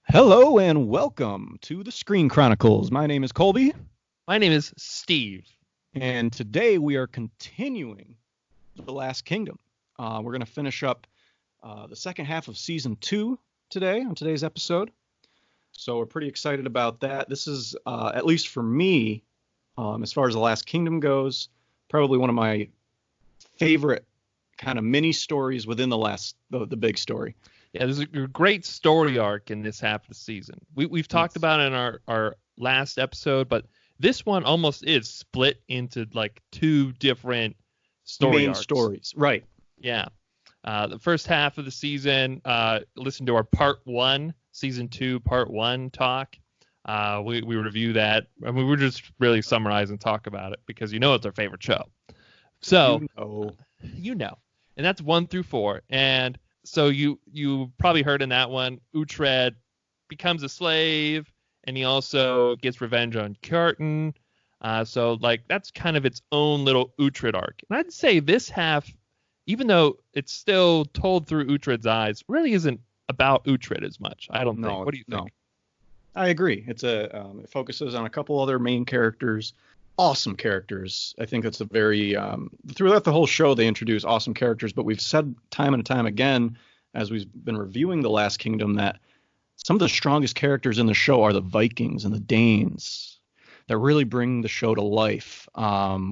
Hello and welcome to the Screen Chronicles. My name is Colby, My name is Steve. and today we are continuing The Last Kingdom. We're going to finish up the second half of Season 2 today on today's episode. So we're pretty excited about that. This is, at least for me, as far as The Last Kingdom goes, probably one of my favorite kind of mini stories within the big story. Yeah, there's a great story arc in this half of the season. We've talked about it in our last episode, but this one almost is split into like two different Main arcs. stories, right. Yeah. The first half of the season, listen to our part 1, season 2, part 1 talk. We review that. I mean, we're just really summarize and talk about it because it's our favorite show. So, you know. And that's 1 through 4. And so you probably heard in that one, Uhtred becomes a slave, and he also gets revenge on Kjartan. So that's kind of its own little Uhtred arc. And I'd say this half, even though it's still told through Uhtred's eyes, really isn't about Uhtred as much. I don't think. What do you think? No. I agree. It focuses on a couple other main characters. Awesome characters. I think that's a very throughout the whole show they introduce awesome characters, but we've said time and time again as we've been reviewing The Last Kingdom that some of the strongest characters in the show are the Vikings and the Danes that really bring the show to life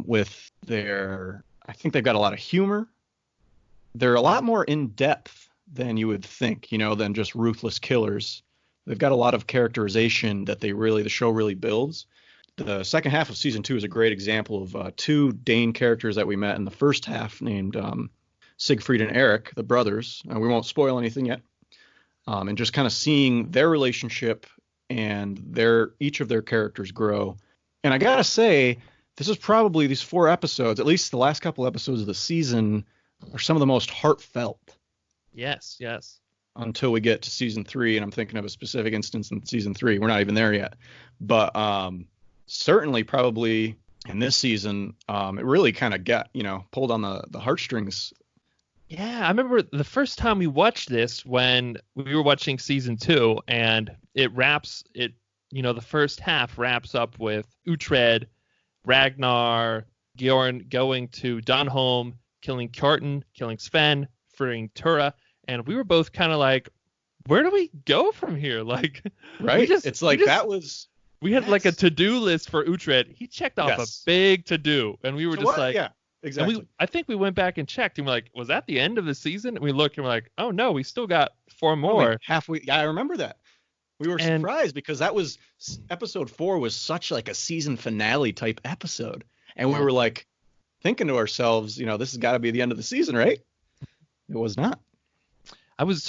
with their. I think they've got a lot of humor. They're a lot more in depth than you would think, than just ruthless killers. They've got a lot of characterization that the show really builds. The second half of season 2 is a great example of two Dane characters that we met in the first half named Siegfried and Eric, the brothers. We won't spoil anything yet. And just kind of seeing their relationship and each of their characters grow. And I got to say, this is probably these 4 episodes, at least the last couple episodes of the season, are some of the most heartfelt. Yes. Until we get to season 3, and I'm thinking of a specific instance in season 3. We're not even there yet. But certainly probably in this season, it really kind of pulled on the heartstrings. Yeah, I remember the first time we watched this when we were watching season 2, and the first half wraps up with Uhtred, Ragnar, Bjorn going to Dunholm, killing Kjartan, killing Sven, freeing Tura, and we were both kind of like, where do we go from here? Like, right? We had like a to-do list for Uhtred. He checked off a big to-do, and we were yeah, exactly. I think we went back and checked, and we're like, was that the end of the season? And we looked, and we're like, oh no, we still got 4 more. Halfway. Yeah, I remember that. We were surprised because that was episode 4 was such like a season finale type episode, and we were like thinking to ourselves, this has got to be the end of the season, right? It was not. I was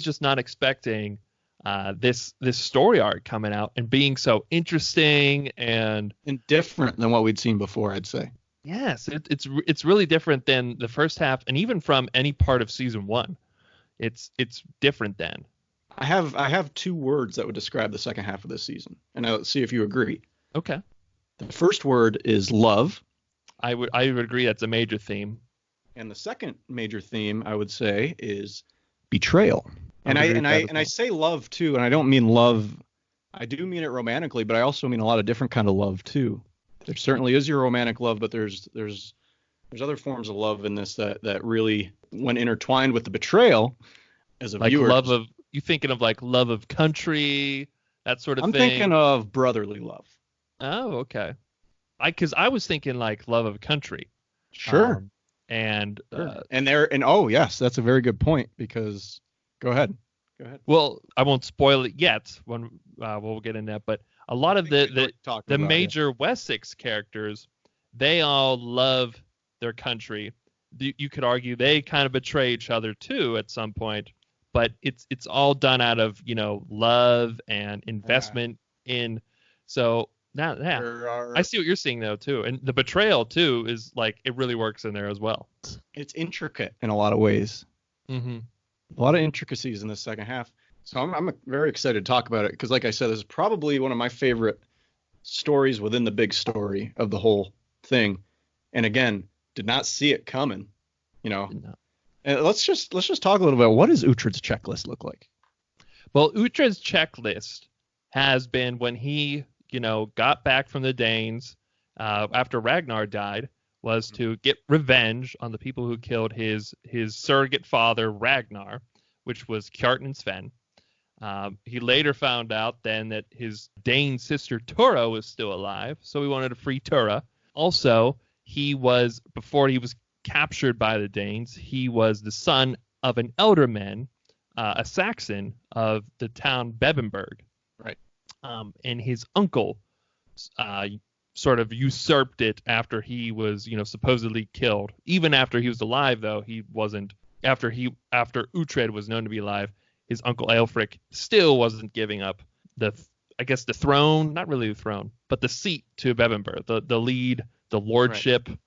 just not expecting this story arc coming out and being so interesting and different than what we'd seen before, I'd say. Yes, it's really different than the first half, and even from any part of season 1. It's different then. I have 2 words that would describe the second half of this season, and I'll see if you agree. Okay. The first word is love. I would agree that's a major theme. And the second major theme, I would say, is betrayal. And I say love too, and I don't mean love. I do mean it romantically, but I also mean a lot of different kind of love too. There certainly is your romantic love, but there's other forms of love in this that really, when intertwined with the betrayal, as a viewer, you thinking of like love of country, that sort of thing. I'm thinking of brotherly love. Oh, okay. Because I was thinking like love of country. Sure. Yes, that's a very good point because. Go ahead. Well, I won't spoil it yet when we'll get in that, but a lot of the major Wessex characters, they all love their country. You could argue they kind of betray each other too at some point, but it's all done out of love and investment in. So now, I see what you're seeing though too, and the betrayal too is like it really works in there as well. It's intricate in a lot of ways. Mm-hmm. A lot of intricacies in the second half. So I'm very excited to talk about it because, like I said, this is probably one of my favorite stories within the big story of the whole thing. And again, did not see it coming, And let's just talk a little bit. What does Uhtred's checklist look like? Well, Uhtred's checklist has been when he, got back from the Danes after Ragnar died, was to get revenge on the people who killed his surrogate father Ragnar, which was Kjartan and Sven. He later found out then that his Dane sister Tura was still alive, so he wanted to free Tura. Also, before he was captured by the Danes, he was the son of an elderman, a Saxon of the town Bebbanburg. Right. And his uncle sort of usurped it after he was, supposedly killed. Even after he was alive, though, he wasn't. After Uhtred was known to be alive, his uncle Aelfric still wasn't giving up the throne, not really the throne, but the seat to Bebbanburg, the lead, the lordship. Right.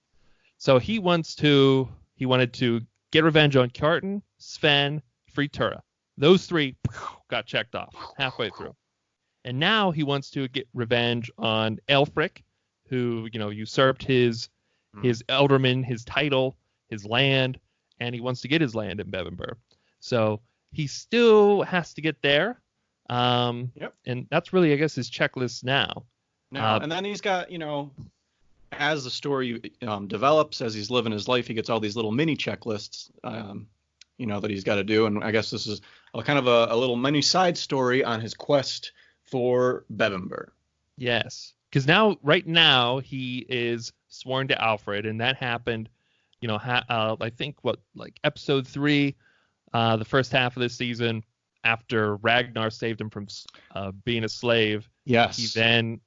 So he wanted to get revenge on Kjartan, Sven, free Tura. Those three got checked off halfway through. And now he wants to get revenge on Aelfric, who, usurped his elderman, his title, his land, and he wants to get his land in Bebbanburg. So he still has to get there. Yep. And that's really, I guess, his checklist now. And then he's got, as the story develops, as he's living his life, he gets all these little mini checklists, that he's got to do. And I guess this is kind of a little mini side story on his quest for Bebbanburg. Yes, because right now, he is sworn to Alfred, and that happened, I think episode 3, the first half of this season, after Ragnar saved him from being a slave. Yes. He then,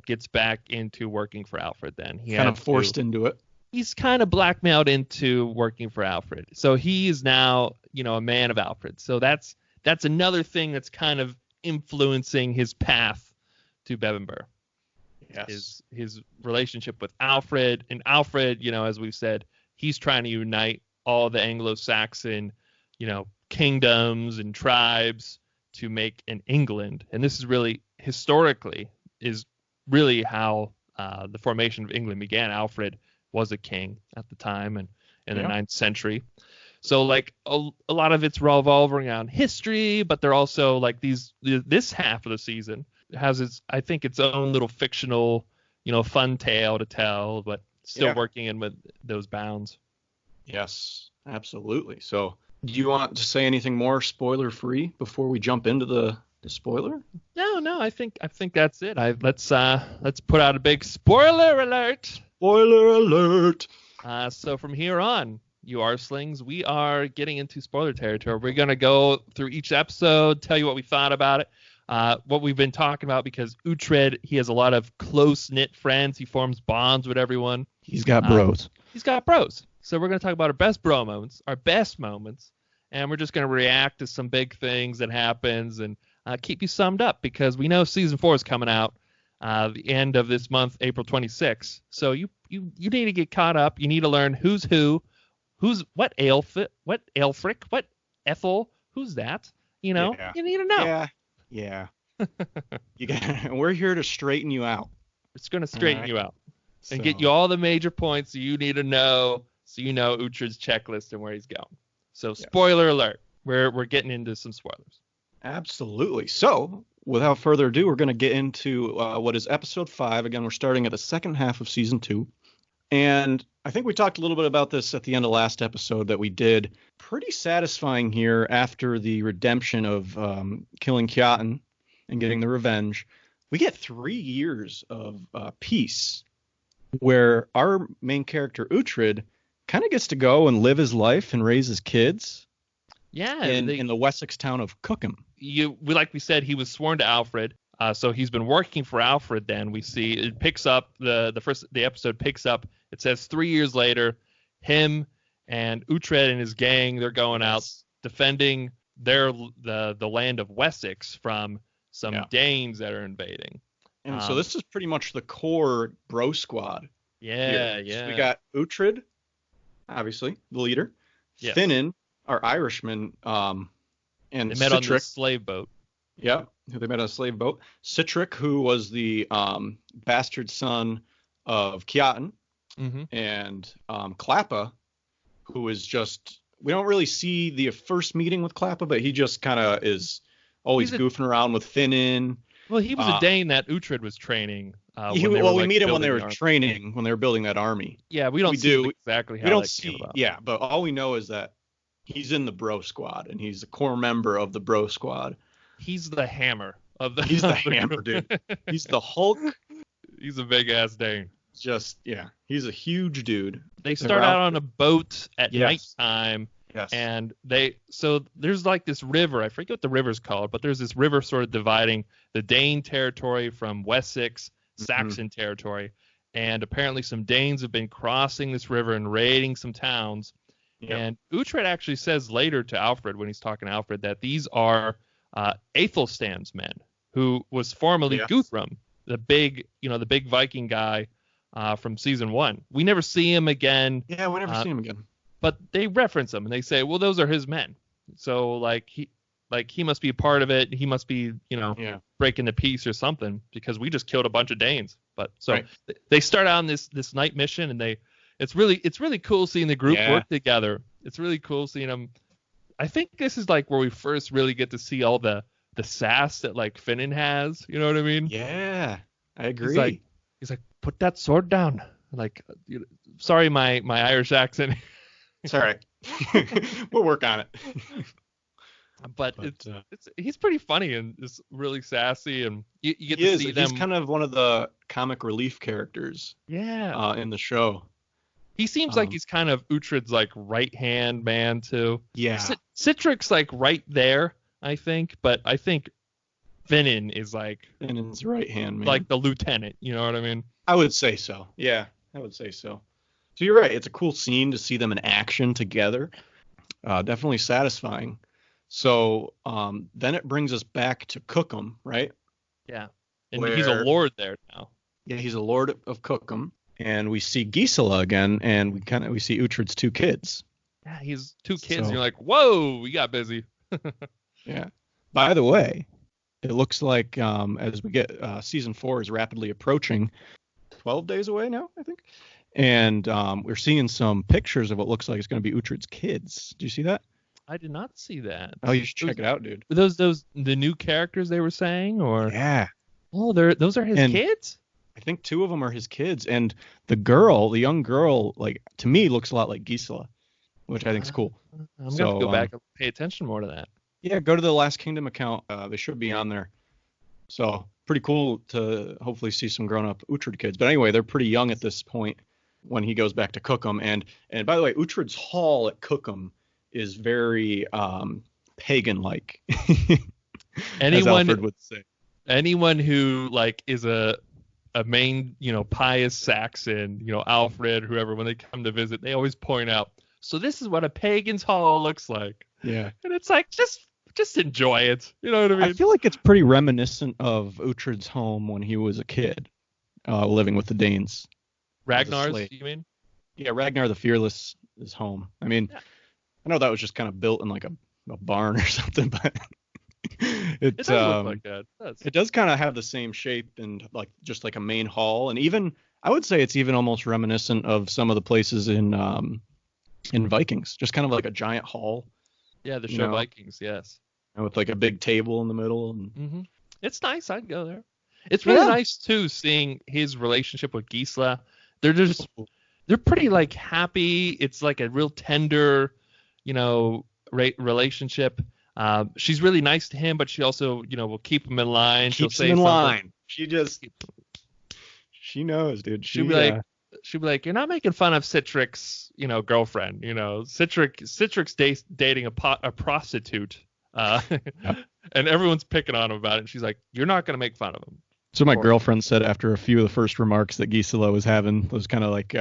gets back into working for Alfred. Then he kind of forced into it. He's kind of blackmailed into working for Alfred. So he is now, a man of Alfred. So that's another thing that's kind of influencing his path to Bebbanburg. Yes. His relationship with Alfred. And Alfred, as we've said, he's trying to unite all the Anglo-Saxon, kingdoms and tribes to make an England. And this is really, historically, is really how the formation of England began. Alfred was a king at the time and in the 9th century. So a lot of it's revolving around history, but they're also this half of the season has its own little fictional, fun tale to tell, but still working in with those bounds. Yes, absolutely. So do you want to say anything more spoiler free before we jump into the spoiler? No, I think that's it. Let's put out a big spoiler alert. Spoiler alert. So from here on, you Arslings, we are getting into spoiler territory. We're going to go through each episode, tell you what we thought about it, what we've been talking about, because Uhtred, he has a lot of close-knit friends. He forms bonds with everyone. He's got bros. So we're going to talk about our best bro moments, our best moments, and we're just going to react to some big things that happens and keep you summed up, because we know season 4 is coming out the end of this month, April 26th. So you need to get caught up. You need to learn who's who. What Aelfric, what Ethel, who's that? You need to know. Yeah. We're here to straighten you out. It's going to straighten you out and get you all the major points you need to know, so you know Uhtred's checklist and where he's going. So spoiler alert, we're getting into some spoilers. Absolutely. So without further ado, we're going to get into what is episode 5. Again, we're starting at the second half of season 2. And I think we talked a little bit about this at the end of last episode, that we did pretty satisfying here after the redemption of killing Kjartan and getting the revenge. We get 3 years of peace where our main character, Uhtred, kind of gets to go and live his life and raise his kids. Yeah. In the Wessex town of Cookham. Like we said, he was sworn to Alfred. So he's been working for Alfred. Then we see it picks up the episode picks up. It says 3 years later, him and Uhtred and his gang, they're going out defending the land of Wessex from some Danes that are invading. And so this is pretty much the core bro squad. Yeah. So we got Uhtred, obviously the leader. Yes. Finan, our Irishman, and they met Sihtric, on the slave boat. Yeah, they met on a slave boat. Sihtric, who was the bastard son of Kjartan, and Klappa, who is just, we don't really see the first meeting with Klappa, but he just kind of is always goofing around with Finnan. Well, he was a Dane that Uhtred was training. We meet him when they were training, when they were building that army. Yeah, we don't see exactly how that came about. Yeah, but all we know is that he's in the Bro Squad, and he's a core member of the Bro Squad. He's the hammer of the. He's the hammer, dude. He's the Hulk. He's a big ass Dane. He's a huge dude. They start out on a boat at nighttime. Yes. And there's like this river. I forget what the river's called, but there's this river sort of dividing the Dane territory from Wessex, Saxon territory. And apparently some Danes have been crossing this river and raiding some towns. Yep. And Uhtred actually says later to Alfred, when he's talking to Alfred, that these are Aethelstan's men, who was formerly Guthrum, the big Viking guy from season 1. We never see him again. Yeah, we never see him again. But they reference him and they say, well, those are his men. So he must be a part of it. He must be, breaking the peace or something, because we just killed a bunch of Danes. But they start out on this night mission, and it's really cool seeing the group work together. It's really cool seeing them. I think this is like where we first really get to see all the sass that like Finnan has. You know what I mean? Yeah, I agree. He's like, put that sword down. Like, sorry, my Irish accent. It's all right. We'll work on it. But he's pretty funny and just really sassy, and you get to see them. He's kind of one of the comic relief characters. Yeah. In the show. He seems like he's kind of Uhtred's like right hand man too. Yeah. Citric's like right there, I think, but I think Finnan is like Finnan's right hand man. Like the lieutenant, you know what I mean? I would say so. Yeah, I would say so. So you're right. It's a cool scene to see them in action together. Definitely satisfying. So then it brings us back to Cookham, right? Yeah. And he's a lord there now. Yeah, he's a lord of Cookham. And we see Gisela again, and we see Uhtred's 2 kids. Yeah, he's 2 kids. And you're like, whoa, we got busy. Yeah. By the way, it looks like as we get season 4 is rapidly approaching, 12 days away now, I think. And we're seeing some pictures of what looks like it's going to be Uhtred's kids. Do you see that? I did not see that. Oh, you should check it out, dude. Were those the new characters they were saying, or? Yeah. Oh, those are his kids? I think 2 of them are his kids, and the young girl, like to me, looks a lot like Gisela, which I think is cool. I'm gonna have to go back and pay attention more to that. Yeah, go to the Last Kingdom account. They should be on there. So pretty cool to hopefully see some grown-up Uhtred kids. But anyway, they're pretty young at this point when he goes back to Cookham. And by the way, Uhtred's hall at Cookham is very pagan-like. As Alfred would say. Anyone who like is a main, pious Saxon, Alfred, whoever, when they come to visit, they always point out, so this is what a pagan's hall looks like. Yeah. And it's like, just enjoy it. You know what I mean? I feel like it's pretty reminiscent of Uhtred's home when he was a kid, living with the Danes. Ragnar's, you mean? Yeah, Ragnar the Fearless is home. I mean, I know that was just kind of built in like a barn or something, but it does look like that. It does kind of have the same shape and like just like a main hall, and even I would say it's even almost reminiscent of some of the places in Vikings, just kind of like a giant hall. Yeah, the show Vikings, yes. And with like a big table in the middle. And... It's nice. I'd go there. It's really nice too seeing his relationship with Gisela. They're pretty like happy. It's like a real tender, relationship. She's really nice to him, but she also, will keep him in line. Keeps him in line. She knows, dude. She'll be like, you're not making fun of Citric's, girlfriend. Citric's dating a prostitute, and everyone's picking on him about it. And she's like, you're not gonna make fun of him. So my girlfriend said after a few of the first remarks that Gisela was having, was kind of like,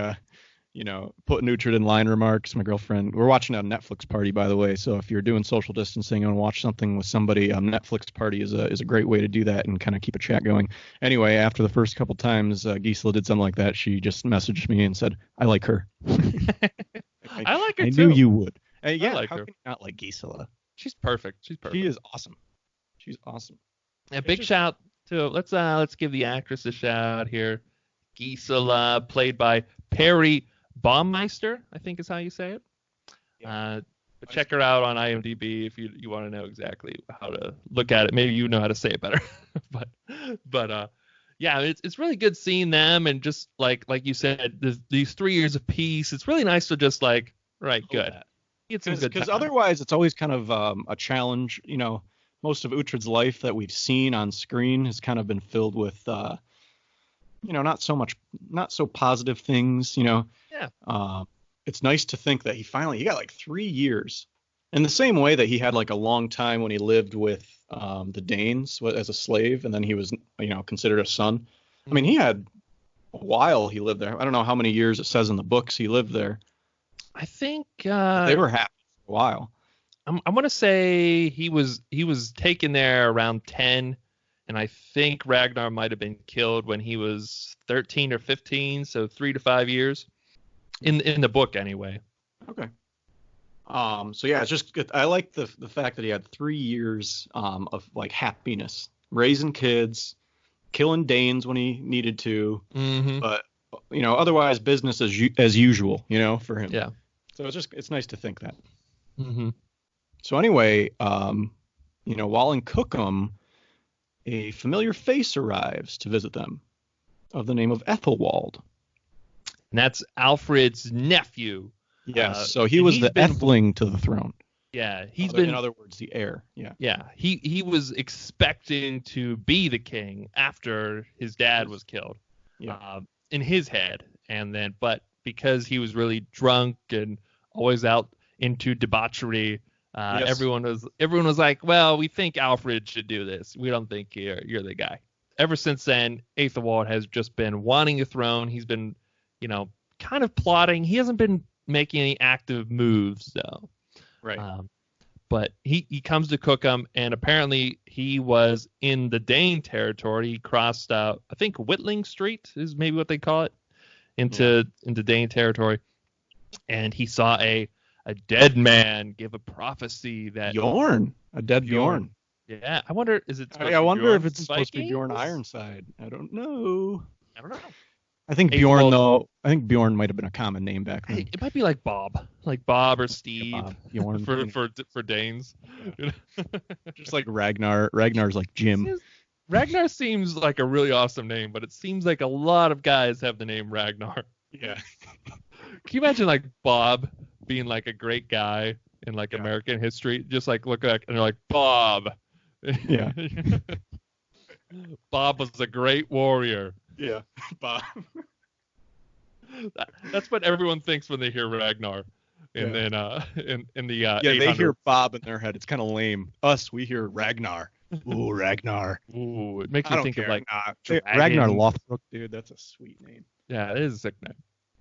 putting Uhtred in line remarks. My girlfriend, we're watching a Netflix party, by the way. So if you're doing social distancing and watch something with somebody, Netflix party is a great way to do that and kind of keep a chat going. Anyway, after the first couple times Gisela did something like that, she just messaged me and said, I like her. I like her too. I knew you would. Yeah, I like how her. can you not like Gisela? She's perfect. She is awesome. She's awesome. A big shout to let's give the actress a shout here. Gisela, played by Perry Baumeister, I think is how you say it. Yeah. But check her out on IMDb if you want to know exactly how to look at it. Maybe you know how to say it better. but yeah, it's really good seeing them, and just like you said, these 3 years of peace. It's really nice to just like, right, good. It's some good Because time. otherwise it's always kind of a challenge. Most of Uhtred's life that we've seen on screen has kind of been filled with not so positive things. Yeah. It's nice to think that he got like 3 years, in the same way that he had like a long time when he lived with the Danes as a slave, and then he was considered a son. I mean, he had a while he lived there. I don't know how many years it says in the books he lived there. I think they were happy for a while. I want to say he was taken there around 10, and I think Ragnar might have been killed when he was 13 or 15, so 3 to 5 years in the book anyway. Okay. So yeah, it's just good. I like the fact that he had 3 years of like happiness, raising kids, killing Danes when he needed to, but otherwise business as usual, for him. Yeah. So it's nice to think that. Mm-hmm. So anyway, while in Cookham, a familiar face arrives to visit them, of the name of Ethelwald. And that's Alfred's nephew. Yes, so he was the Etheling to the throne. Yeah, in other words, the heir. Yeah. Yeah, he was expecting to be the king after his dad was killed. Yeah. In his head, but because he was really drunk and always out into debauchery, everyone was like, well, we think Alfred should do this. We don't think you're the guy. Ever since then, Ethelwald has just been wanting the throne. He's been, kind of plotting. He hasn't been making any active moves though. Right. But he comes to Cookham, and apparently he was in the Dane territory. He crossed I think Whitling Street is maybe what they call it, into Dane territory, and he saw a dead man give a prophecy that a dead Bjorn. Yeah, I wonder if it's supposed to be Bjorn Ironside. I don't know. I think Bjorn Bjorn might have been a common name back then. It might be like Bob or Steve, Bjorn for Danes. Just like Ragnar. Ragnar's like Jim. Ragnar seems like a really awesome name, but it seems like a lot of guys have the name Ragnar. Yeah. Can you imagine like Bob being like a great guy in like American history? Just like look at and they're like, Bob. Yeah. Bob was a great warrior. Yeah. Bob. That's what everyone thinks when they hear Ragnar. And then in the they hear Bob in their head. It's kind of lame. We hear Ragnar. Ooh, Ragnar. Ooh, it makes me think of like Ragnar Lothbrok, dude. That's a sweet name. Yeah, it is a sick name.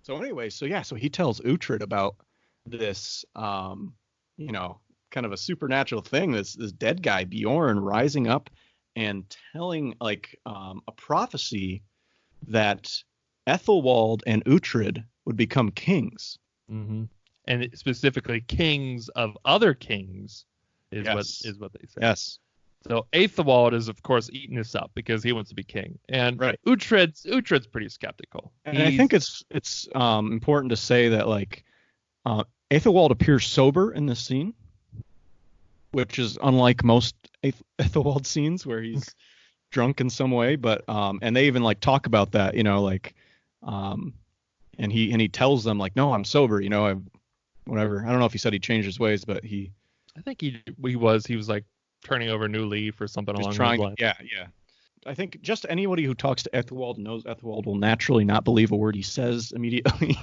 So anyway, so he tells Uhtred about this, kind of a supernatural thing. This dead guy Bjorn rising up and telling like a prophecy that Ethelwald and Uhtred would become kings. Mm-hmm. And specifically kings of other kings is what they say. Yes. So Ethelwald is of course eating this up because he wants to be king, and Uhtred's pretty skeptical. And I think it's important to say that like Ethelwald appears sober in this scene, which is unlike most Ethelwald scenes where he's drunk in some way. But and they even like talk about that, and he tells them like, no, I'm sober, whatever. I don't know if he said he changed his ways, but I think he was like turning over a new leaf or something along those lines. Yeah. I think just anybody who talks to Ethelwald knows Ethelwald will naturally not believe a word he says immediately.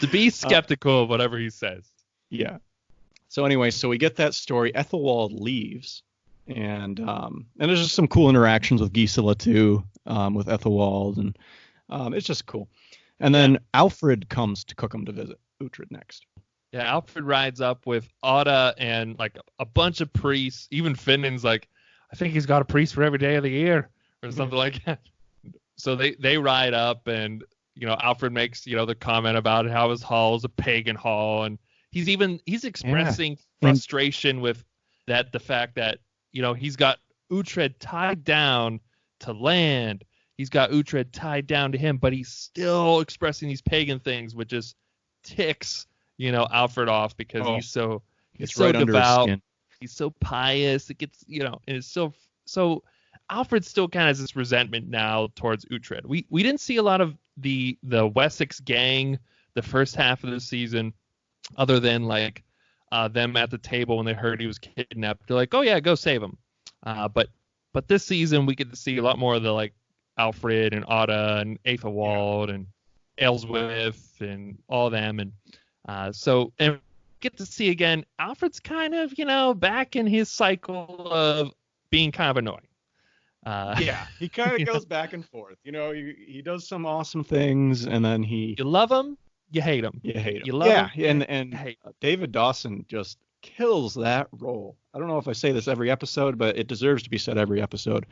To be skeptical of whatever he says. Yeah. So anyway, we get that story. Ethelwald leaves, and there's just some cool interactions with Gisela too, with Ethelwald, and it's just cool. And then Alfred comes to Cookham to visit Uhtred next. Yeah, Alfred rides up with Otta and like a bunch of priests. Even Finnan's like, I think he's got a priest for every day of the year or something like that. So they ride up, and Alfred makes the comment about how his hall is a pagan hall, and he's expressing frustration with the fact that he's got Uhtred tied down to land. He's got Uhtred tied down to him, but he's still expressing these pagan things, which just ticks Alfred off because he's so right under his devout. skin. He's so pious. It gets, and it's so Alfred still kind of has this resentment now towards Uhtred. We didn't see a lot of the Wessex gang the first half of the season, other than like them at the table when they heard he was kidnapped. They're like, oh yeah, go save him. But this season we get to see a lot more of the like Alfred and Otta and Aethelwald and Ellsworth and all of them, and get to see again Alfred's kind of back in his cycle of being kind of annoying. He kind of goes back and forth. He does some awesome things, and then you love him, you hate him. You love him, and David Dawson just kills that role. I don't know if I say this every episode, but it deserves to be said every episode.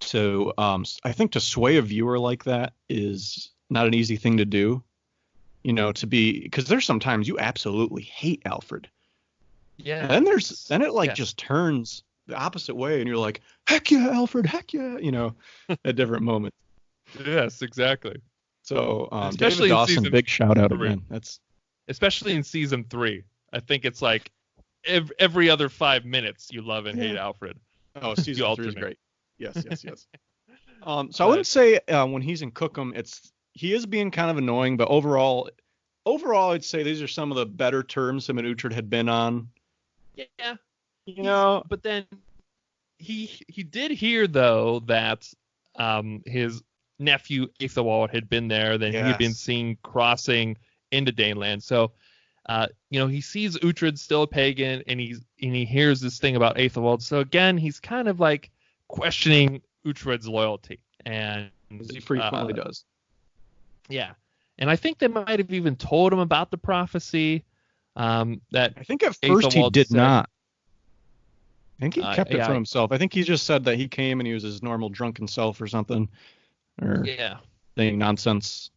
So I think to sway a viewer like that is not an easy thing to do. To be, because there's sometimes you absolutely hate Alfred. Yeah. And then it just turns the opposite way, and you're like, heck yeah, Alfred, heck yeah, at different moments. Yes, exactly. So especially David Dawson, big shout out again. Especially in season 3. I think it's like every other 5 minutes you love and hate Alfred. Oh, season 3 is great. Yes. So I wouldn't say when he's in Cookham, he is being kind of annoying, but overall, I'd say these are some of the better terms him and Uhtred had been on. Yeah. But then he did hear though that his nephew Aethelwald had been there, then he had been seen crossing into Daneland. So he sees Uhtred still a pagan, and he hears this thing about Aethelwald. So again, he's kind of like questioning Uhtred's loyalty, and he frequently does. Yeah, and I think they might have even told him about the prophecy. That I think at first Aethelwald he did said. not. I think he kept it for himself. I think he just said that he came and he was his normal drunken self or something, or saying nonsense.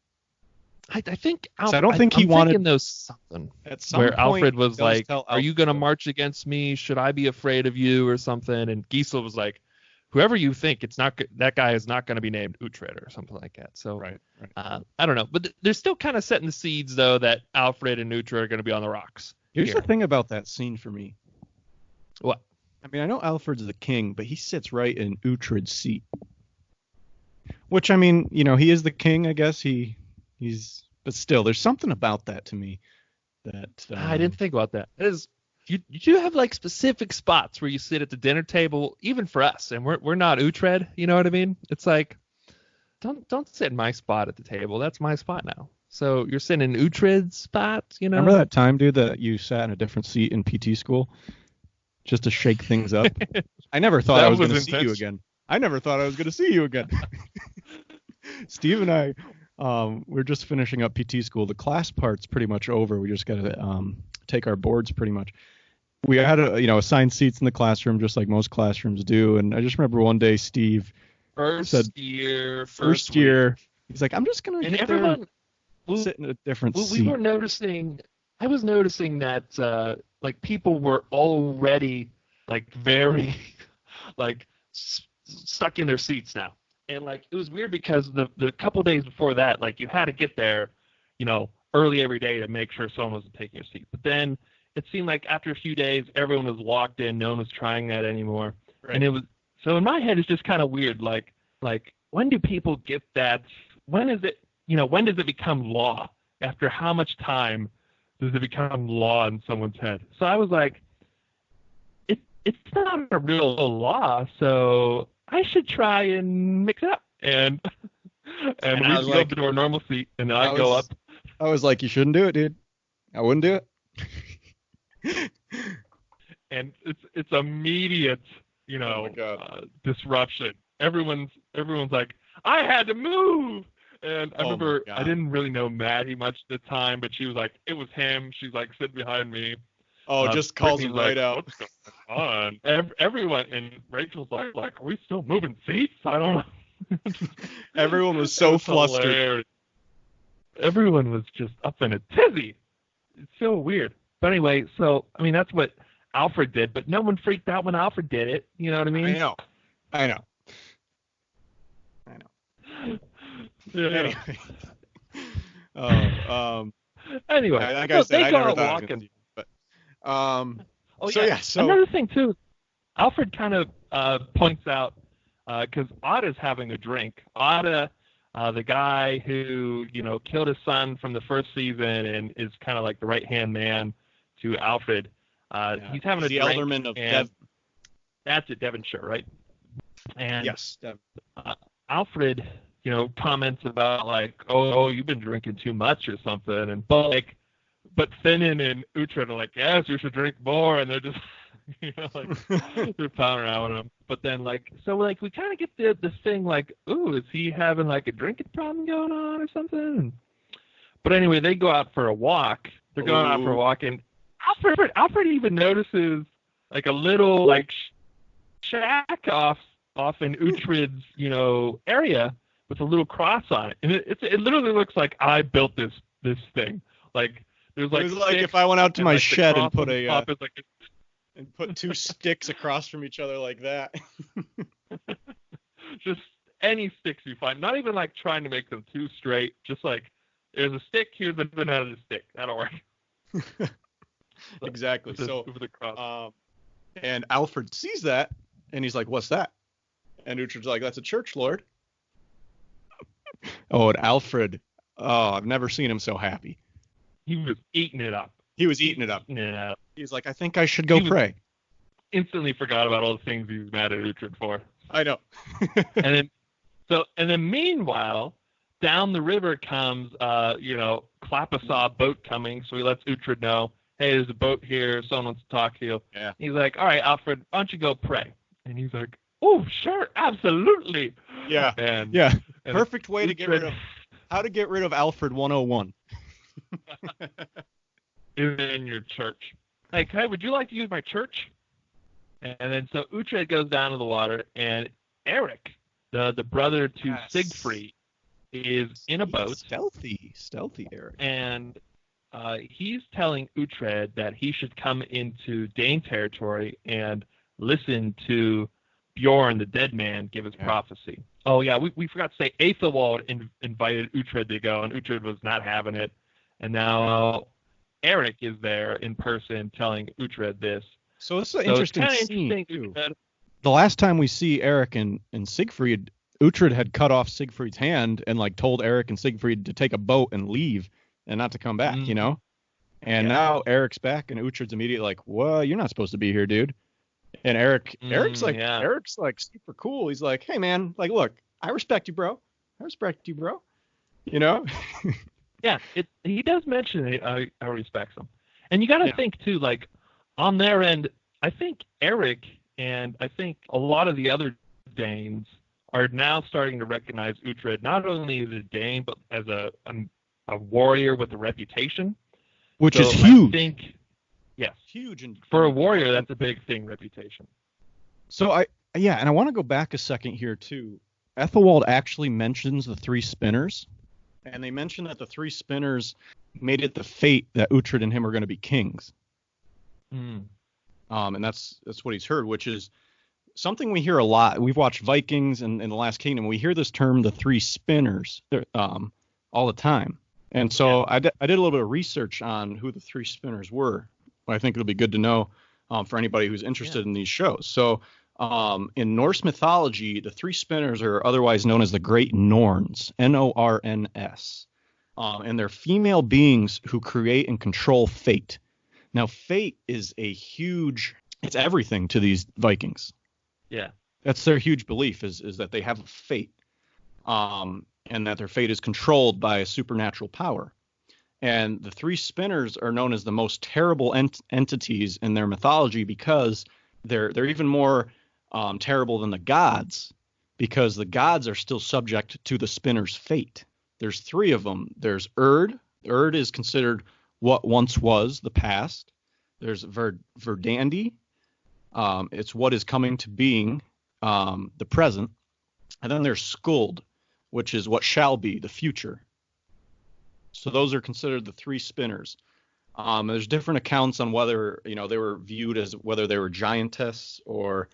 I think. So I don't think he wanted those something at some where point, Alfred was like, "Are you going to march against me? Should I be afraid of you or something?" And Gisela was like, "Whoever you think, it's not that guy is not going to be named Uhtred or something like that." So right. I don't know, but they're still kind of setting the seeds though that Alfred and Uhtred are going to be on the rocks. Here's the thing about that scene for me. What? I mean, I know Alfred's the king, but he sits right in Uhtred's seat. Which, I mean, he is the king, I guess. He's, but still, there's something about that to me that I didn't think about that. You do have like specific spots where you sit at the dinner table, even for us, and we're not Uhtred. You know what I mean? It's like, don't sit in my spot at the table. That's my spot now. So you're sitting in Uhtred's spot. Remember that time, dude, that you sat in a different seat in PT school? Just to shake things up. I never thought I was going to see you again. Steve and I, we're just finishing up PT school. The class part's pretty much over. We just got to take our boards pretty much. We had assigned seats in the classroom just like most classrooms do. And I just remember one day Steve first year. He's like, I'm just going to sit in a different seat. I was noticing that like people were already like very like stuck in their seats now, and like it was weird because the couple days before that, like you had to get there, early every day to make sure someone wasn't taking your seat. But then it seemed like after a few days, everyone was locked in, no one was trying that anymore, right. And it was so in my head it's just kind of weird, like when do people get that? When is it? When does it become law? After how much time does it become law in someone's head? So I was like, it's not a real law, so I should try and mix it up. And we go up to our normal seat, and then I go up. I was like, you shouldn't do it, dude. I wouldn't do it. And it's immediate, disruption. Everyone's like, I had to move. And I remember I didn't really know Maddie much at the time, but she was like, it was him. She's like sitting behind me. Oh, just calls him right out. What's going on? Everyone, and Rachel's like, are we still moving seats? I don't know. Everyone was so flustered. Hilarious. Everyone was just up in a tizzy. It's so weird. But anyway, so, I mean, that's what Alfred did, but no one freaked out when Alfred did it. You know what I mean? I know. Yeah. Anyway. Anyway, Like so I said, they I go never out thought I was walking. gonna do it, but Oh so yeah. yeah, so Another thing too, Alfred kind of points out because Otto's having a drink. Otto, the guy who killed his son from the first season and is kind of like the right hand man to Alfred. He's having a the drink. alderman of and Devon. That's it, Devonshire, right? And Yes, Devon. Alfred, comments about like, oh, you've been drinking too much or something, and but Finan and Uhtred are like, yes, you should drink more, and they're just, like they're pounding around him. But then so we kind of get this thing like, ooh, is he having like a drinking problem going on or something? But anyway, they go out for a walk. They're going out for a walk, and Alfred even notices like a little like shack off in Uhtred's area with a little cross on it, and it literally looks like I built this thing. Like there's like it was like if I went out to my shed and put and put two sticks across from each other like that. Just any sticks you find, not even like trying to make them too straight. Just like there's a stick, here's the banana stick. That'll work. Exactly. So with the cross. And Alfred sees that, and he's like, "What's that?" And Uhtred's like, "That's a church, Lord." Oh, and Alfred, I've never seen him so happy. He was eating it up. He was eating it up. Yeah. He's like, "I think I should go pray." Instantly forgot about all the things he was mad at Uhtred for. I know. and then meanwhile, down the river comes Clapasaw boat coming, so he lets Uhtred know, hey, there's a boat here, someone wants to talk to you. Yeah. He's like, all right, Alfred, why don't you go pray? And he's like, oh, sure, absolutely. Yeah. And perfect way to get rid of how to get rid of Alfred 101. In your church. Like, hey, would you like to use my church? And then so Uhtred goes down to the water, and Eric, the brother to Siegfried, is in a boat. Stealthy Eric. And he's telling Uhtred that he should come into Dane territory and listen to Bjorn, the dead man, give his prophecy. Oh, yeah, we forgot to say Aethelwald invited Uhtred to go, and Uhtred was not having it. And now Eric is there in person telling Uhtred this. So this is an interesting scene, too. Uhtred, the last time we see Eric and Siegfried, Uhtred had cut off Siegfried's hand and like told Eric and Siegfried to take a boat and leave and not to come back, And now Eric's back and Uhtred's immediately like, "Well, you're not supposed to be here, dude." And Eric's like super cool. He's like, "Hey man, like look, I respect you, bro. Yeah, he does mention it. I respect him. And you got to think too, like on their end, I think Eric and I think a lot of the other Danes are now starting to recognize Uhtred not only as a Dane but as a warrior with a reputation, which is huge. I think, yes, huge, and for a warrior, that's a big thing, reputation. So and I want to go back a second here too. Ethelwald actually mentions the three spinners, and they mention that the three spinners made it the fate that Uhtred and him are going to be kings. And that's what he's heard, which is something we hear a lot. We've watched Vikings and The Last Kingdom. We hear this term, the three spinners, all the time. And so I did a little bit of research on who the three spinners were. I think it'll be good to know for anybody who's interested in these shows. So in Norse mythology, the three spinners are otherwise known as the Great Norns, Norns. And they're female beings who create and control fate. Now, fate is it's everything to these Vikings. Yeah. That's their huge belief is that they have a fate, and that their fate is controlled by a supernatural power. And the three spinners are known as the most terrible entities in their mythology because they're even more terrible than the gods, because the gods are still subject to the spinner's fate. There's three of them. There's Urd. Urd is considered what once was, the past. There's Verdandi. It's what is coming to being, the present. And then there's Skuld, which is what shall be, the future. So those are considered the three spinners. There's different accounts on whether they were viewed as whether they were giantess or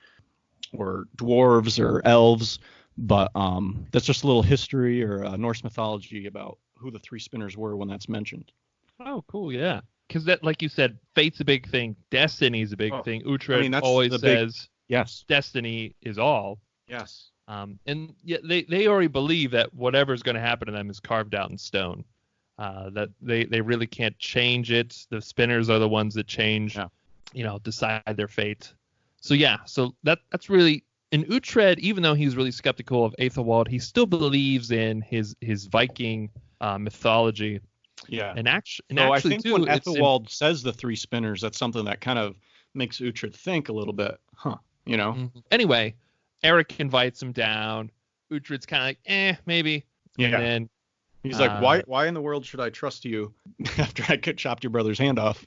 dwarves or elves, but that's just a little history or Norse mythology about who the three spinners were when that's mentioned. Oh, cool, yeah. Because that, like you said, fate's a big thing, destiny's a big thing. Uhtred that's always the says yes. destiny is all. Yes. And yet they already believe that whatever's going to happen to them is carved out in stone. That they really can't change it. The spinners are the ones that change, decide their fate. So yeah, so that's really, in Uhtred, even though he's really skeptical of Aethelwald, he still believes in his Viking mythology. Yeah. And actually, I think too, when Aethelwald says the three spinners, that's something that kind of makes Uhtred think a little bit, Anyway, Eric invites him down. Uhtred's kind of like, maybe. Yeah. And then he's like, why in the world should I trust you after I chopped your brother's hand off?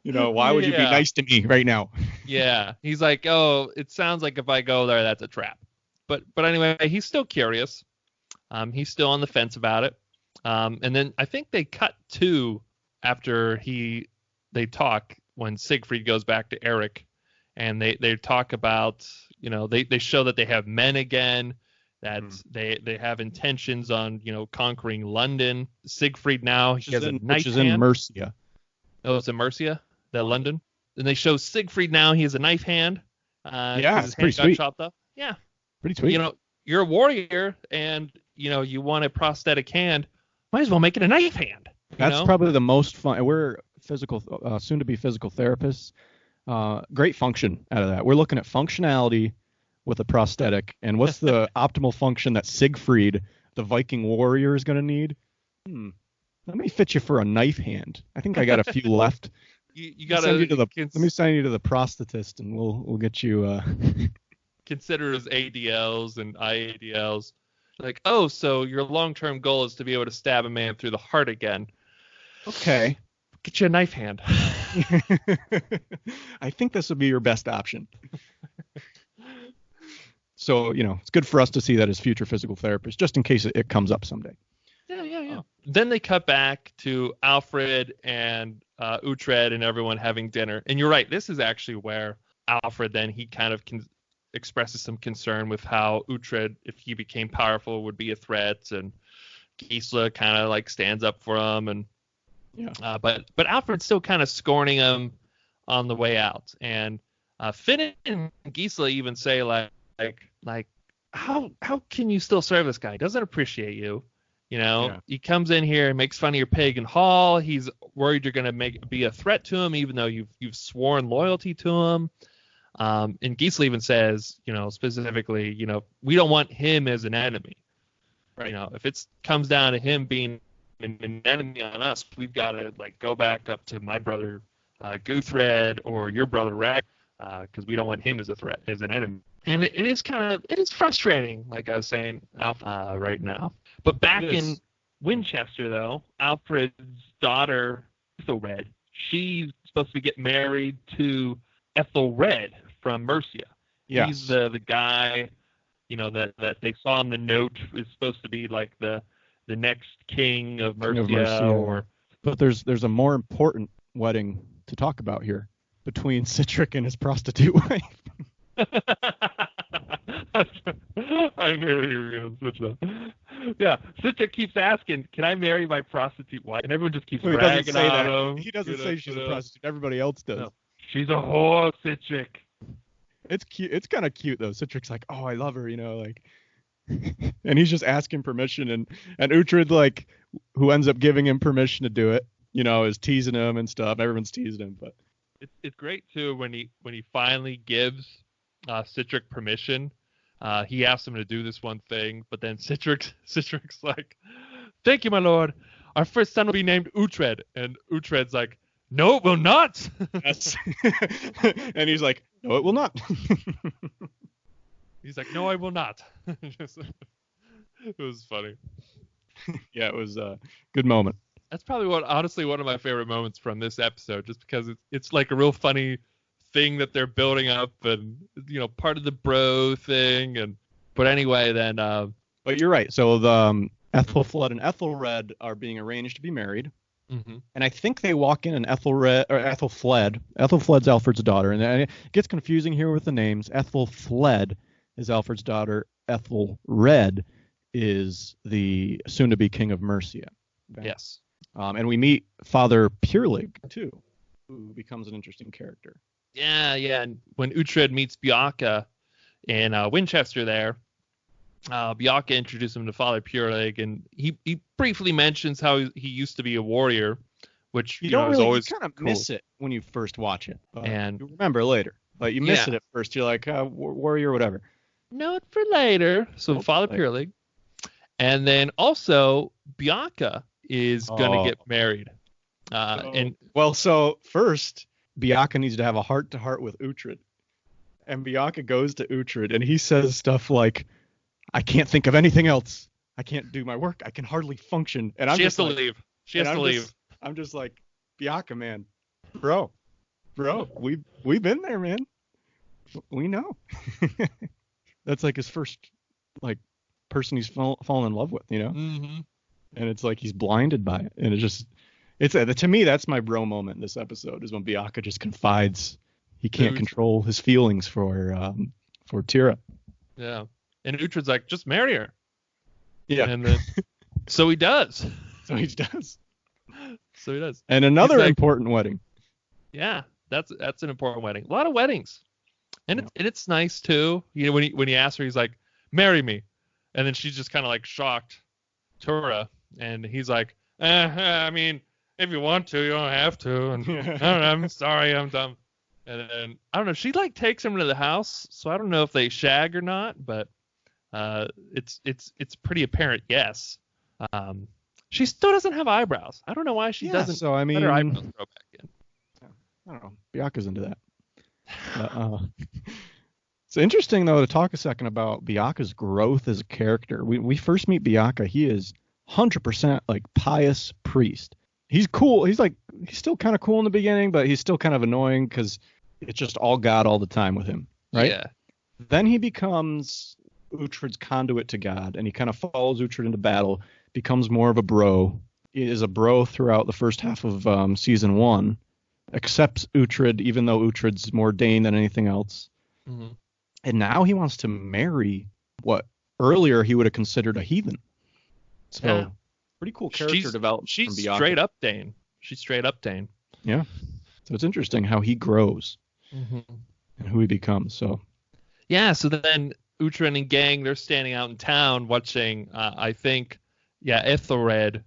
Why would you be nice to me right now? Yeah. He's like, oh, it sounds like if I go there, that's a trap. But anyway, he's still curious. He's still on the fence about it. And then I think they cut to after they talk when Siegfried goes back to Eric, and they talk about, they show that they have men again, that they have intentions on, conquering London. Siegfried now, he has a knife hand. Which is in Mercia. Oh, it's in Mercia, London. And they show Siegfried now, he has a knife hand. It's pretty sweet. Chopped up. Yeah. Pretty sweet. You're a warrior, and, you want a prosthetic hand. Might as well make it a knife hand. That's probably the most fun. We're soon to be physical therapists. Great function out of that. We're looking at functionality with a prosthetic, and what's the optimal function that Siegfried, the Viking warrior, is going to need? Let me fit you for a knife hand. I think I got a few left. You got let me send you to the prosthetist, and we'll get you. Consider as ADLs and IADLs. Like, oh, so your long-term goal is to be able to stab a man through the heart again. Okay. Get you a knife hand. I think this would be your best option. So, it's good for us to see that as future physical therapists, just in case it comes up someday. Yeah. Then they cut back to Alfred and Uhtred and everyone having dinner. And you're right, this is actually where Alfred then he kind of expresses some concern with how Uhtred, if he became powerful, would be a threat, and Gisela kind of like stands up for him, and but Alfred's still kind of scorning him on the way out, and Finn and Gisela even say like how can you still serve this guy? He doesn't appreciate you. He comes in here and makes fun of your pagan hall. He's worried you're gonna be a threat to him, even though you've sworn loyalty to him. And Gisela even says, specifically, we don't want him as an enemy. Right. If it comes down to him being an enemy on us, we've got to go back up to my brother Guthred or your brother Rag, because we don't want him as a threat, as an enemy. And it is frustrating, like I was saying, right now. But back in Winchester, though, Alfred's daughter, Ethelred, she's supposed to get married to Ethelred from Mercia. Yes. He's the guy, that they saw in the note is supposed to be like the next king of Mercia. But there's a more important wedding to talk about here between Citric and his prostitute wife. I knew you were going to switch that. Yeah, Citric keeps asking, "Can I marry my prostitute wife?" And everyone just keeps ragging on him. He doesn't say she's a prostitute. Everybody else does. No. She's a whore, Citric. It's cute. It's kind of cute though. Citric's like, "Oh, I love her," and he's just asking permission, and Uhtred, who ends up giving him permission to do it, is teasing him and stuff. Everyone's teasing him, but it's great too when he finally gives Citric permission. He asks him to do this one thing, but then Citric's like, "Thank you, my lord. Our first son will be named Uhtred," and Uhtred's like, "No, it will not." Yes. And he's like, "No, it will not." He's like, "No, I will not." It was funny. Yeah, it was a good moment. That's probably honestly one of my favorite moments from this episode, just because it's like a real funny thing that they're building up, and part of the bro thing. But anyway, then. But you're right. So the Ethelfled and Ethelred are being arranged to be married. Mm-hmm. And I think they walk in, and Ethelfled's Alfred's daughter, and it gets confusing here with the names. Ethelfled is Alfred's daughter. Ethelred is the soon-to-be king of Mercia. Okay? Yes. And we meet Father Purelig too, who becomes an interesting character. Yeah. And when Uhtred meets Bjaka in Winchester there, Bjaka introduced him to Father Purelig, and he briefly mentions how he used to be a warrior, which you don't is really, always you kind of cool. miss it when you first watch it, but And you remember later. But you miss Yeah. it at first. You're like, warrior, whatever. Note for later. So Note for Father later. Purelig, and then also Bjaka is gonna get married. And Well, so first, Bjaka needs to have a heart-to-heart with Uhtred. And Bjaka goes to Uhtred, and he says stuff like, I can't think of anything else. I can't do my work. I can hardly function. And she has to leave. She has to leave. I'm just like, Bjaka, man. Bro, we've been there, man. We know. That's like his first, like, person he's fallen in love with, you know? Mm-hmm. And it's like he's blinded by it. And it's to me, that's my bro moment in this episode, is when Bjaka just confides he can't control his feelings for Tira. Yeah. And Uhtred's like, just marry her. Yeah. And then, so he does. So he does. And another important wedding. Yeah, that's an important wedding. A lot of weddings. And it's nice too. You know, when he asks her, he's like, marry me. And then she's just kind of like shocked, Tura. And he's like, I mean, if you want to, you don't have to. And I don't know, I'm sorry, I'm dumb. And then, I don't know, she like takes him to the house. So I don't know if they shag or not, but it's pretty apparent, yes. She still doesn't have eyebrows. I don't know why she doesn't. So I mean, let her eyebrows grow back in. I don't know. Bjaka's into that. It's interesting though to talk a second about Bjaka's growth as a character. We first meet Bjaka. He is 100% like pious priest. He's cool. He's still kind of cool in the beginning, but he's still kind of annoying because it's just all God all the time with him, right? Yeah. Then he becomes Uhtred's conduit to God, and he kind of follows Uhtred into battle, becomes more of a bro. He is a bro throughout the first half of season 1, accepts Uhtred, even though Uhtred's more Dane than anything else. Mm-hmm. And now he wants to marry what earlier he would have considered a heathen. So pretty cool character development from Bjaka. She's straight up Dane. She's straight up Dane. Yeah. So it's interesting how he grows and who he becomes. So yeah. So then Uhtred and gang, they're standing out in town watching. I think, Ethelred,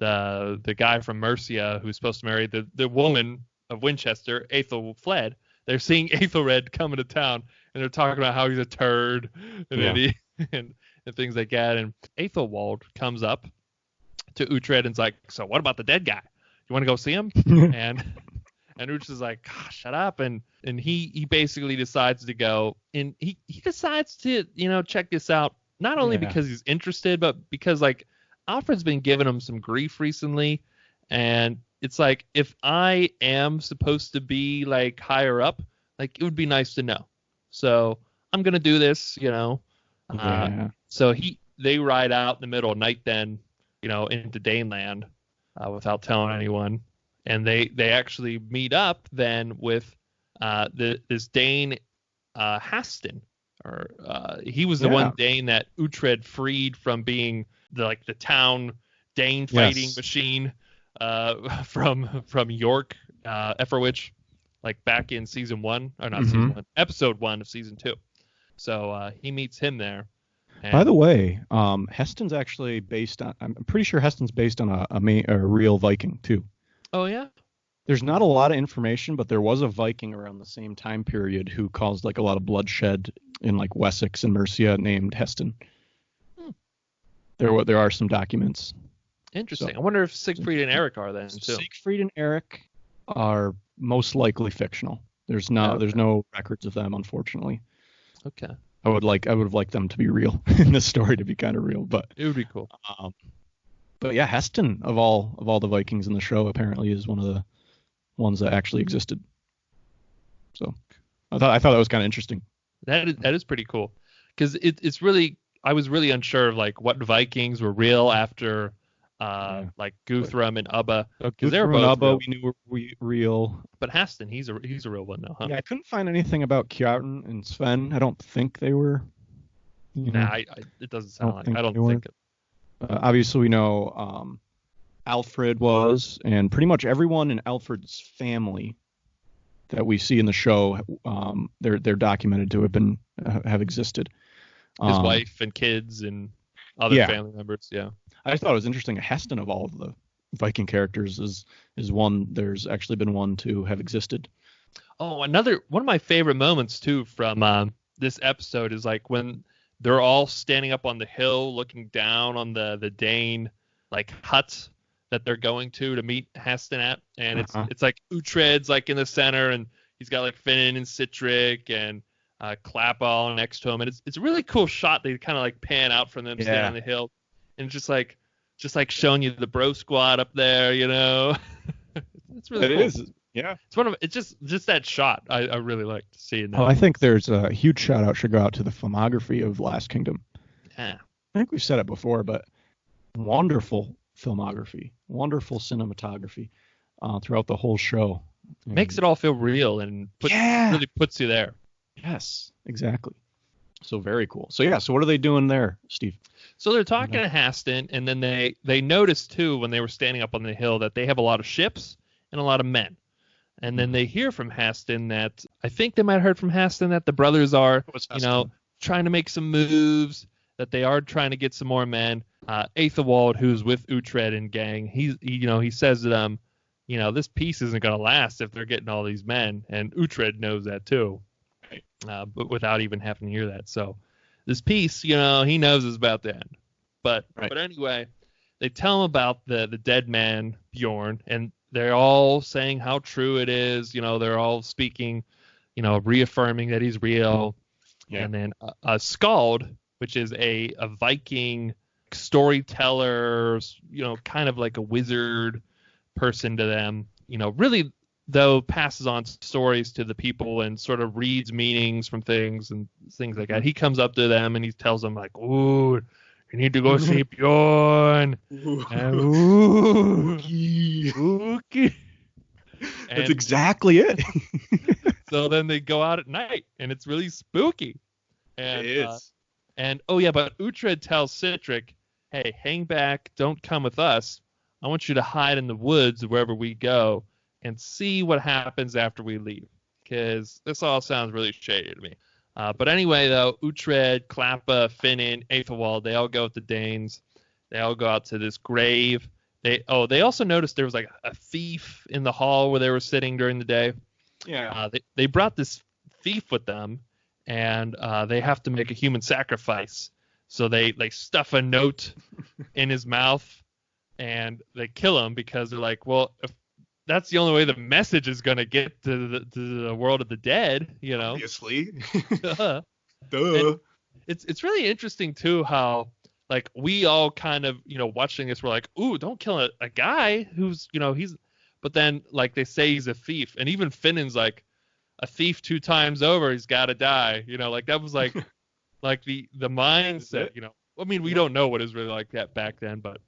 the guy from Mercia who's supposed to marry the woman of Winchester, Aethelflaed. They're seeing Ethelred coming to town, and they're talking about how he's a turd and and things like that. And Aethelwald comes up to Uhtred and's like, so what about the dead guy? You want to go see him? and Uhtred's like, shut up. And he basically decides to go, and he decides to, check this out, not only because he's interested, but because like Alfred's been giving him some grief recently. And it's like, if I am supposed to be like higher up, like it would be nice to know. So I'm going to do this, So they ride out in the middle of night then, into Daneland without telling anyone. And they actually meet up then with this Dane Haston. He was the one Dane that Uhtred freed from being the town Dane fighting machine from York, Efferwich, like back in season 1, or not season 1, episode 1 of season 2. So he meets him there. By the way, Heston's actually based on. I'm pretty sure Heston's based on a real Viking too. Oh yeah. There's not a lot of information, but there was a Viking around the same time period who caused like a lot of bloodshed in like Wessex and Mercia named Heston. There are some documents. Interesting. I wonder if Siegfried and Eric are then too. Siegfried and Eric are most likely fictional. There's no records of them, unfortunately. Okay. I would have liked them to be real in this story, to be kind of real, but it would be cool. But yeah, Heston of all the Vikings in the show apparently is one of the ones that actually existed. So I thought that was kind of interesting. That is pretty cool, because it's really, I was really unsure of like what Vikings were real after like Guthrum and Ubba, because they're both Ubba we knew were real. But Haston, he's a real one though, huh? Yeah, I couldn't find anything about Kjartan and Sven. I don't think they were. Nah, it doesn't sound like. I don't think it. Obviously, we know Alfred was, and pretty much everyone in Alfred's family that we see in the show, they're documented to have existed. His wife and kids and other family members. Yeah. I just thought it was interesting. Heston of all of the Viking characters is one. There's actually been one to have existed. Oh, one of my favorite moments too from this episode is like when they're all standing up on the hill looking down on the Dane like huts that they're going to meet Heston at, and it's like Uhtred's like in the center, and he's got like Finn and Citric and Clappa all next to him, and it's a really cool shot. They kind of like pan out from them standing on the hill, and just like showing you the bro squad up there, you know. It's really cool. It is. Yeah. It's just that shot I really like seeing that. Oh, I think there's a huge shout out should go out to the filmography of Last Kingdom. Yeah. I think we've said it before, but wonderful filmography, wonderful cinematography throughout the whole show. Makes it all feel real and really puts you there. Yes, exactly. So very cool. So what are they doing there, Steve? So they're talking to Heston, and then they noticed too when they were standing up on the hill that they have a lot of ships and a lot of men. And then they hear from Heston that I think they might have heard from Heston that the brothers are, trying to make some moves, that they are trying to get some more men. Aethelwald, who's with Uhtred and gang, he says to them, this peace isn't going to last if they're getting all these men. And Uhtred knows that too, but without even having to hear that. So this peace, he knows is about to end. But anyway, they tell him about the dead man, Bjorn, and they're all saying how true it is. They're all speaking, reaffirming that he's real. Yeah. And then a Skald, which is a Viking storyteller, kind of like a wizard person to them, really, though, passes on stories to the people and sort of reads meanings from things and things like that. He comes up to them and he tells them, like, ooh, you need to go see Bjorn. Spooky. That's exactly it. So then they go out at night, and it's really spooky. And, it is. But Uhtred tells Citric, hey, hang back, don't come with us. I want you to hide in the woods wherever we go and see what happens after we leave, because this all sounds really shady to me. But anyway, though, Uhtred, Clappa, Finan, Aethelwald, they all go with the Danes. They all go out to this grave. They also noticed there was like a thief in the hall where they were sitting during the day. Yeah. They brought this thief with them, and they have to make a human sacrifice. So they stuff a note in his mouth, and they kill him because they're like, well, if that's the only way the message is going to get to the world of the dead, Obviously. Duh. And it's really interesting, too, how, like, we all kind of, watching this, we're like, ooh, don't kill a guy who's, he's... But then, like, they say he's a thief. And even Finan's like, a thief 2 times over, he's got to die. Like, that was, like, the mindset, I mean, we don't know what it was really like that back then, but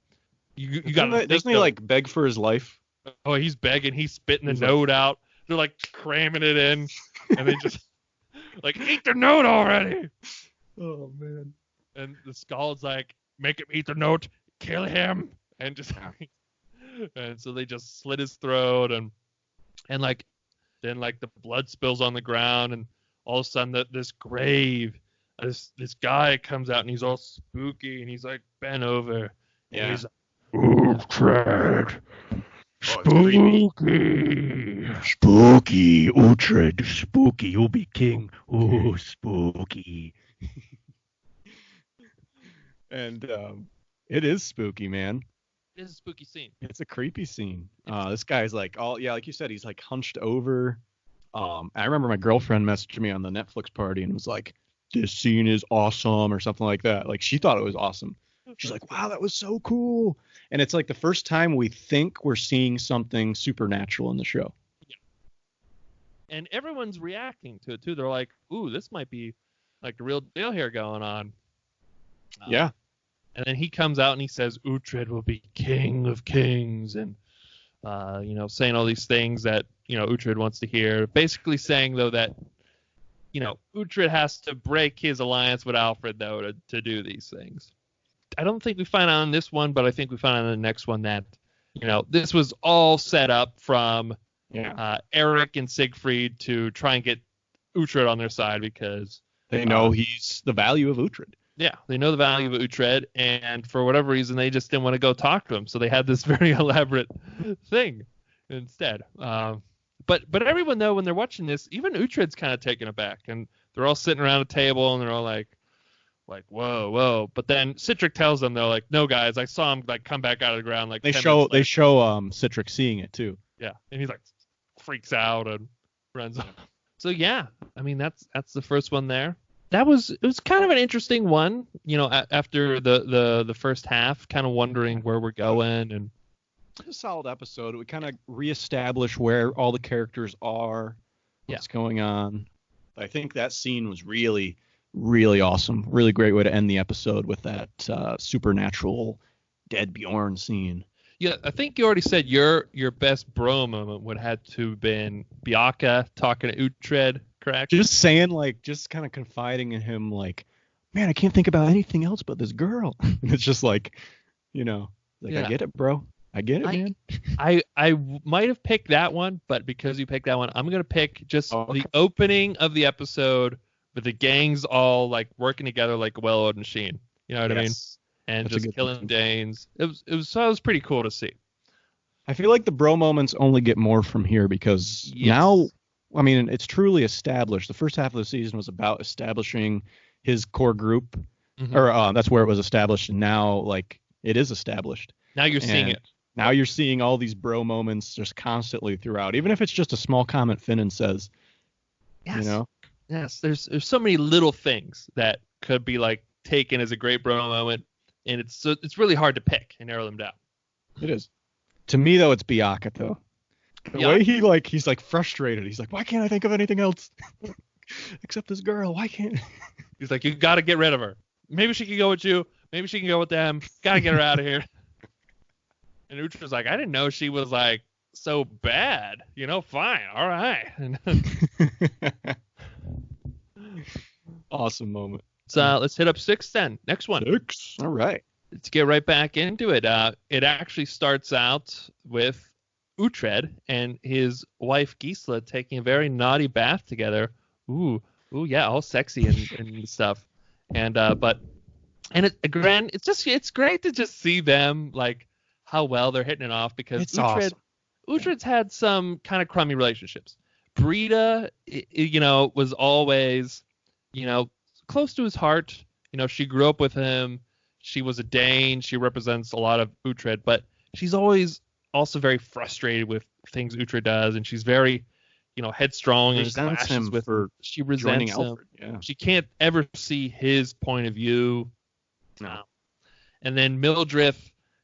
you got to... Doesn't he, like, beg for his life? Oh, he's begging. He's spitting the note out. They're like cramming it in, and they just like, eat the note already. Oh man. And the Skald's like, make him eat the note, kill him, and so they just slit his throat, and like then like the blood spills on the ground, and all of a sudden this grave, this guy comes out, and he's all spooky, and he's like bent over. Yeah. And he's like, Uhtred. Spooky, Uhtred, spooky, you'll be king. Oh, spooky. And it is spooky, man. It is a spooky scene. It's a creepy scene. This guy's like, like you said, he's like hunched over. I remember my girlfriend messaged me on the Netflix party and was like, this scene is awesome or something like that. Like, she thought it was awesome. She's like, wow, that was so cool. And it's like the first time we think we're seeing something supernatural in the show. Yeah. And everyone's reacting to it, too. They're like, ooh, this might be like a real deal here going on. Yeah. And then he comes out and he says, Uhtred will be king of kings. And, saying all these things that, Uhtred wants to hear. Basically saying, though, that, Uhtred has to break his alliance with Alfred, though, to do these things. I don't think we find out on this one, but I think we find out on the next one that this was all set up from Yeah. Eric and Siegfried to try and get Uhtred on their side because They know he's the value of Uhtred. yeah, they know the value of Uhtred, and for whatever reason, they just didn't want to go talk to him, so they had this very elaborate thing instead. But everyone, though, when they're watching this, even Uhtred's kind of taken aback, and they're all sitting around a table, and they're all like, whoa. But then Citric tells them, they're like, no, guys, I saw him like come back out of the ground like They 10 show minutes later. Citric seeing it too. Yeah, and he's like freaks out and runs off. So yeah, I mean that's the first one there. It was kind of an interesting one, after the first half, kind of wondering where we're going, and a solid episode. We kind of reestablish where all the characters are, what's going on. But I think that scene was really, really awesome. Really great way to end the episode with that supernatural dead Bjorn scene. Yeah, I think you already said your best bro moment would have to have been Bjaka talking to Uhtred, correct? Just saying, just kind of confiding in him, man, I can't think about anything else but this girl. And it's just I get it, bro. I get it, man. I might have picked that one, but because you picked that one, I'm going to pick just the opening of the episode with the gangs all working together like a well-oiled machine. You know what I mean? And that's just killing Danes. It was pretty cool to see. I feel like the bro moments only get more from here because now, I mean, it's truly established. The first half of the season was about establishing his core group, or that's where it was established. And now, it is established. Now you're seeing it. Now you're seeing all these bro moments just constantly throughout, even if it's just a small comment Finnan says. Yes. Yes. There's so many little things that could be taken as a great bro moment, and it's really hard to pick and narrow them down. It is. To me though, it's Bjaka though. The way he's frustrated. He's like, why can't I think of anything else except this girl? Why can't? He's like, you got to get rid of her. Maybe she can go with you. Maybe she can go with them. Got to get her out of here. And Uhtred's like, I didn't know she was so bad. Fine. All right. Awesome moment. So let's hit up 6 then. Next one. 6. All right. Let's get right back into it. It actually starts out with Uhtred and his wife Gisela taking a very naughty bath together. Ooh, yeah, all sexy and stuff. And it's great to just see them how well they're hitting it off because Uhtred's had some kind of crummy relationships. Brita, was always, close to his heart. She grew up with him. She was a Dane. She represents a lot of Uhtred, but she's always also very frustrated with things Uhtred does, and she's very, headstrong and clashes with for she resents him. Yeah. She can't ever see his point of view. No. And then Mildred,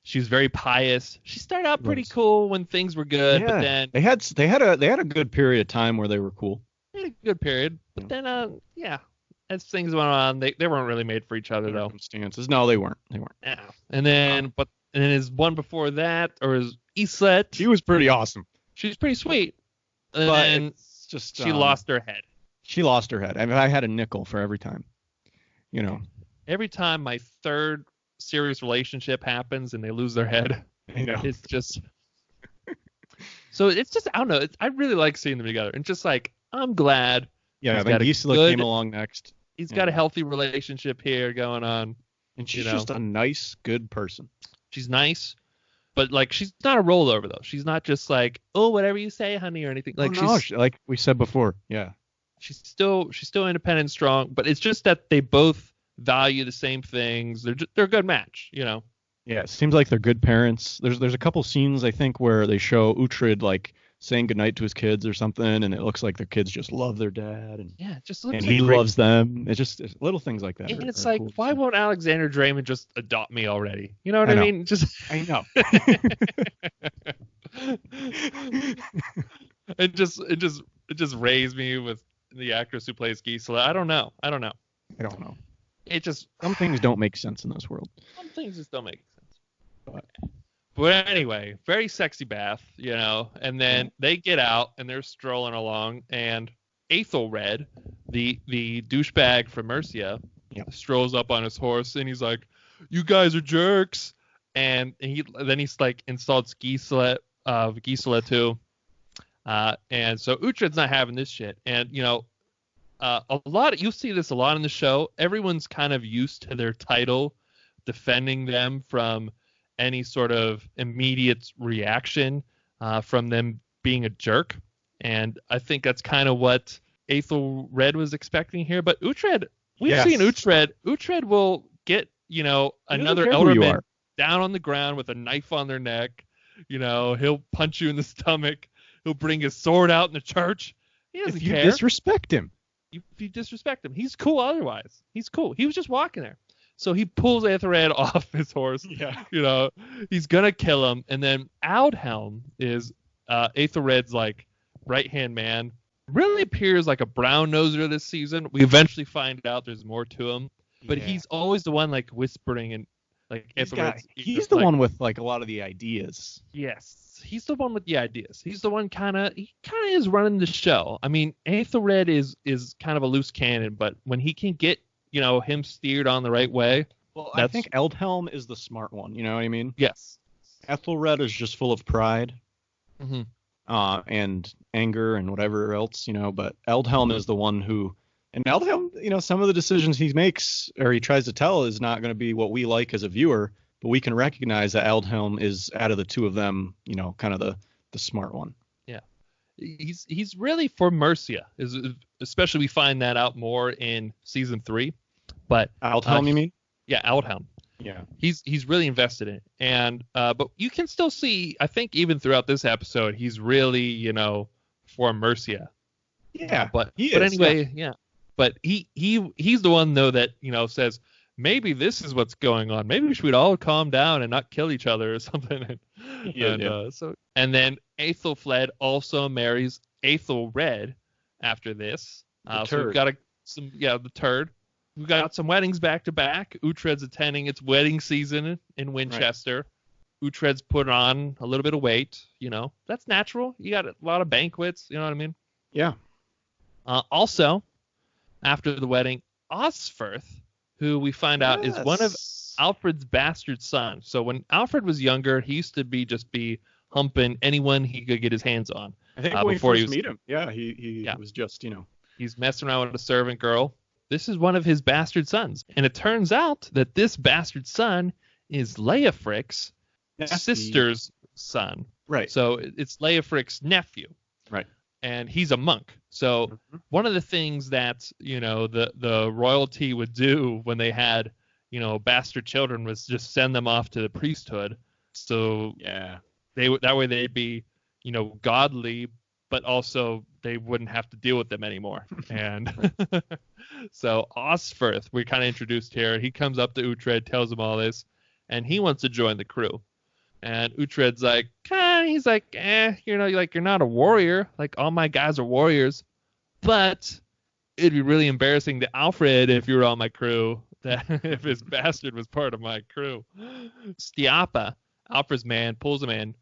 she's very pious. She started out pretty cool when things were good, but then they had a good period of time where they were cool. They had a good period, but then as things went on, they weren't really made for each other though. Circumstances. No, they weren't. Yeah. And then his one before that, or his Islet. She was pretty awesome. She's pretty sweet. And but then it's just she lost her head. She lost her head. I mean, I had a nickel for every time. Every time my third serious relationship happens and they lose their head, it's just. So it's just, I don't know. I really like seeing them together, and just I'm glad. Yeah, then Gisela came along next. He's got a healthy relationship here going on. And she's just a nice, good person. She's nice, but she's not a rollover though. She's not just oh, whatever you say, honey, or anything. She's like we said before. Yeah. She's still independent and strong, but it's just that they both value the same things. They're a good match, Yeah, it seems like they're good parents. There's a couple scenes I think where they show Uhtred saying goodnight to his kids or something, and it looks like their kids just love their dad, and it just looks and he loves them. It's little things like that. And it's cool why won't Alexander Draymond just adopt me already? You know what I mean? I know. it just raised me with the actress who plays Gisela. I don't know. It just some things don't make sense in this world. Some things just don't make sense. But anyway, very sexy bath, and then they get out and they're strolling along, and Aethelred, the douchebag from Mercia, strolls up on his horse, and he's like, "You guys are jerks." and then he's like installed Gisela too. And so Uhtred's not having this shit. And you'll see this a lot in the show. Everyone's kind of used to their title defending them from any sort of immediate reaction from them being a jerk. And I think that's kind of what Aethelred was expecting here. But Uhtred, we've seen Uhtred. Uhtred will get, another elderman down on the ground with a knife on their neck. He'll punch you in the stomach. He'll bring his sword out in the church. He doesn't care. If you disrespect him. If you disrespect him, he's cool otherwise. He's cool. He was just walking there. So he pulls Aethelred off his horse. Yeah. He's going to kill him. And then Aldhelm is Aethelred's like right-hand man. Really appears like a brown noser this season. We eventually find out there's more to him. But he's always the one like whispering and like he's the one with like a lot of the ideas. Yes. He's the one with the ideas. He's the one he kind of is running the show. I mean, Aethelred is kind of a loose cannon, but when he can get, him steered on the right way. Well, I think Aldhelm is the smart one. You know what I mean? Yes. Ethelred is just full of pride. Mm-hmm. And anger and whatever else, but Aldhelm is the one who, and Aldhelm, some of the decisions he makes or he tries to tell is not going to be what we like as a viewer, but we can recognize that Aldhelm is out of the two of them, kind of the smart one. Yeah. He's really for Mercia, especially we find that out more in season 3. But Aldhelm, you mean? Yeah, Aldhelm. Yeah. He's really invested in it. And but you can still see, I think even throughout this episode, he's really, for Mercia. Yeah. But anyway, yeah. But he's the one though that, says maybe this is what's going on. Maybe we should all calm down and not kill each other or something. And then Aethelflaed also marries Aethelred after this. So we've got the turd. We've got some weddings back to back. Uhtred's attending its wedding season in Winchester. Right. Uhtred's put on a little bit of weight. That's natural. You got a lot of banquets. You know what I mean? Yeah. Also, after the wedding, Osferth, who we find out is one of Alfred's bastard sons. So when Alfred was younger, he used to be humping anyone he could get his hands on. I think when we first meet him, he was just, He's messing around with a servant girl. This is one of his bastard sons. And it turns out that this bastard son is Leofric's sister's son. Right. So it's Leofric's nephew. Right. And he's a monk. So one of the things that, the royalty would do when they had, bastard children was just send them off to the priesthood. So that way they'd be, godly, but also they wouldn't have to deal with them anymore. And so Osferth, we're kind of introduced here. He comes up to Uhtred, tells him all this, and he wants to join the crew. And Uhtred's like, you're not a warrior. Like, all my guys are warriors. But it'd be really embarrassing to Alfred if you were on my crew, that if his bastard was part of my crew. Stiapa, Alfred's man, pulls him in.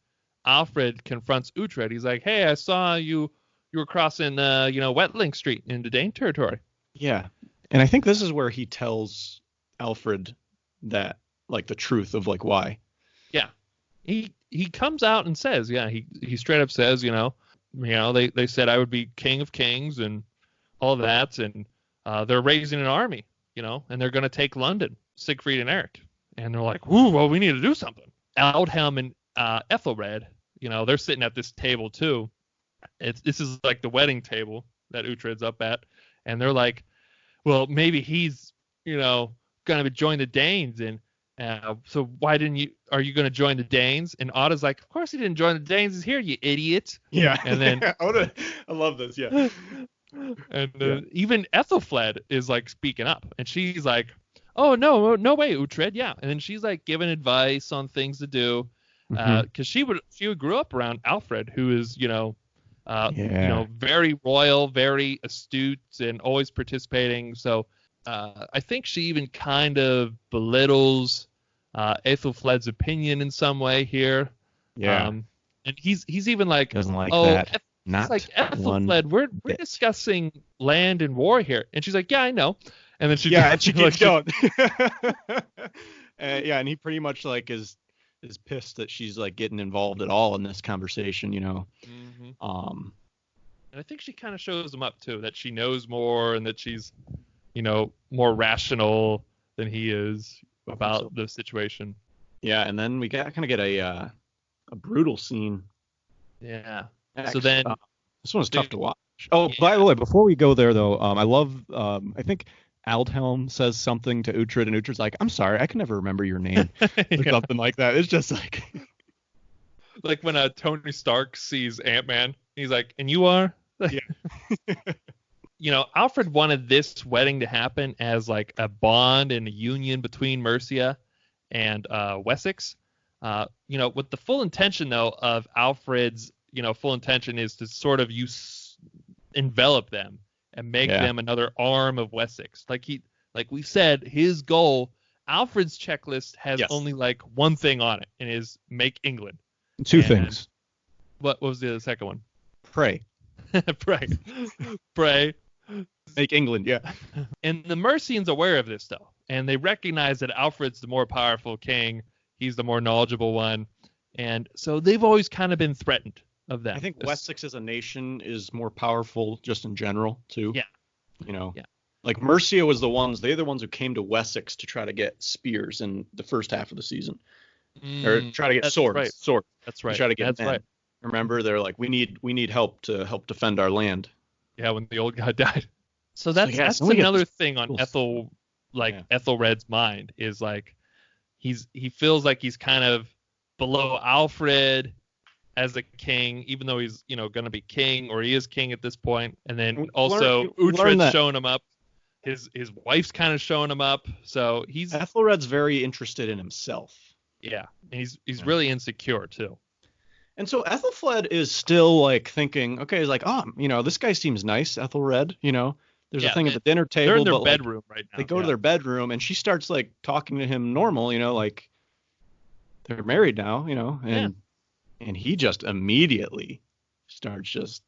Alfred confronts Uhtred. He's like, hey, I saw you were crossing, Wetling Street into Dane territory. Yeah. And I think this is where he tells Alfred that, like, the truth of, like, why. Yeah. He comes out and says, he straight up says, they said I would be king of kings and all that. And they're raising an army, and they're going to take London, Siegfried and Eric. And they're like, ooh, well, we need to do something. Aldhelm and Ethelred, they're sitting at this table too. This is like the wedding table that Uhtred's up at. And they're like, well, maybe he's, going to join the Danes. And so why are you going to join the Danes? And Otto's like, of course he didn't join the Danes. He's here, you idiot. Yeah. And then I love this. Yeah. And even Ethelflaed is like speaking up, and she's like, oh, no way, Uhtred. Yeah. And then she's like giving advice on things to do. Cause she grew up around Alfred, who is, very royal, very astute and always participating. So, I think she even kind of belittles Aethelflaed's opinion in some way here. Yeah. And he's even like, doesn't like that. Not like Ethelflaed, we're discussing land and war here. And she's like, yeah, I know. And then she keeps going. And he pretty much like is is pissed that she's like getting involved at all in this conversation, And I think she kind of shows him up too, that she knows more and that she's, more rational than he is about the situation. Yeah, and then we kind of get a brutal scene. Yeah. Next. So then this one's tough to watch. Oh, yeah. By the way, before we go there though, I love. I think Aldhelm says something to Uhtred, and Uhtred's like, "I'm sorry, I can never remember your name," or something like that. It's just like, like when Tony Stark sees Ant-Man, he's like, "And you are?" Yeah. Alfred wanted this wedding to happen as like a bond and a union between Mercia and Wessex. With the full intention though of Alfred's, full intention is to sort of envelop them and make them another arm of Wessex. Like we said, his goal, Alfred's checklist has only like one thing on it, and is make England. Two things. What was the second one? Pray. Pray. Make England, yeah. And the Mercians aware of this though, and they recognize that Alfred's the more powerful king. He's the more knowledgeable one, and so they've always kind of been threatened of them. I think Wessex as a nation is more powerful just in general too. Yeah. Yeah. Like Mercia was they're the ones who came to Wessex to try to get spears in the first half of the season. Or try to get swords. Right. Swords. That's right. Try to get That's men. right. Remember, they're like, we need help to help defend our land. Yeah, when the old guy died. So that's another thing on Ethelred's mind is like he feels like he's kind of below Alfred as a king, even though he's going to be king, or he is king at this point. And then also Uhtred's showing him up. His wife's kind of showing him up. So Ethelred's very interested in himself. Yeah, and he's really insecure too. And so Ethelfled is still like thinking, okay, he's like, this guy seems nice, Ethelred, There's a thing at the dinner table. They're in their bedroom right now. They go to their bedroom, and she starts like talking to him normal, like they're married now, and he just immediately starts just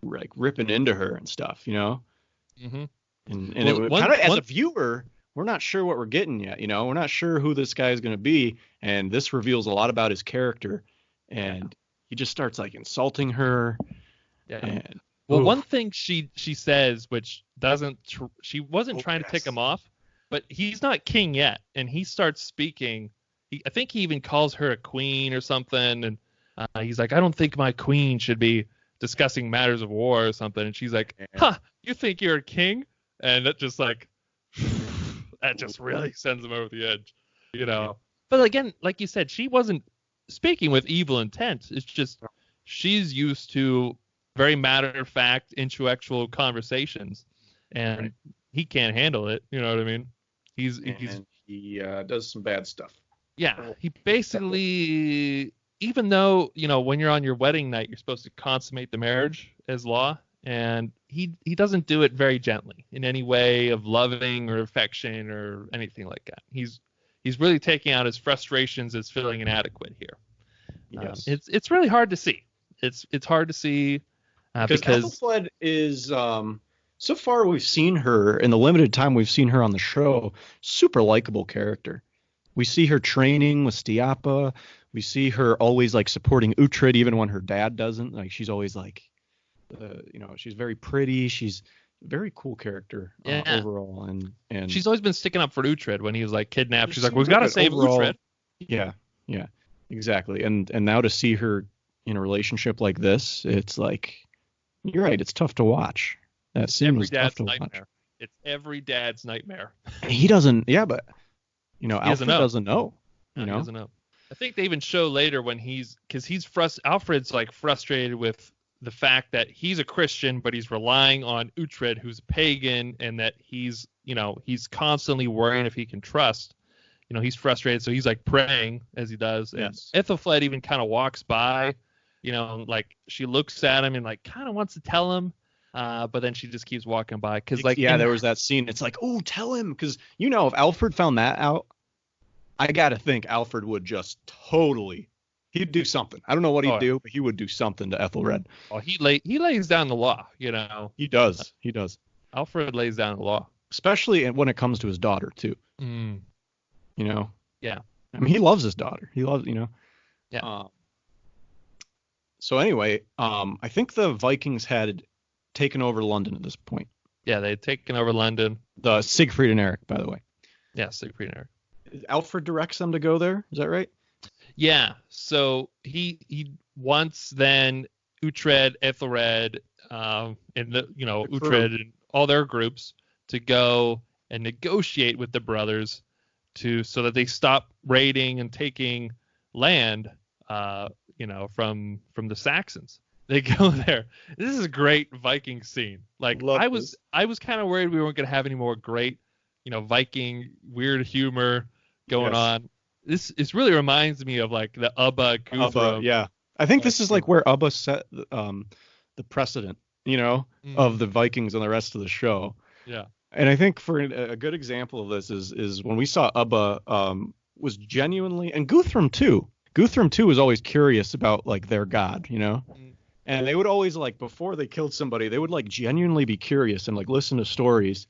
like ripping into her and stuff, Mm-hmm. And it kind of, as a viewer, we're not sure what we're getting yet, we're not sure who this guy is going to be, and this reveals a lot about his character, and he just starts like insulting her. Yeah. And, one thing she says, which she wasn't trying to tick him off, but he's not king yet, and he starts speaking. I think he even calls her a queen or something, and he's like, I don't think my queen should be discussing matters of war or something. And she's like, you think you're a king? And that just like, that just really sends him over the edge, But again, like you said, she wasn't speaking with evil intent. It's just she's used to very matter-of-fact, intellectual conversations, and he can't handle it. You know what I mean? He does some bad stuff. Yeah, he basically, even though when you're on your wedding night, you're supposed to consummate the marriage as law, and he doesn't do it very gently in any way of loving or affection or anything like that. He's really taking out his frustrations as feeling inadequate here. Yes. It's really hard to see. It's hard to see because Ethelfled is so far we've seen her in the limited time we've seen her on the show, super likable character. We see her training with Stiapa. We see her always like supporting Uhtred even when her dad doesn't. Like she's always like, she's very pretty. She's a very cool character overall, and she's always been sticking up for Uhtred when he was like kidnapped. She's like, we've got to save Uhtred. Yeah, exactly. And now to see her in a relationship like this, it's like, you're right. It's tough to watch. That scene was tough to watch. It's every dad's nightmare. He doesn't. Yeah, but Alfred doesn't know. He doesn't know. I think they even show later when Alfred's like frustrated with the fact that he's a Christian, but he's relying on Uhtred, who's a pagan, and that he's constantly worrying if he can trust. He's frustrated, so he's like praying as he does. Yes. And Ethelfled even kind of walks by, like she looks at him and like kind of wants to tell him, but then she just keeps walking by because there was that scene. It's like, oh, tell him, because if Alfred found that out, I gotta think Alfred would just he'd do something. I don't know what he'd do, but he would do something to Ethelred. Oh, he lays down the law, He does. Alfred lays down the law, especially when it comes to his daughter too. Mm. Yeah. I mean, he loves his daughter. He loves, Yeah. So anyway, I think the Vikings had taken over London at this point. Yeah, they had taken over London. The Siegfried and Eric, by the way. Yeah, Siegfried and Eric. Alfred directs them to go there. Is that right? Yeah. So he wants then Uhtred, Ethelred, and Uhtred and all their groups to go and negotiate with the brothers so that they stop raiding and taking land, from the Saxons. They go there. This is a great Viking scene. Like I was kind of worried we weren't going to have any more great, Viking weird humor going on. This really reminds me of like the Ubba Guthrum. Yeah. I think this is like where Ubba set the precedent, of the Vikings and the rest of the show. Yeah. And I think for a good example of this is when we saw Ubba was genuinely, and Guthrum too. Guthrum too was always curious about like their god, And they would always like before they killed somebody, they would like genuinely be curious and like listen to stories,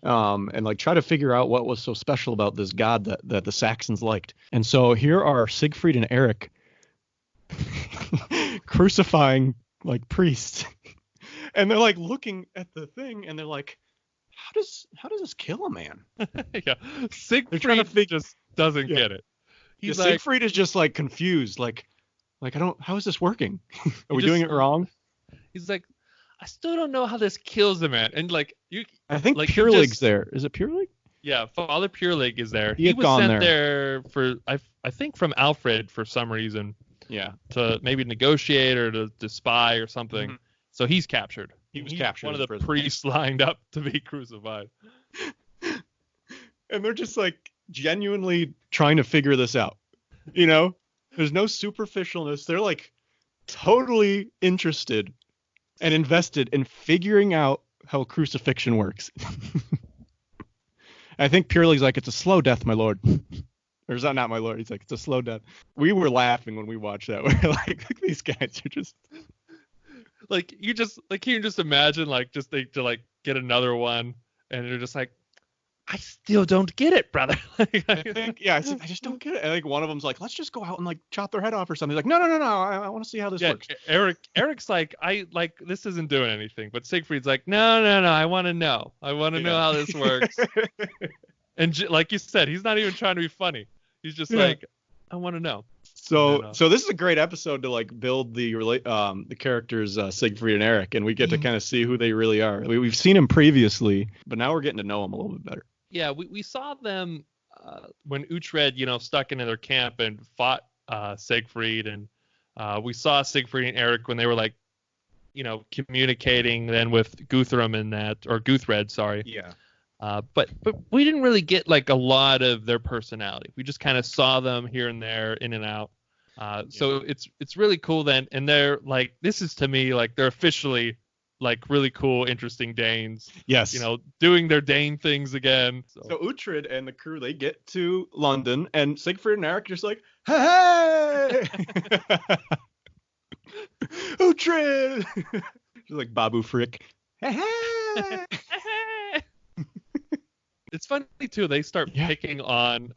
and like try to figure out what was so special about this god that the Saxons liked. And so here are Siegfried and Eric crucifying like priests, and they're like looking at the thing and they're like, how does this kill a man? Yeah, Siegfried just doesn't get it. He's like, Siegfried is just like confused, like how is this working? Are we doing it wrong? He's like, I still don't know how this kills a man. And like I think like Pure League's there. Is it Pure League? Yeah, Father Pure League is there. He was sent there for I think from Alfred for some reason. Yeah. To maybe negotiate or to spy or something. Mm-hmm. So he's captured. He's captured. One of the priests lined up to be crucified. And they're just like genuinely trying to figure this out. There's no superficialness. They're like totally interested and invested in figuring out how crucifixion works. I think Pure League's like, it's a slow death, my lord. Or is that not my lord? He's like, it's a slow death. We were laughing when we watched that. We're like these guys are just like, you can just imagine like just they to like get another one and they're just like, I still don't get it, brother. I just don't get it. And like one of them's like, let's just go out and like chop their head off or something. He's like, no, I want to see how this works. Eric's like, this isn't doing anything. But Siegfried's like, no, I want to know. I want to know how this works. And like you said, he's not even trying to be funny. He's just like, I want to know. So this is a great episode to like build the characters Siegfried and Eric, and we get to kind of see who they really are. We've seen them previously, but now we're getting to know them a little bit better. Yeah, we saw them when Uhtred, stuck into their camp and fought Siegfried, and we saw Siegfried and Eric when they were like, communicating then with Guthrum and that, or Guthred, sorry. Yeah. But we didn't really get like a lot of their personality. We just kind of saw them here and there, in and out. So it's really cool then, and they're like, this is to me like they're officially like really cool, interesting Danes. Yes. Doing their Dane things again. So Uhtred and the crew, they get to London, and Siegfried and Eric are just like, hey! Uhtred! Just like Babu Frick. Hey! It's funny too. They start picking on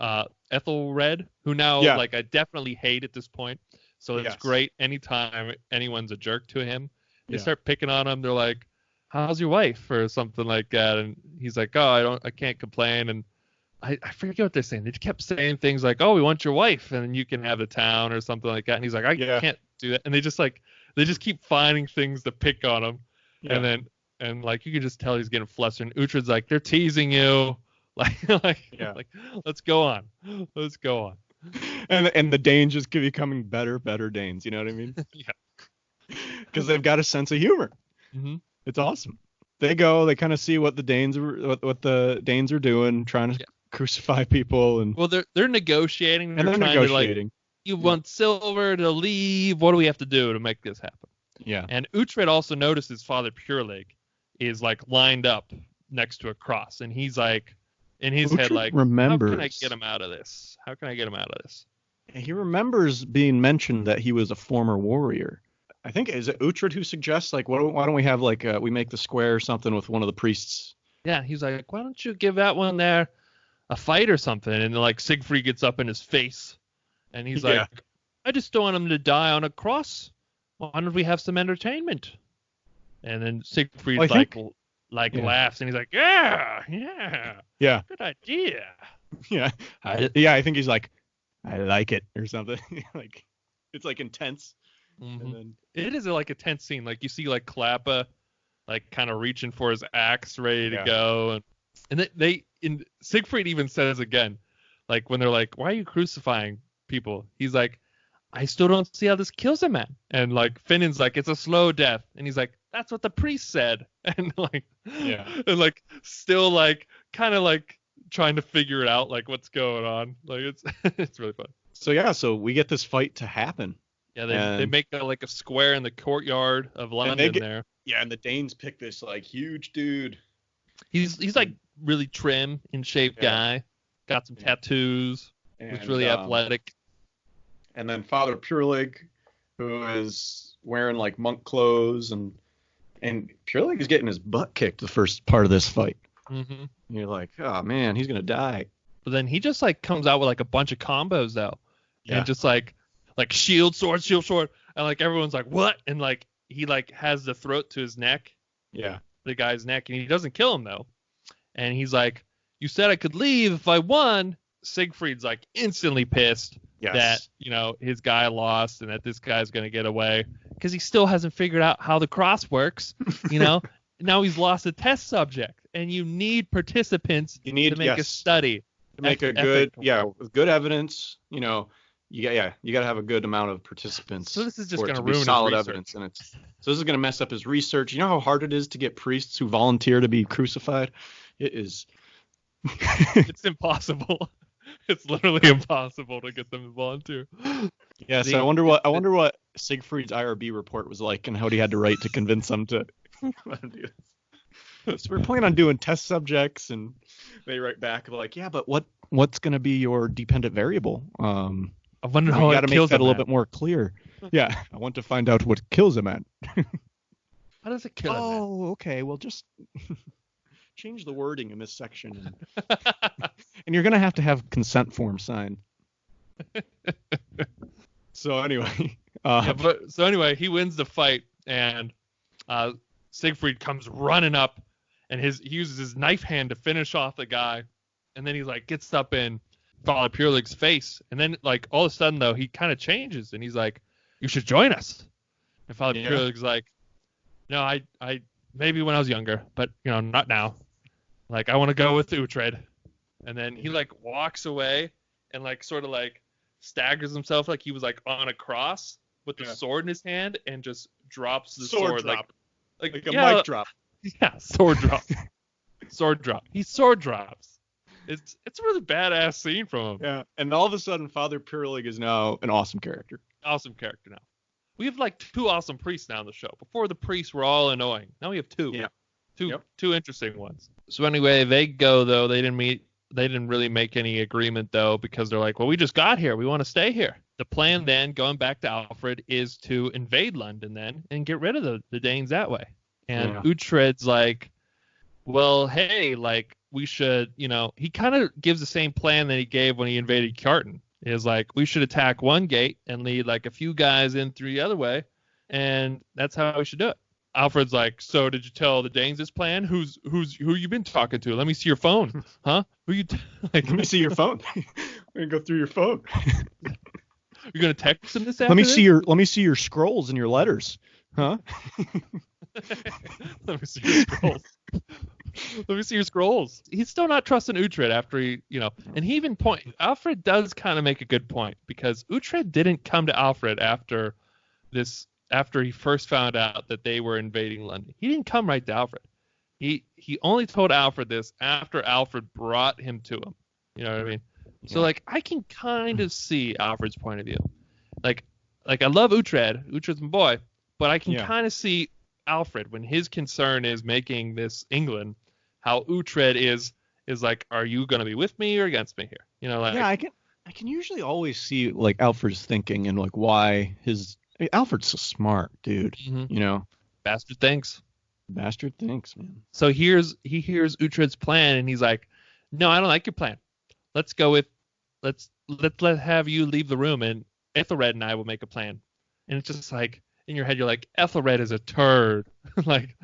Ethelred, who now like I definitely hate at this point. So it's great anytime anyone's a jerk to him. They start picking on him. They're like, "How's your wife?" or something like that, and he's like, "Oh, I can't complain." And I forget what they're saying. They kept saying things like, "Oh, we want your wife, and you can have the town," or something like that. And he's like, "I can't do that." And they just keep finding things to pick on him, and like you can just tell he's getting flustered. And Uhtred's like, "They're teasing you." Like, let's go on. And the Danes just keep becoming better Danes. You know what I mean? Yeah. Because they've got a sense of humor. Mm-hmm. It's awesome. They kind of see what the Danes are doing, trying to crucify people, and they're negotiating. They're negotiating. You want silver to leave. What do we have to do to make this happen? Yeah. And Uhtred also notices Father Pure League is like lined up next to a cross, and he's like, in his head, like, remembers. How can I get him out of this? And he remembers being mentioned that he was a former warrior. I think, is it Uhtred who suggests, like, why don't we have, like, we make the square or something with one of the priests? Yeah, he's like, why don't you give that one there a fight or something, and like Siegfried gets up in his face, and he's like, I just don't want him to die on a cross. Why don't we have some entertainment? And then Siegfried laughs, and he's like, yeah, good idea. Yeah, I think he's like, I like it or something. Like, it's like intense. Mm-hmm. And then it is like a tense scene. Like you see like Klappa, like kind of reaching for his axe, ready to go, and they Siegfried even says again, like when they're like, why are you crucifying people? He's like, I still don't see how this kills a man. And like Finnan's like, it's a slow death, and he's like, that's what the priest said. And like, and like still like kind of like trying to figure it out, like what's going on. Like it's really fun. So we get this fight to happen. Yeah, they make like a square in the courtyard of London there. Yeah, and the Danes pick this like huge dude. He's like really trim, in shape guy. Got some tattoos. Looks really athletic. And then Father Purelig, who is wearing like monk clothes, and Purelig is getting his butt kicked the first part of this fight. Mm-hmm. And you're like, oh man, he's gonna die. But then he just like comes out with like a bunch of combos though, and just like shield, sword, and like everyone's like, what? And like he like has the throat to his neck. Yeah. The guy's neck, and he doesn't kill him though. And he's like, you said I could leave if I won. Siegfried's like instantly pissed that, you know, his guy lost and that this guy's going to get away because he still hasn't figured out how the cross works, you know. Now he's lost a test subject, and you need participants to make a study. To make a good, with good evidence, you know, you got to have a good amount of participants. So this is just going to ruin solid evidence, and so this is going to mess up his research. You know how hard it is to get priests who volunteer to be crucified? It is. It's impossible. It's literally impossible to get them to volunteer. Yeah, so I wonder what Siegfried's IRB report was like, and how he had to write to convince them to let him do this. So we're planning on doing test subjects, and they write back like, yeah, but what's going to be your dependent variable? I wonder how you got to make that a little man. bit more clear. Yeah, I want to find out what kills a man. How does it kill a man? Oh, okay. Well, just change the wording in this section, and you're gonna have to have consent form signed. So anyway, he wins the fight, and Siegfried comes running up, and he uses his knife hand to finish off the guy, and then he like gets up in Father Purlig's face, and then like all of a sudden though he kind of changes, and he's like, "You should join us." And Father Purlig's like, "No, I maybe when I was younger, but you know, not now. Like I want to go with Uhtred." And then he like walks away and like sort of like staggers himself like he was like on a cross with the sword in his hand, and just drops the sword drop. like a mic drop. Yeah, sword drop. Sword drop. He sword drops. It's a really badass scene from him. Yeah, and all of a sudden, Father Purelig is now an awesome character. Awesome character now. We have like two awesome priests now on the show. Before the priests were all annoying. Now we have two. Yeah. Two interesting ones. So anyway, they go though. They didn't really make any agreement though, because they're like, well, we just got here. We want to stay here. The plan then, going back to Alfred, is to invade London then and get rid of the Danes that way. And Uhtred's like, well, hey, like we should, you know, he kind of gives the same plan that he gave when he invaded Kjartan. Is like, we should attack one gate and lead like a few guys in through the other way, and that's how we should do it. Alfred's like, so did you tell the Danes this plan? Who you been talking to? Let me see your phone. Huh? Who you like? Let me see your phone. We're gonna go through your phone. You're gonna text him this afternoon? Let me see your scrolls and your letters. Huh? Let me see your scrolls. Let me see your scrolls. He's still not trusting Uhtred after he, you know, and he even Alfred does kind of make a good point, because Uhtred didn't come to Alfred after he first found out that they were invading London. He didn't come right to Alfred. He only told Alfred this after Alfred brought him to him. You know what I mean? Yeah. So like I can kind of see Alfred's point of view. Like I love Uhtred. Uhtred's my boy, but I can kind of see Alfred when his concern is making this England, how Uhtred is like, are you going to be with me or against me here? You know, like I can usually always see like Alfred's thinking and like why Alfred's so smart, dude. Mm-hmm. You know, bastard thinks, man. So he hears Uhtred's plan, and he's like, no, I don't like your plan. let's go with let's have you leave the room, and Ethelred and I will make a plan. And it's just like in your head, you're like, Ethelred is a turd. like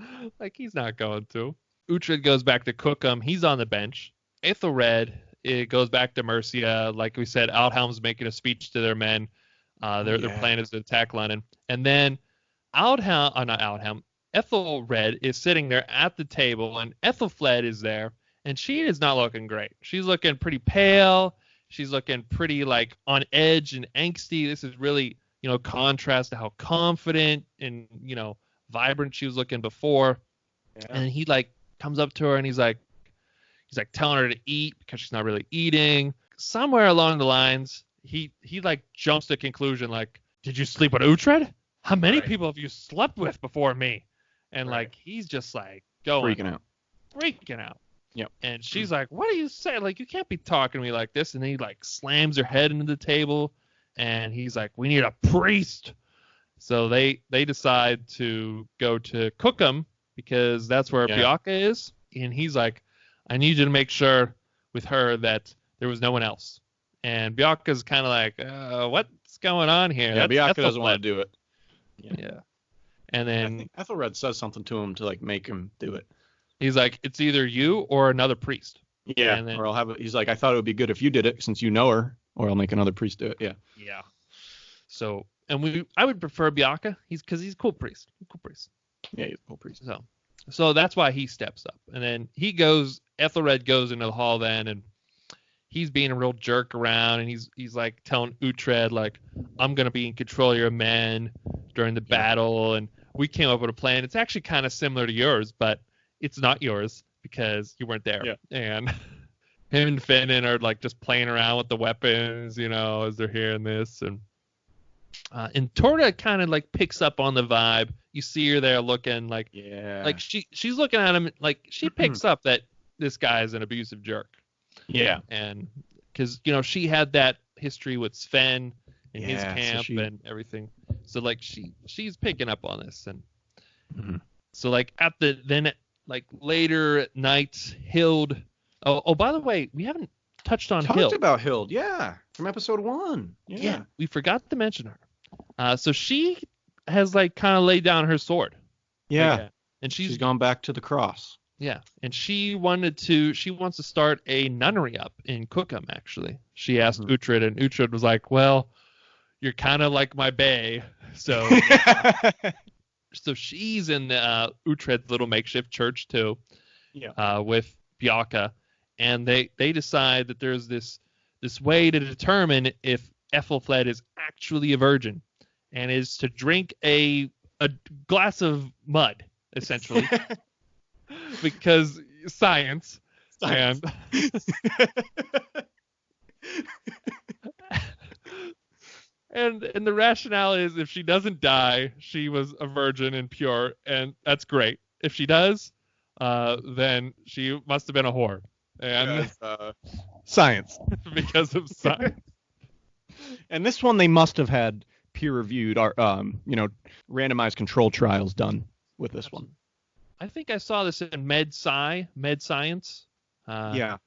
he's not going to. Uhtred goes back to Cookham. He's on the bench. Ethelred, it goes back to Mercia. Like we said, Aldhelm's making a speech to their men. Their plan is to attack London. And then Ethelred is sitting there at the table, and Ethelfled is there, and she is not looking great. She's looking pretty pale. She's looking pretty like on edge and angsty. This is really, contrast to how confident and, vibrant she was looking before. Yeah. And he like comes up to her and he's like telling her to eat because she's not really eating. Somewhere along the lines, he like jumps to the conclusion like, did you sleep with Uhtred? How many people have you slept with before me? And like he's just like freaking out. Yep. And she's like, what do you say? Like, you can't be talking to me like this. And then he like slams her head into the table and he's like, we need a priest. So they decide to go to Cookham because that's where Beocca is. And he's like, I need you to make sure with her that there was no one else. And Beocca's kind of like, what's going on here? Yeah, Beocca doesn't want to do it. Yeah. And then I think Ethelred says something to him to like make him do it. He's like, it's either you or another priest. Yeah. And then, or I'll have it. He's like, I thought it would be good if you did it since you know her, or I'll make another priest do it. Yeah. Yeah. So, and I would prefer Beocca. Because he's a cool priest. Yeah, he's a cool priest. So that's why he steps up. And then Ethelred goes into the hall then, and he's being a real jerk around, and he's like telling Uhtred, like, I'm going to be in control of your men during the battle, and we came up with a plan. It's actually kind of similar to yours, but it's not yours because you weren't there. Yeah. And him and Finan are like just playing around with the weapons, as they're hearing this. And Torta kind of like picks up on the vibe. You see her there looking like, like she's looking at him like she picks up that this guy is an abusive jerk. Yeah. And because, she had that history with Sven in his camp and everything. So like she's picking up on this. And so like later at night, Hild. Oh, by the way, we haven't touched on Hild. Talked about Hild, from episode 1. Yeah, we forgot to mention her. So she has like kind of laid down her sword. Yeah, and she's gone back to the cross. Yeah, and she wants to start a nunnery up in Cookham. Actually, she asked Uhtred, and Uhtred was like, "Well, you're kind of like my bae, so." So she's in Uhtred's little makeshift church too, with Beocca, and they decide that there's this way to determine if Ethelfled is actually a virgin, and is to drink a glass of mud, essentially, because science. And And the rationale is if she doesn't die, she was a virgin and pure, and that's great. If she does, then she must have been a whore. And science. Because of science. And this one they must have had peer-reviewed, randomized control trials done with this one. I think I saw this in Med Science. Yeah.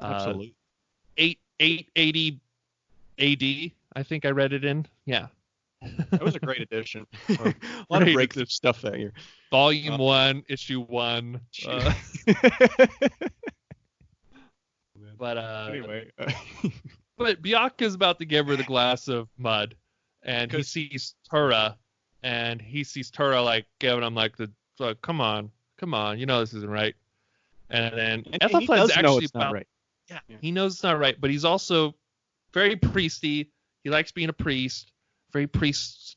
Absolutely. 880 AD. I think I read it in. Yeah. That was a great edition. A lot of breakthrough stuff that year. Volume 1, issue 1. But anyway. But Beocca's about to give her the glass of mud, and he sees Tura, and he sees Tura like giving him like come on, this isn't right. And then Ethelfled's actually about right. Yeah, he knows it's not right, but he's also very priesty. He likes being a priest, very priest,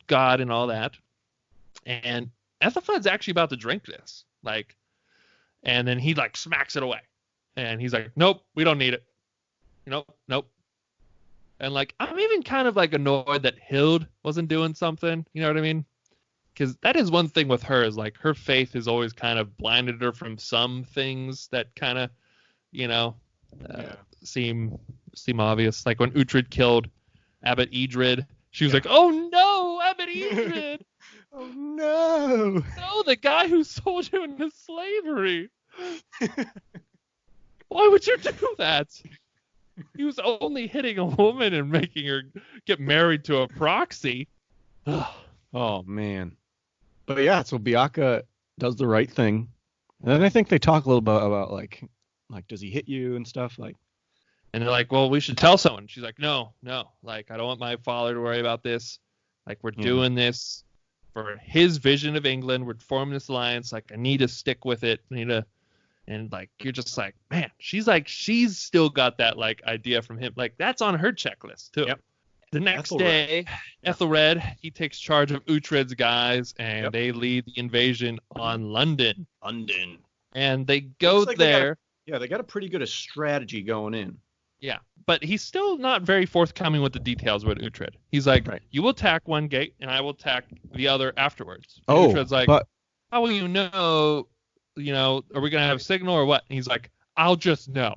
God and all that. And Ethelfled's actually about to drink this, and then he smacks it away, and he's like, "Nope, we don't need it. Nope." And I'm even kind of annoyed that Hild wasn't doing something. You know what I mean? Because that is one thing with her is her faith has always kind of blinded her from some things that kind of, seem obvious. Like when Uhtred killed Abbot Edred, she was like, "Oh no, Abbot Edred! Oh no! No, the guy who sold you into slavery." Why would you do that? He was only hitting a woman and making her get married to a proxy. Oh, man. But yeah, so Bianca does the right thing. And then I think they talk a little bit about like does he hit you and stuff like. And they're like, well, we should tell someone. She's like, no. Like, I don't want my father to worry about this. Like, we're doing this for his vision of England. We're forming this alliance. Like, I need to stick with it. And like, you're just like, man, she's still got that like idea from him. Like, that's on her checklist too. Yep. The next day, Ethelred, he takes charge of Uhtred's guys, and they lead the invasion on London. And they go there. They got a pretty good strategy going in. Yeah, but he's still not very forthcoming with the details with Uhtred. He's like, you will attack one gate, and I will attack the other afterwards. And Uhtred's like, how will you know? You know, are we going to have a signal or what? And he's like, I'll just know.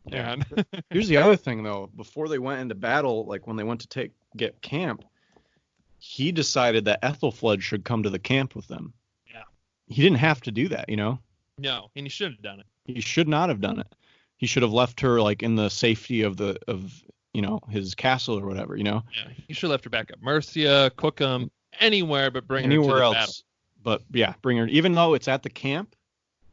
Yeah. And Here's the other thing, though. Before they went into battle, like when they went to get camp, he decided that Ethelfled should come to the camp with them. Yeah. He didn't have to do that, you know? No, and he should have done it. He should not have done it. He should have left her like in the safety of his castle or whatever, you know? Yeah, he should have left her back at Mercia, Cookham, anywhere but bring her to the battle. But yeah, bring her, even though it's at the camp.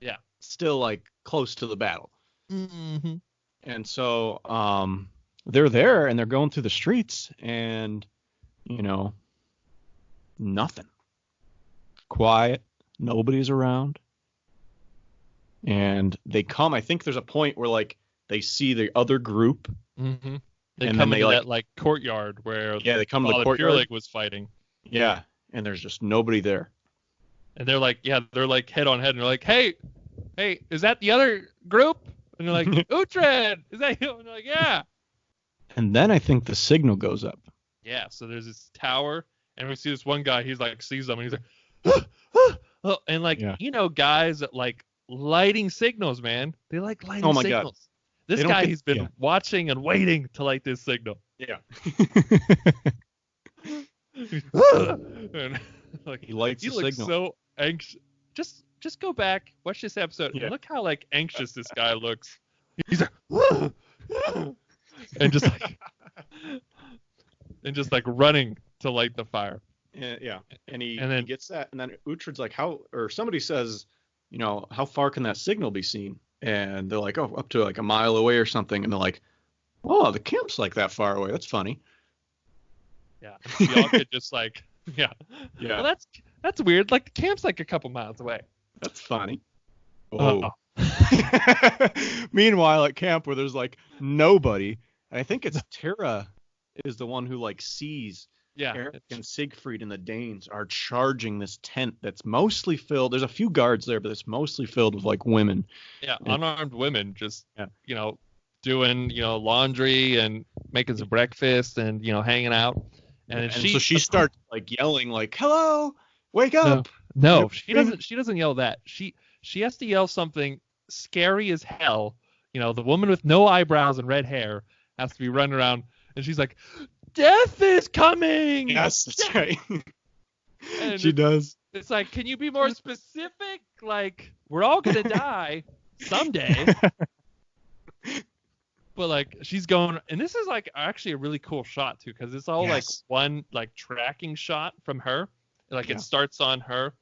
Yeah. Still like close to the battle. Mm-hmm. And so they're there and they're going through the streets and, nothing. Quiet. Nobody's around. And they come. I think there's a point where like they see the other group. Mm-hmm. They come into that like courtyard where they come to the courtyard. Purelig was fighting. Yeah. And there's just nobody there. And they're like head on head. And they're like, hey, is that the other group? And they're like, Uhtred, is that you? And they're like, yeah. And then I think the signal goes up. Yeah, so there's this tower, and we see this one guy, he's like, sees them, and he's like, and like, guys that like lighting signals, man. They like lighting signals. God. This guy, he's been watching and waiting to light this signal. Yeah. And, like, he lights the signal. He looks so anxious. Just go back, watch this episode, and look how like anxious this guy looks. He's like, and just like running to light the fire. Yeah, and he gets that, and then Uhtred's like, somebody says, how far can that signal be seen? And they're like, up to like a mile away or something, and they're like, oh, the camp's like that far away. That's funny. Yeah, y'all could just like, yeah. Well, that's weird. Like the camp's like a couple miles away. That's funny. Oh. Meanwhile, at camp where there's like nobody, and I think it's Tara is the one who like sees Eric and Siegfried and the Danes are charging this tent that's mostly filled. There's a few guards there, but it's mostly filled with like women. Yeah, unarmed women just doing laundry and making some breakfast and hanging out. And so she starts like yelling like, "Hello, wake up!" No, she doesn't. She doesn't yell that. She has to yell something scary as hell. The woman with no eyebrows and red hair has to be running around, and she's like, "Death is coming!" Yes, that's right. And she does. It's like, can you be more specific? Like, we're all gonna die someday. But like, she's going, and this is like actually a really cool shot too, because it's all like one like tracking shot from her. Like it starts on her.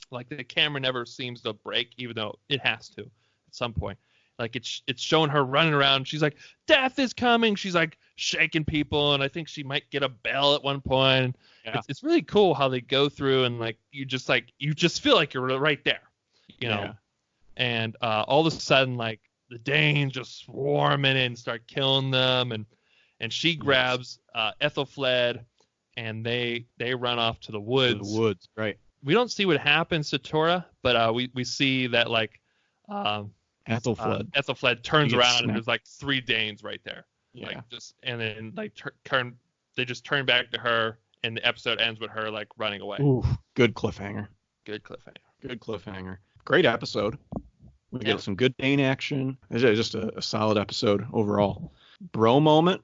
Like the camera never seems to break, even though it has to at some point. Like it's showing her running around. She's like, death is coming. She's like shaking people, and I think she might get a bell at one point. Yeah. It's really cool how they go through, and like you just feel like you're right there, Yeah. And all of a sudden, like the Danes just swarm in and start killing them, and she grabs Ethelfled, and they run off to the woods. Right. We don't see what happens to Tora, but we see that like Ethelfled turns around and there's like 3 Danes right there. Yeah. Like and then like they just turn back to her, and the episode ends with her like running away. Ooh, good cliffhanger. Good cliffhanger. Great episode. We get some good Dane action. It's just a solid episode overall. Bro moment,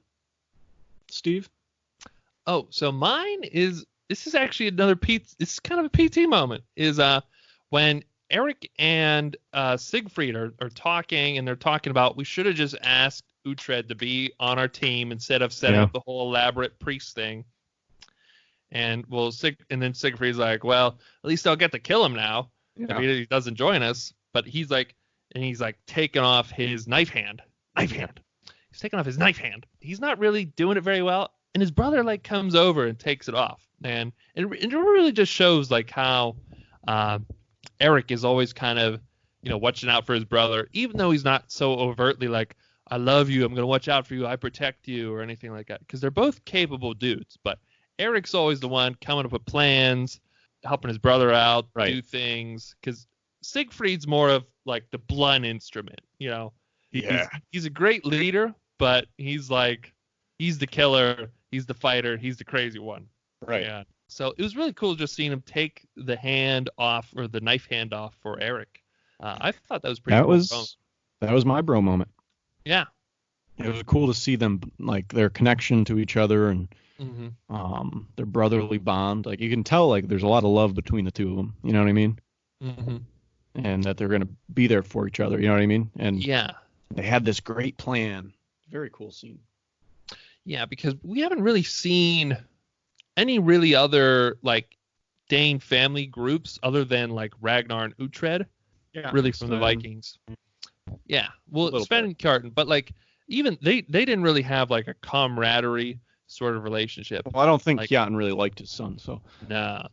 Steve? Oh, so mine is, this is actually another this is kind of a PT moment, is when Eric and Siegfried are talking, and they're talking about we should have just asked Uhtred to be on our team instead of setting up the whole elaborate priest thing. And then Siegfried's like, well, at least I'll get to kill him now if he doesn't join us. But he's like taking off his knife hand. He's taking off his knife hand. He's not really doing it very well. And his brother like comes over and takes it off. And it really just shows like how Eric is always kind of, watching out for his brother, even though he's not so overtly like, I love you, I'm going to watch out for you, I protect you, or anything like that. Because they're both capable dudes. But Eric's always the one coming up with plans, helping his brother out, do things. Because Siegfried's more of like the blunt instrument, He's a great leader, but he's the killer, he's the fighter, he's the crazy one. Right. Yeah. So it was really cool just seeing him take the hand off, or the knife hand off, for Eric. I thought that was pretty cool. That was my bro moment. Yeah. It was cool to see them, like, their connection to each other and their brotherly bond. Like, you can tell, like, there's a lot of love between the two of them. You know what I mean? Mm-hmm. And that they're going to be there for each other. You know what I mean? And they had this great plan. Very cool scene. Yeah, because we haven't really seen any really other, like, Dane family groups other than, like, Ragnar and Uhtred. Yeah. Really from the Vikings. Yeah. Well, Sven and Kjartan, but, like, even they didn't really have, like, a camaraderie sort of relationship. Well, I don't think Kjartan really liked his son, so. No.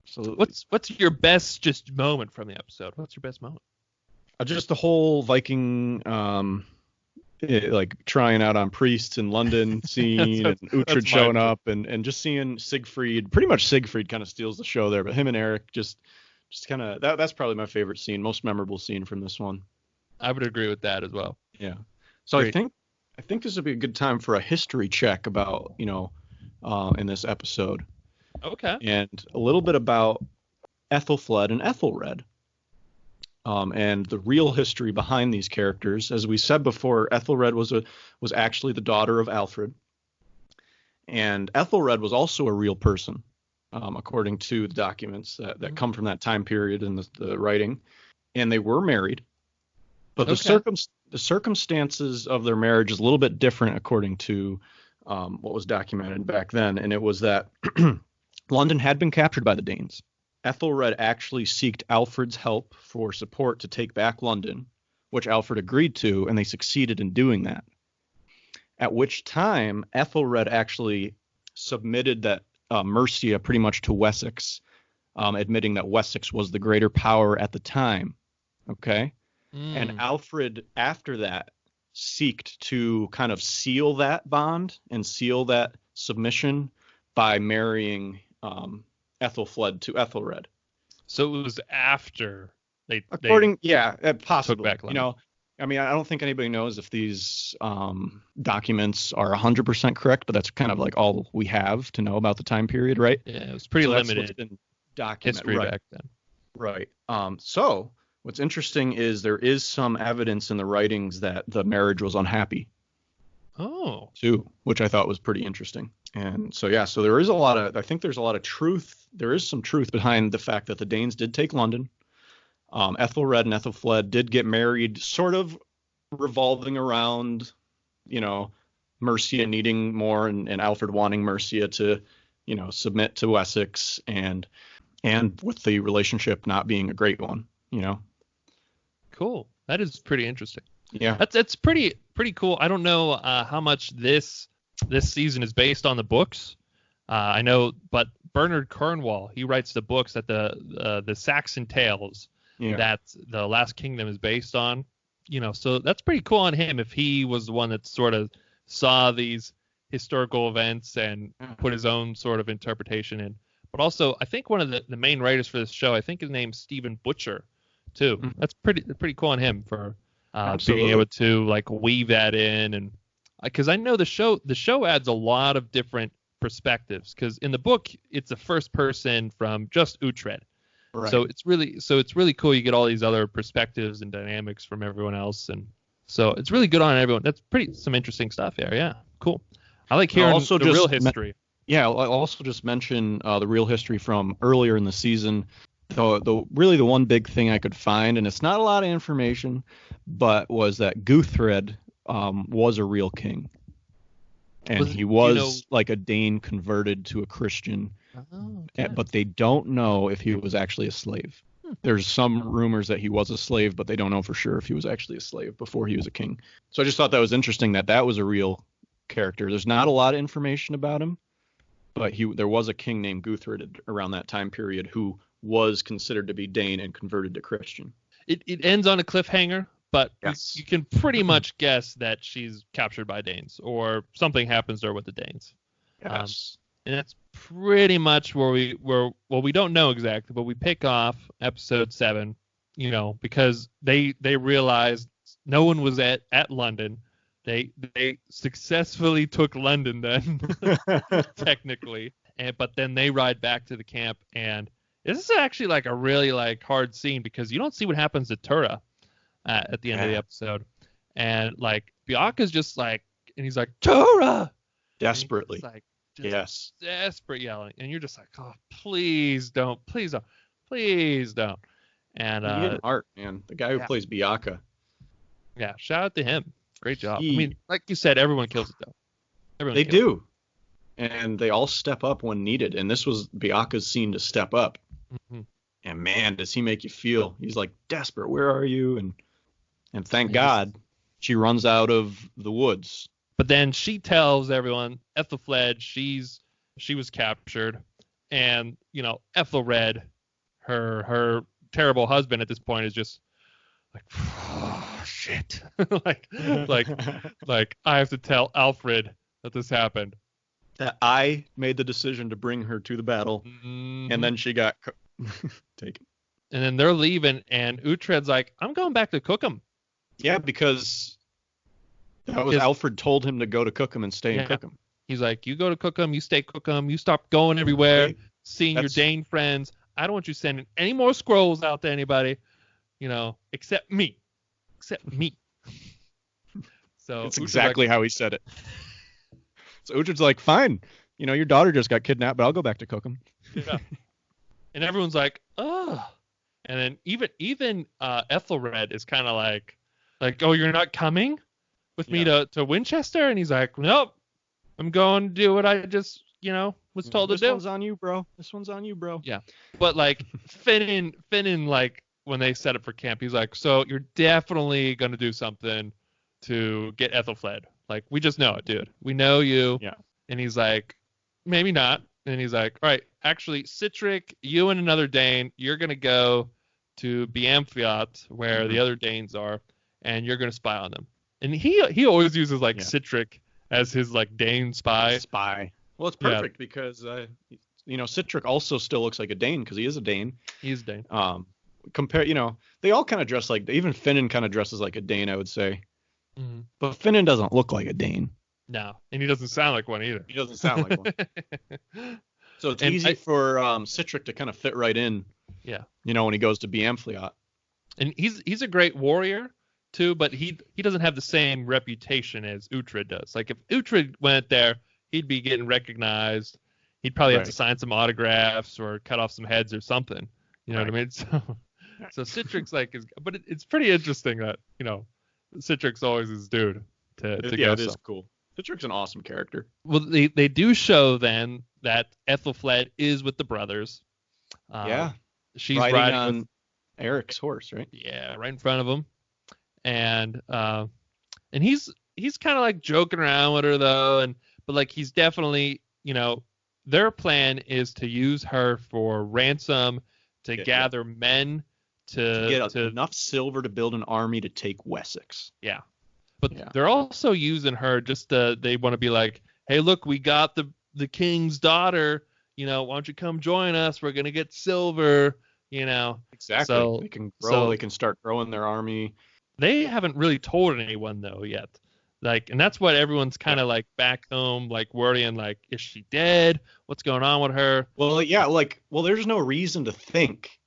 Absolutely. What's your best just moment from the episode? What's your best moment? Just the whole Viking, like trying out on priests in London scene, and Uhtred showing up, and just seeing Siegfried. Pretty much Siegfried kind of steals the show there, but him and Eric just kind of that's probably my favorite scene, most memorable scene from this one. I would agree with that as well. Yeah. So great. I think this would be a good time for a history check about in this episode. Okay. And a little bit about Ethelfled and Ethelred. And the real history behind these characters. As we said before, Ethelred was actually the daughter of Alfred. And Ethelred was also a real person, according to the documents that come from that time period in the writing. And they were married. But the circumstances of their marriage is a little bit different according to what was documented back then. And it was that London had been captured by the Danes. Ethelred actually sought Alfred's help for support to take back London, which Alfred agreed to, and they succeeded in doing that. At which time, Ethelred actually submitted that Mercia pretty much to Wessex, admitting that Wessex was the greater power at the time. Okay? And Alfred, after that, sought to kind of seal that bond and seal that submission by marrying Ethelfled to Ethelred. So it was after they possibly. Took back London. I mean, I don't think anybody knows if these documents are 100% correct, but that's kind of like all we have to know about the time period, right? Yeah, it was pretty limited history back then. Right. So what's interesting is there is some evidence in the writings that the marriage was unhappy. Oh. Too, which I thought was pretty interesting. And so, so there is I think there's a lot of truth. There is some truth behind the fact that the Danes did take London. Ethelred and Ethelfled did get married, sort of revolving around, Mercia needing more and Alfred wanting Mercia to, submit to Wessex and with the relationship not being a great one, Cool. That is pretty interesting. Yeah. That's pretty cool. I don't know how much this season is based on the books. I know, but Bernard Cornwall, he writes the books that the Saxon Tales that the Last Kingdom is based on. So that's pretty cool on him if he was the one that sort of saw these historical events and put his own sort of interpretation in. But also, I think one of the main writers for this show, I think his name's Stephen Butcher, too. Mm-hmm. That's pretty cool on him for being able to like weave that in, and because I know the show adds a lot of different perspectives, because in the book it's a first person from just Uhtred. Right. So it's really cool. You get all these other perspectives and dynamics from everyone else, and so it's really good on everyone. That's some interesting stuff here. Yeah, cool. I like hearing the real history. I'll also just mention the real history from earlier in the season. the one big thing I could find, and it's not a lot of information, but was that Guthred was a real king. And he was like a Dane converted to a Christian, but they don't know if he was actually a slave. There's some rumors that he was a slave, but they don't know for sure if he was actually a slave before he was a king. So I just thought that was interesting that was a real character. There's not a lot of information about him, but there was a king named Guthred around that time period who was considered to be Dane and converted to Christian. It ends on a cliffhanger. But yes. you can pretty much guess that she's captured by Danes or something happens to her with the Danes. Yes. And that's pretty much where we don't know exactly, but we pick off episode 7, because they realized no one was at London. They successfully took London then, technically. But then they ride back to the camp, and this is actually like a really like hard scene because you don't see what happens to Tura. At the end of the episode, and like Bianca's just like, and he's like Tura, desperately, like desperate yelling, and you're just like, oh, please don't, and he did art, man, the guy who plays Bianca. Yeah, shout out to him, great job. I mean, like you said, everyone kills it though. They do, and they all step up when needed, and this was Bianca's scene to step up. Mm-hmm. And man, does he make you feel? He's like desperate. Where are you? And thank God she runs out of the woods. But then she tells everyone Ethelfled she was captured, and Ethelred, her terrible husband at this point is just like, oh shit, like I have to tell Alfred that this happened. That I made the decision to bring her to the battle, and then she got taken. And then they're leaving, and Uhtred's like, I'm going back to Cookham. Yeah, because that was Alfred told him to go to Cookham and stay in Cookham. He's like, you go to Cookham, you stay Cookham, you stop going everywhere, seeing your Dane friends. I don't want you sending any more scrolls out to anybody, except me. So it's exactly how he said it. So Uhtred's like, fine, your daughter just got kidnapped, but I'll go back to Cookham. Yeah. And everyone's like, oh. And then even Ethelred is kind of like, oh, you're not coming with me to Winchester? And he's like, nope, I'm going to do what I just, was told to do. This one's on you, bro. Yeah. But like Finan, like when they set up for camp, he's like, so you're definitely going to do something to get Ethelfled. Like, we just know it, dude. We know you. Yeah. And he's like, maybe not. And he's like, all right, actually, Citric, you and another Dane, you're going to go to Beamfiat, where the other Danes are, and you're going to spy on them. And he always uses, like, Citric as his, like, Dane spy. Well, it's perfect because, Citric also still looks like a Dane because he is a Dane. He is a Dane. They all kind of dress like, even Finan kind of dresses like a Dane, I would say. Mm-hmm. But Finan doesn't look like a Dane. No, and he doesn't sound like one either. He doesn't sound like one. So it's easy for Citric to kind of fit right in. Yeah. When he goes to Beamfiat. And he's a great warrior too, but he doesn't have the same reputation as Uhtred does. Like if Uhtred went there, he'd be getting recognized. He'd probably have to sign some autographs or cut off some heads or something. You know what I mean? So Citric's like, but it's pretty interesting that Citric's always his dude to go. Yeah, it is cool. Citric's an awesome character. Well, they do show then that Ethelfled is with the brothers. She's riding on with Eric's horse, right? Yeah, right in front of him. And he's kind of like joking around with her though, but like he's definitely, their plan is to use her for ransom to gather men to get enough silver to build an army to take Wessex. Yeah. But they're also using her they want to be like, hey, look, we got the king's daughter. Why don't you come join us? We're going to get silver, Exactly. So, they can grow. They can start growing their army. They haven't really told anyone, though, yet. Like, and that's what everyone's kind of like back home, like worrying, like, is she dead? What's going on with her? Well, there's no reason to think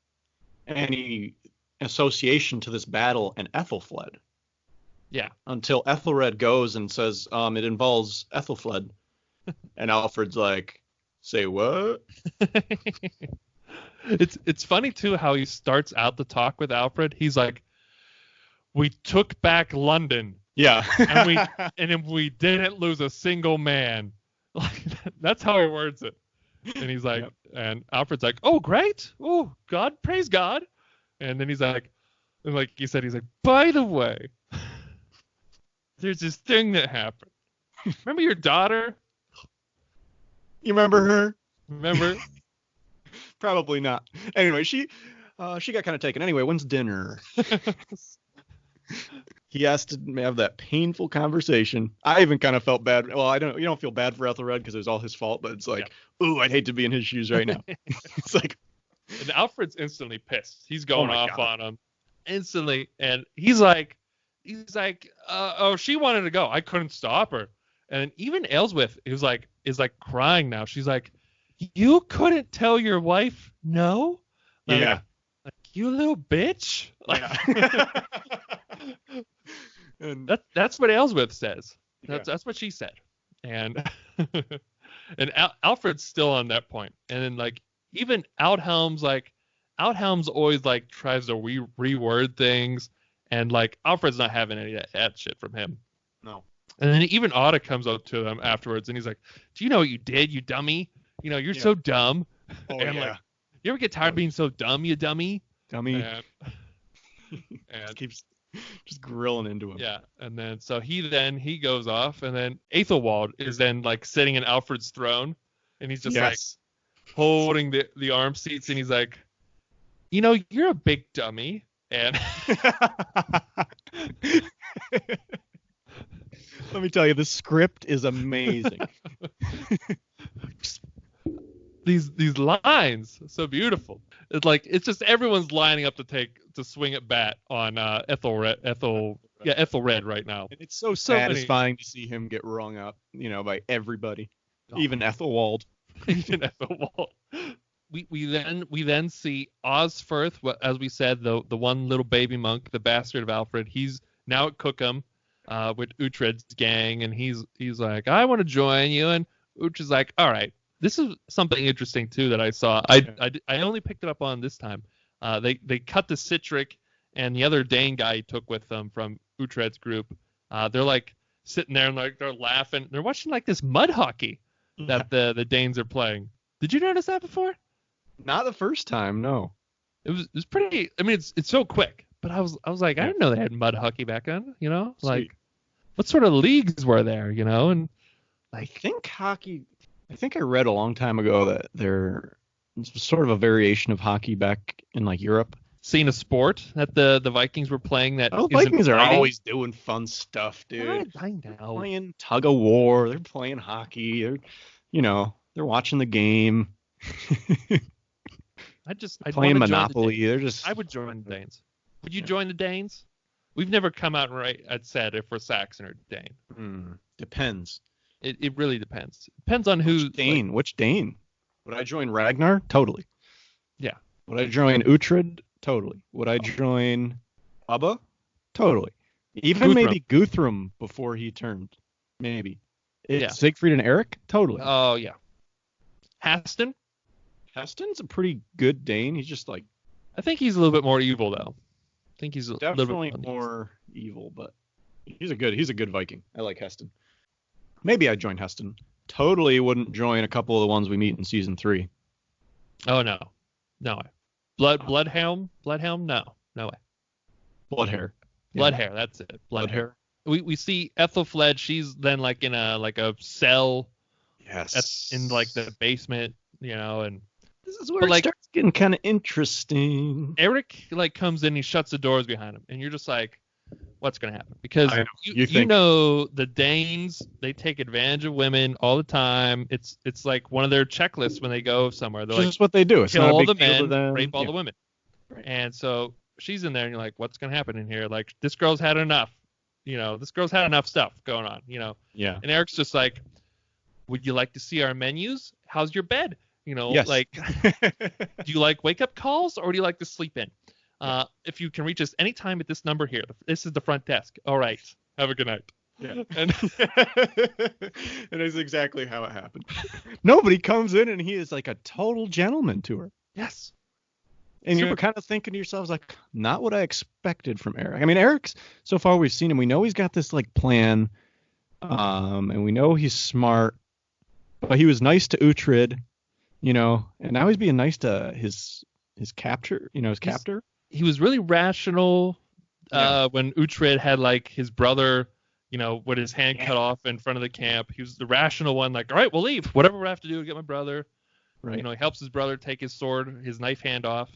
any association to this battle and Ethelfled. Yeah. Until Ethelred goes and says, it involves Ethelfled. And Alfred's like, say what? It's funny too how he starts out the talk with Alfred. He's like, "We took back London, Yeah. and we didn't lose a single man." Like that's how he words it. And he's like, and Alfred's like, "Oh, great! Oh, God, praise God!" And then he's like, and like you said, he's like, "By the way, there's this thing that happened. Remember your daughter? You remember her? Remember?" Probably not. Anyway, she got kind of taken. Anyway, when's dinner? He has to have that painful conversation. I even kind of felt bad. Well, you don't feel bad for Ethelred because it was all his fault, but it's like, ooh, I'd hate to be in his shoes right now. It's like, and Alfred's instantly pissed. He's going off on him instantly, and he's like, oh, she wanted to go. I couldn't stop her. And even Aelswith is like crying now. She's like, you couldn't tell your wife no? Like, yeah. Like, you little bitch. Like, and that's what Aelswith says. Yeah. That's what she said. And and Alfred's still on that point. And then like even Aldhelm's always like tries to reword things, and like Alfred's not having any of that shit from him. No. And then even Otta comes up to them afterwards, and he's like, "Do you know what you did, you dummy? You know, you're so dumb." Oh, and yeah. like, you ever get tired of being so dumb, you dummy? Dummy. And Keeps just grilling into him. yeah, and then so he goes off, and then Aethelwald is then like sitting in Alfred's throne, and he's just like holding the arm seats, and he's like, you know, you're a big dummy, and let me tell you, the script is amazing. these lines so beautiful. It's just everyone's lining up to swing at bat on Ethelred right now. And it's so satisfying to see him get rung up, by everybody, even Ethelwald. Even Ethelwald. We then see Osferth, as we said, the one little baby monk, the bastard of Alfred. He's now at Cookham with Uhtred's gang, and he's like, I want to join you, and Uhtred's like, all right. This is something interesting too that I saw. I only picked it up on this time. They cut the Citric and the other Dane guy he took with them from Uhtred's group. They're like sitting there and like they're laughing. They're watching like this mud hockey that the Danes are playing. Did you notice that before? Not the first time, no. It was pretty. I mean, it's so quick. But I was like, I didn't know they had mud hockey back then. Sweet. Like what sort of leagues were there? And like I think I read a long time ago that there's sort of a variation of hockey back in like Europe. Seeing a sport that the Vikings were playing that Vikings are always doing fun stuff, dude. I know. They're playing tug of war. They're playing hockey. They're watching the game. I'd playing Monopoly. I would join the Danes. Would you join the Danes? We've never come out and said if we're Saxon or Dane. Depends. It really depends. Depends on who. Which Dane? Would I join Ragnar? Totally. Yeah. Would I join Uhtred? Totally. Would I join Ubba? Totally. Even maybe Guthrum before he turned. Maybe. Siegfried and Eric? Totally. Oh, yeah. Haston? Haston's a pretty good Dane. He's just like... I think he's a little bit more evil, though. I think he's definitely more evil, but he's a good Viking. I like Heston. Maybe I'd join Heston. Totally wouldn't join a couple of the ones we meet in season 3. Oh, no. No way. Bloodhelm? No. No way. Bloodhair. Bloodhair, that's it. Bloodhair. We see Ethelfled. She's then like in a cell. Yes. In like the basement, and this is where it starts getting kind of interesting. Eric like comes in, he shuts the doors behind him, and you're just like, what's going to happen? Because the Danes, they take advantage of women all the time. It's like one of their checklists when they go somewhere. They're just what they do. It's kill not a all big the deal to men, them. rape all the women. Right. And so she's in there, and you're like, what's going to happen in here? Like, this girl's had enough. This girl's had enough stuff going on. Yeah. And Eric's just like, would you like to see our menus? How's your bed? Yes. Like, do you like wake up calls or do you like to sleep in? If you can reach us anytime at this number here, this is the front desk. All right. Have a good night. Yeah. And that is exactly how it happened. Nobody comes in and he is like a total gentleman to her. Yes. And you're kind of thinking to yourselves, like, not what I expected from Eric. I mean, Eric's, so far we've seen him, we know he's got this like plan, and we know he's smart, but he was nice to Uhtred, and now he's being nice to his captor, his captor. He was really rational when Uhtred had like his brother, with his hand cut off in front of the camp. He was the rational one, like, all right, we'll leave. Whatever we have to do to get my brother. Right. He helps his brother take his sword, his knife hand off.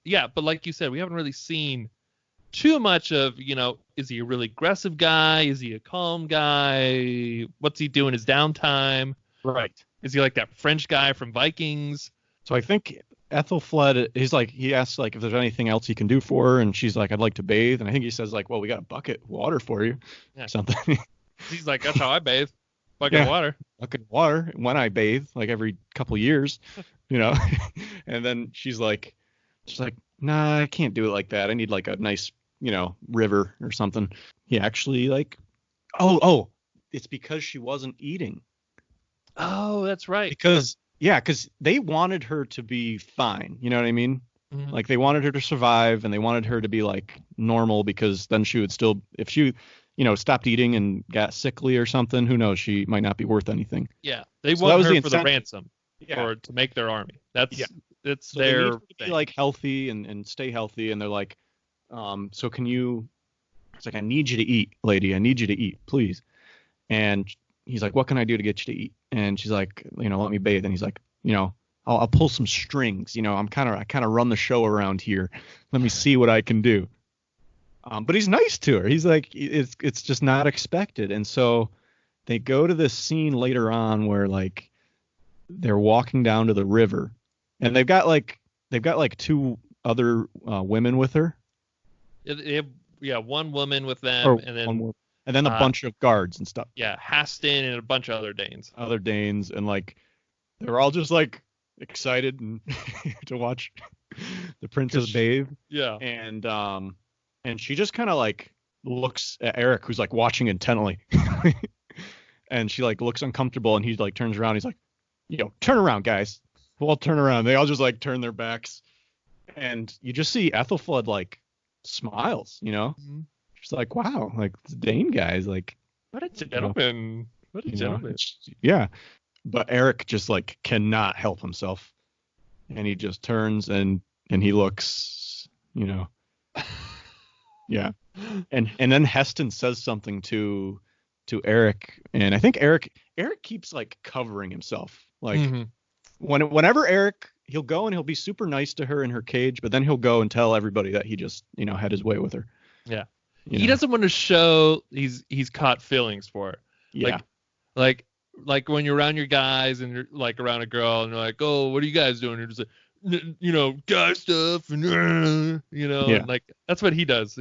Yeah, but like you said, we haven't really seen too much of, is he a really aggressive guy? Is he a calm guy? What's he doing his downtime? Right. Is he like that French guy from Vikings? So I think Ethelfled, he asks like if there's anything else he can do for her, and she's like, I'd like to bathe. And I think he says like, well, we got a bucket of water for you. Yeah. Something. He's like, that's how I bathe. Bucket of water. Bucket of water when I bathe, like every couple years, And then she's like, nah, I can't do it like that. I need like a nice, river or something. He actually like, it's because she wasn't eating. Oh, that's right. Because they wanted her to be fine. You know what I mean? Mm-hmm. Like they wanted her to survive, and they wanted her to be like normal, because then she would still, if she, stopped eating and got sickly or something, who knows? She might not be worth anything. Yeah, they want her for the ransom, or to make their army. It's so their they need her to be like healthy and stay healthy, and they're like, so can you? It's like, I need you to eat, lady. I need you to eat, please. And he's like, what can I do to get you to eat? And she's like, let me bathe. And he's like, I'll pull some strings. I kind of run the show around here. Let me see what I can do. But he's nice to her. He's like, it's just not expected. And so they go to this scene later on where like they're walking down to the river, and they've got like two other women with her. They have one woman with them, and then a bunch of guards and stuff. Yeah, Haston and a bunch of other Danes. And like they're all just like excited and to watch the princess bathe. Yeah. And she just kind of like looks at Eric, who's like watching intently. And she like looks uncomfortable, and he like turns around. He's like, turn around, guys. We'll all turn around. They all just like turn their backs, and you just see Ethelfled like smiles, Mm-hmm. She's like, wow, like the Dane guys, like, what a gentleman. What a gentleman. Yeah. But Eric just like cannot help himself, and he just turns and he looks, yeah. And then Heston says something to Eric, and I think Eric keeps like covering himself. Like mm-hmm. whenever Eric, he'll go and he'll be super nice to her in her cage, but then he'll go and tell everybody that he just, had his way with her. Yeah. He doesn't want to show he's caught feelings for her. Yeah. Like when you're around your guys and you're like around a girl and you're like, oh, what are you guys doing? You're just like, guy stuff and and like that's what he does.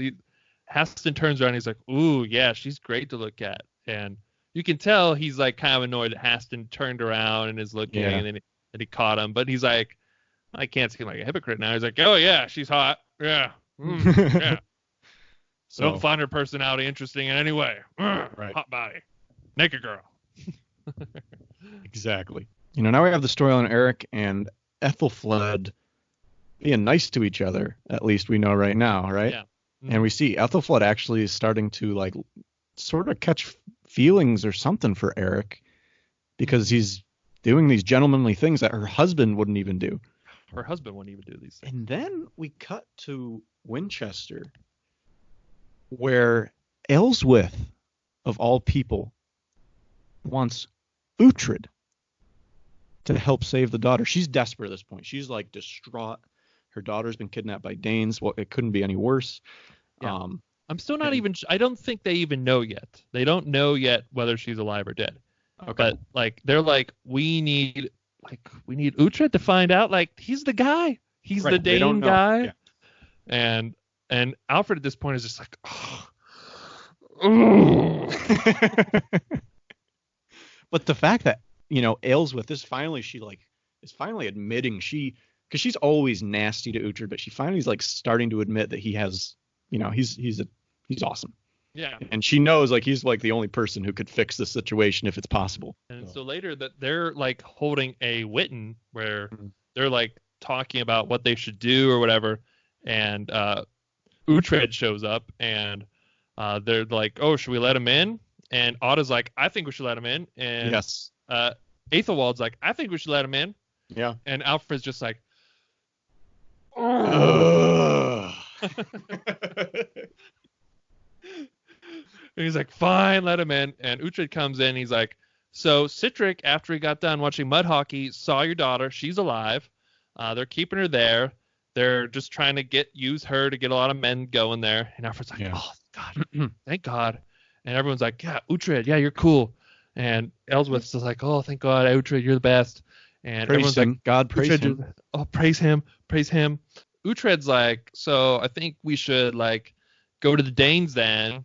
Haston turns around and he's like, ooh, yeah, she's great to look at. And you can tell he's like kind of annoyed that Haston turned around and is looking and then he caught him. But he's like, I can't seem like a hypocrite now. He's like, oh yeah, she's hot. Yeah. Yeah. So don't find her personality interesting in any way. Right. Hot body. Naked girl. Exactly. Now we have the story on Eric and Ethelfled being nice to each other. At least we know right now, right? Yeah. Mm-hmm. And we see Ethelfled actually is starting to like sort of catch feelings or something for Eric, because he's doing these gentlemanly things that her husband wouldn't even do. Her husband wouldn't even do these things. And then we cut to Winchester, where Elswith, of all people, wants Uhtred to help save the daughter. She's desperate at this point. She's like distraught. Her daughter's been kidnapped by Danes. Well, it couldn't be any worse. Yeah. I'm still not even. I don't think they even know yet. They don't know yet whether she's alive or dead. Okay. But like they're like, we need Uhtred to find out. Like he's the guy. He's the Dane guy. Yeah. And Alfred at this point is just like, oh. But the fact that Aylesworth is finally admitting because she's always nasty to Uhtred, but she finally is like starting to admit that he has, he's awesome. Yeah. And she knows like he's like the only person who could fix the situation if it's possible. And so later that they're like holding a Witten where they're like talking about what they should do or whatever, and Uhtred shows up, and they're like, oh, should we let him in? And Otto's like, I think we should let him in. And Yes. Aethelwald's like, I think we should let him in. Yeah. And Alfred's just like, Ugh. and he's like, fine, let him in. And Uhtred comes in. He's like, so Citric, after he got done watching mud hockey, saw your daughter. She's alive. They're keeping her there. They're just trying to use her to get a lot of men going there. And Alfred's like, oh, God, thank God. And everyone's like, yeah, Uhtred, yeah, you're cool. And Ellsworth's just like, oh, thank God, Uhtred, you're the best. And praise everyone's him. like, God praise Uhtred, him. oh, praise him. Uhtred's like, so I think we should like go to the Danes then,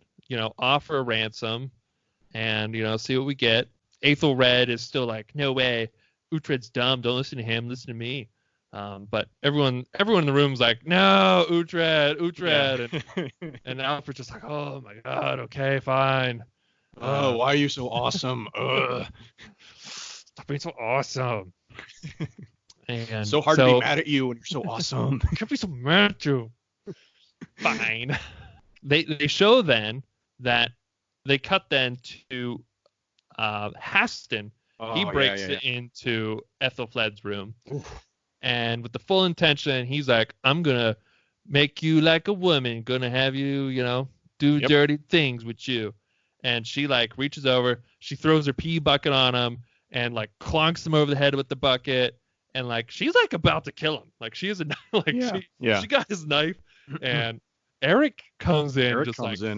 offer a ransom and, see what we get. Aethelred is still like, no way. Uhtred's dumb. Don't listen to him. Listen to me. But everyone in the room's like, no, Uhtred. Yeah. And Alfred's just like, oh my God. Okay, fine. Oh, why are you so awesome? Stop being so awesome. And so hard to be mad at you when you're so awesome. I can't be so mad at you. Fine. They show then that they cut then to Haston. He breaks it into Ethelfled's room. Oof. And with the full intention, he's like, I'm going to make you like a woman. Going to have you, do dirty things with you. And she like reaches over. She throws her pee bucket on him and like clonks him over the head with the bucket. And like she's like about to kill him. Like she is she got his knife. And Eric comes in.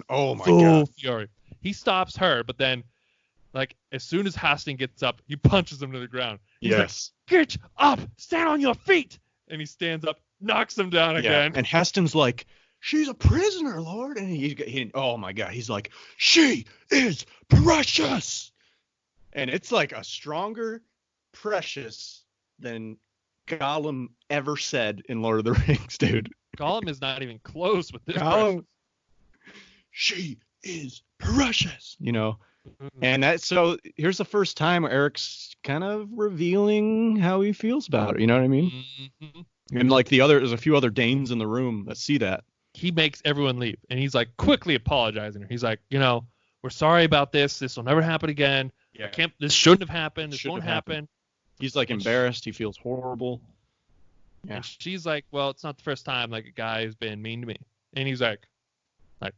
Oh my God. Fury. He stops her, but then like as soon as Haston gets up, he punches him to the ground. He's like, get up, stand on your feet. And he stands up, knocks him down again. And Haston's like, she's a prisoner, Lord. And he oh my God, he's like, she is precious. And it's like a stronger precious than Gollum ever said in Lord of the Rings, dude. Gollum is not even close with this. Gollum, she is precious, And so here's the first time Eric's kind of revealing how he feels about it. You know what I mean? Mm-hmm. And like there's a few other Danes in the room that see that. He makes everyone leave, and he's like quickly apologizing. He's like, we're sorry about this. This will never happen again. Yeah. This shouldn't have happened. This won't happen. He's like embarrassed. He feels horrible. Yeah. And she's like, well, it's not the first time like a guy has been mean to me. And he's like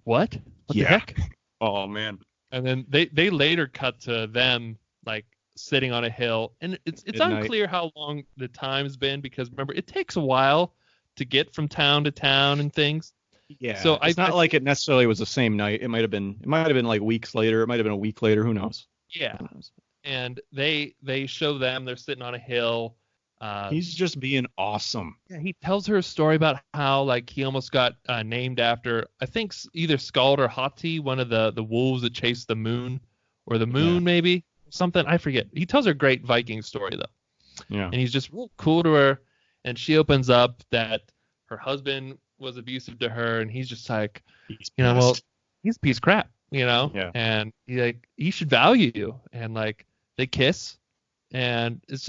what? What the heck? Oh man. And then they later cut to them like sitting on a hill, and it's unclear how long the time's been because remember it takes a while to get from town to town and things. Yeah. So it's not like it necessarily was the same night. It might have been like weeks later. It might have been a week later. Who knows? Yeah. And they show them they're sitting on a hill. He's just being awesome. Yeah, he tells her a story about how like he almost got named after I think either Skald or Hati, one of the wolves that chased the moon, or the moon maybe something. I forget. He tells her a great Viking story though. Yeah. And he's just real cool to her, and she opens up that her husband was abusive to her, and he's just like, well, he's a piece of crap, Yeah. And he should value you, and like they kiss. And it's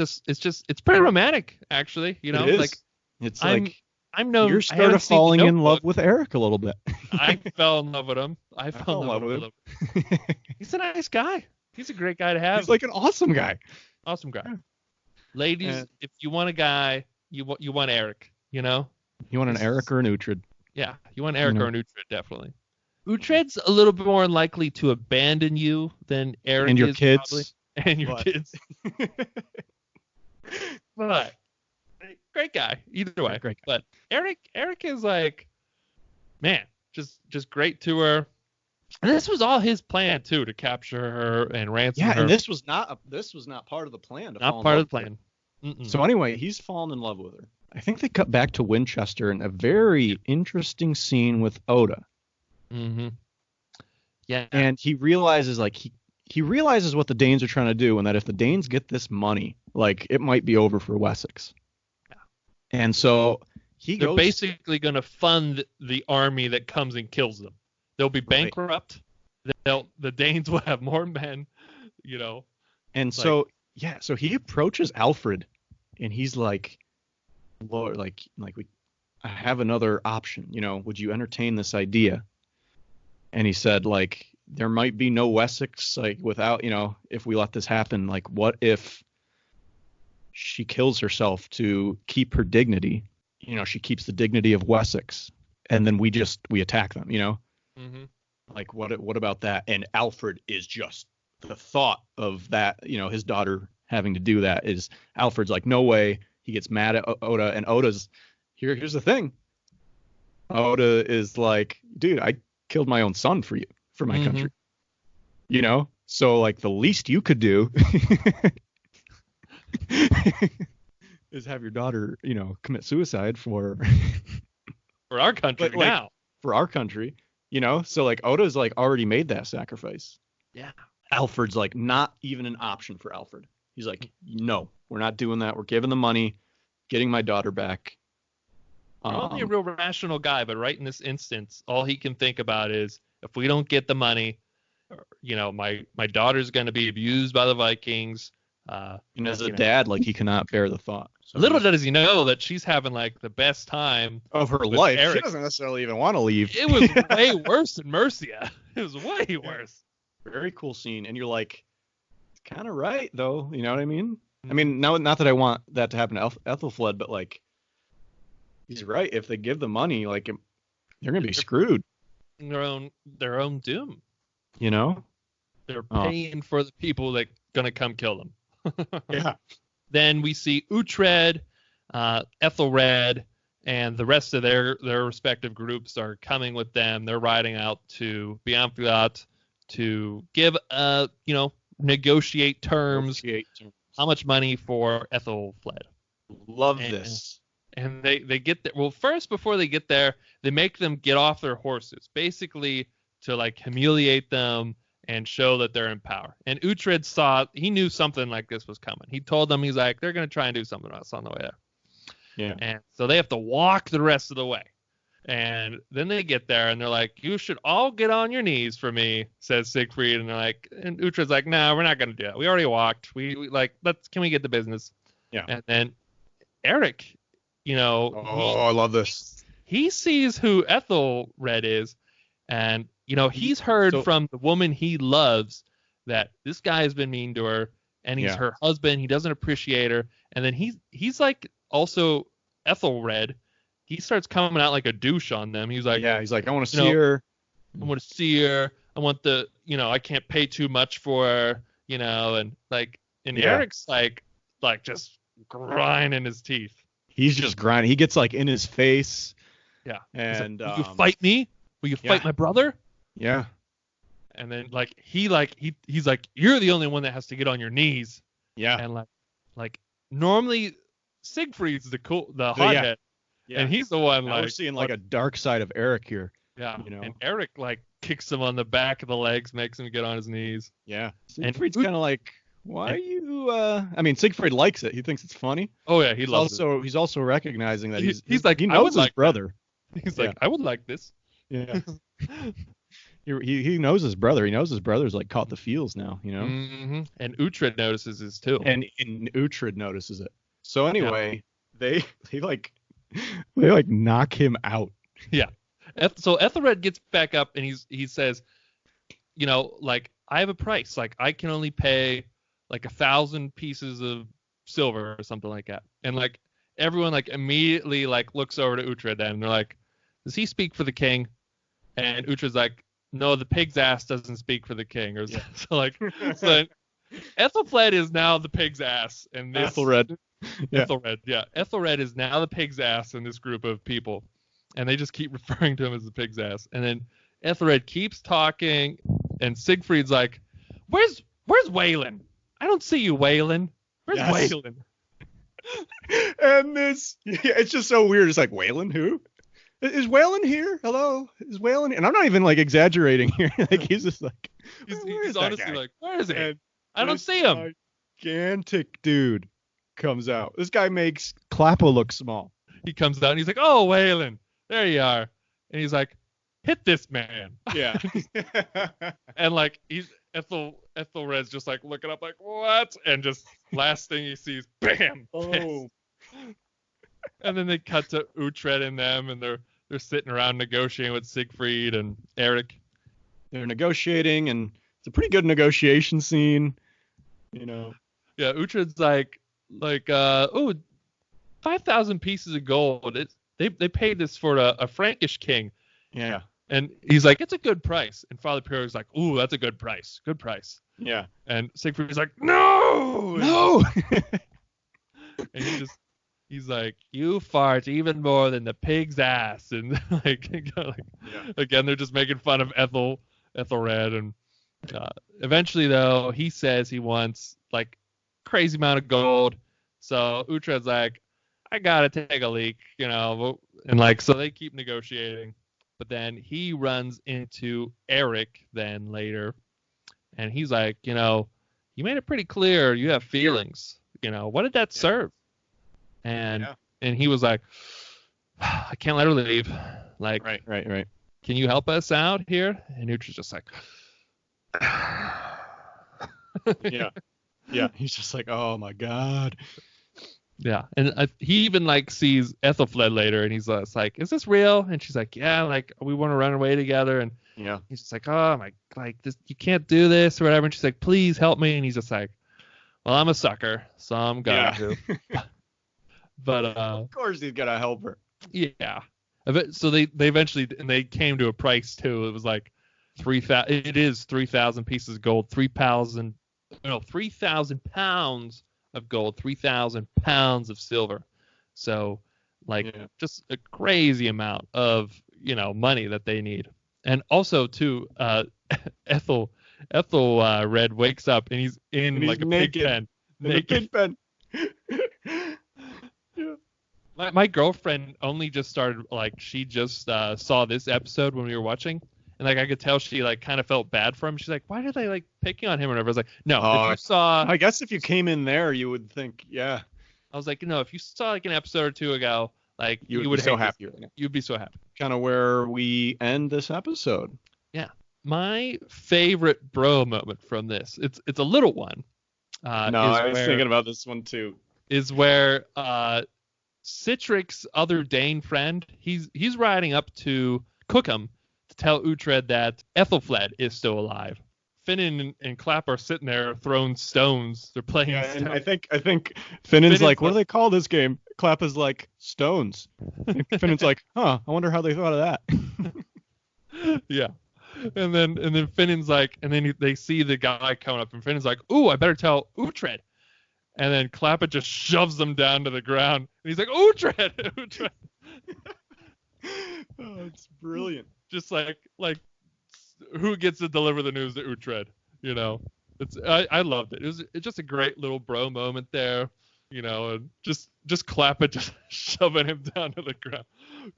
pretty romantic, actually. It is. Like it's like I'm known. You're sort of falling in love with Eric a little bit. I fell in love with him. I fell in love with him. He's a nice guy. He's a great guy to have. He's like an awesome guy. Awesome guy. Ladies, if you want a guy, you want Eric. You want an Eric or an Uhtred. Yeah, you want Eric or an Uhtred, definitely. Uhtred's a little bit more likely to abandon you than Eric and your is, kids. Probably. And your kids. But great guy either way. Great guy. But Eric is like, man, just great to her. And this was all his plan too, to capture her and ransom her. Yeah, and this was not part of the plan. Not part of the plan. So anyway, he's fallen in love with her. I think they cut back to Winchester in a very interesting scene with Oda. Mm-hmm. Yeah. And he realizes he realizes what the Danes are trying to do, and that if the Danes get this money, like it might be over for Wessex. Yeah. And so they're basically going to fund the army that comes and kills them. They'll be bankrupt. Right. The Danes will have more men, And so he approaches Alfred, and he's like, Lord, I have another option. Would you entertain this idea? And he said, like, there might be no Wessex, like, without, if we let this happen. Like, what if she kills herself to keep her dignity? She keeps the dignity of Wessex, and then we attack them. Mm-hmm. Like, what about that? And Alfred is just the thought of that. His daughter having to do that is Alfred's like, no way. He gets mad at Oda, and Oda's here's the thing. Oda is like, dude, I killed my own son for you, for my country. So like the least you could do is have your daughter, commit suicide for our country now. For our country, so like Oda's like already made that sacrifice. Yeah. Alfred's like not even an option for Alfred. He's like, no, we're not doing that. We're giving the money, getting my daughter back. Probably a real rational guy, but right in this instance, all he can think about is if we don't get the money, my daughter's going to be abused by the Vikings. And as a dad, like he cannot bear the thought. So little does he know that she's having like the best time of her life. Eric. She doesn't necessarily even want to leave. It was way worse than Mercia. It was way worse. Very cool scene, and you're like, it's kind of right though. You know what I mean? I mean, not that I want that to happen to Ethelfled, but like, he's right. If they give the money, like, they're gonna be screwed. Their own doom. They're Oh. paying for the people that gonna come kill them. Yeah. Then we see Uhtred, Ethelred, and the rest of their respective groups are coming with them. They're riding out to Beamfleot to give negotiate terms. How much money for Ethelfled? Love this. And they get there. Well, first, before they get there, they make them get off their horses, basically to like humiliate them and show that they're in power. And Uhtred he knew something like this was coming. He told them, he's like, they're going to try and do something to us on the way there. Yeah. And so they have to walk the rest of the way. And then they get there and they're like, you should all get on your knees for me, says Siegfried. And they're like, and Uhtred's like, no, we're not going to do that. We already walked. We can we get the business? Yeah. And then Eric, I love this. He sees who Ethelred is, and he's heard from the woman he loves that this guy has been mean to her, and he's her husband. He doesn't appreciate her, and then he's like also Ethelred. He starts coming out like a douche on them. He's like, I want to see her. I want to see her. I want I can't pay too much for her, and Eric's like just grinding his teeth. He's just grinding. He gets like in his face. Yeah. And like, will you fight me? Will you fight my brother? Yeah. And then he's like, you're the only one that has to get on your knees. Yeah. And like normally Siegfried's the hothead. Yeah. And he's the one now we're seeing like a dark side of Eric here. Yeah. And Eric like kicks him on the back of the legs, makes him get on his knees. Yeah. Siegfried's kind of like, why are you? I mean, Siegfried likes it. He thinks it's funny. Oh yeah, he loves it. He's also recognizing that he's like, he knows his brother. He's like, I would like this. Yeah. he knows his brother. He knows his brother's like caught the feels now. Mm-hmm. And Uhtred notices this too. And Uhtred notices it. So anyway, they knock him out. Yeah. So Ethelred gets back up and he says, I have a price. Like I can only pay like 1,000 pieces of silver or something like that. And like everyone like immediately like looks over to Uhtred then and they're like, does he speak for the king? And Uhtred's like, no, the pig's ass doesn't speak for the king. Or so Ethelfled is now the pig's ass, and this Ethelred. Yeah. Ethelred is now the pig's ass in this group of people, and they just keep referring to him as the pig's ass. And then Ethelred keeps talking, and Siegfried's like, "Where's Waylon? I don't see you, Waylon. Where's Waylon?" And it's just so weird. It's like, Waylon, who? Is Waylon here? Hello? Is Waylon? And I'm not even like exaggerating here. Like he's just like, he's honestly like, where is he? And I don't see him. Gigantic dude comes out. This guy makes Clappo look small. He comes out and he's like, oh, Waylon, there you are. And he's like, hit this man. Yeah. And like Ethelred's just like looking up like, what? And just last thing he sees, bam. Oh. And then they cut to Uhtred and them, and they're sitting around negotiating with Siegfried and Eric. They're negotiating, and it's a pretty good negotiation scene. You know. Yeah, Uhtred's like 5,000 pieces of gold. They paid this for a Frankish king. Yeah. And he's like, it's a good price. And Father Pierre's like, ooh, that's a good price. Good price. Yeah. And Siegfried's like, no! No! And he's like, you fart even more than the pig's ass. And again, they're just making fun of Ethelred. And eventually, though, he says he wants like crazy amount of gold. So Uhtred's like, I gotta take a leak, and like, so they keep negotiating. But then he runs into Eric then later, and he's like, you made it pretty clear you have feelings. What did that serve? And he was like, I can't let her leave. Like, right. Can you help us out here? And Uhtred's just like, yeah. He's just like, oh my god. Yeah, and he even like sees Ethelfled later, and he's like, "Is this real?" And she's like, "Yeah, like we want to run away together." And he's just like, "Oh my, like this, you can't do this or whatever." And she's like, "Please help me." And he's just like, "Well, I'm a sucker, so I'm going to." But of course he's gonna help her. Yeah. So they eventually, and they came to a price too. It was like 3,000. It is 3,000 pieces of gold, 3,000 pounds of gold, 3,000 pounds of silver. So just a crazy amount of money that they need. And also too, Red wakes up and he's in like a pig pen. Pig pen. My girlfriend only just started, like, she just saw this episode when we were watching, and like I could tell she like kind of felt bad for him. She's like, why are they like picking on him or whatever? I was like, no, if you saw, I guess if you came in there, you would think, yeah. I was like, no, if you saw like an episode or two ago, like you would be so happy. You'd be so happy. Kind of where we end this episode. Yeah, my favorite bro moment from this, it's a little one. I was thinking about this one too. Is where Citric's other Dane friend, he's riding up to Cookham to tell Uhtred that Ethelfled is still alive. Finan and Clapp are sitting there throwing stones. They're playing. Yeah, and I think Finan's like, what do they call this game? Clapp is like, stones. And Finan's like, I wonder how they thought of that. Yeah. And then Finan's like, and then they see the guy coming up, and Finan's like, ooh, I better tell Uhtred. And then Clapp just shoves them down to the ground. And he's like, Uhtred! Oh, it's brilliant. Just like who gets to deliver the news to Uhtred? I loved it. It's just a great little bro moment there. And just Clapp just shoving him down to the ground.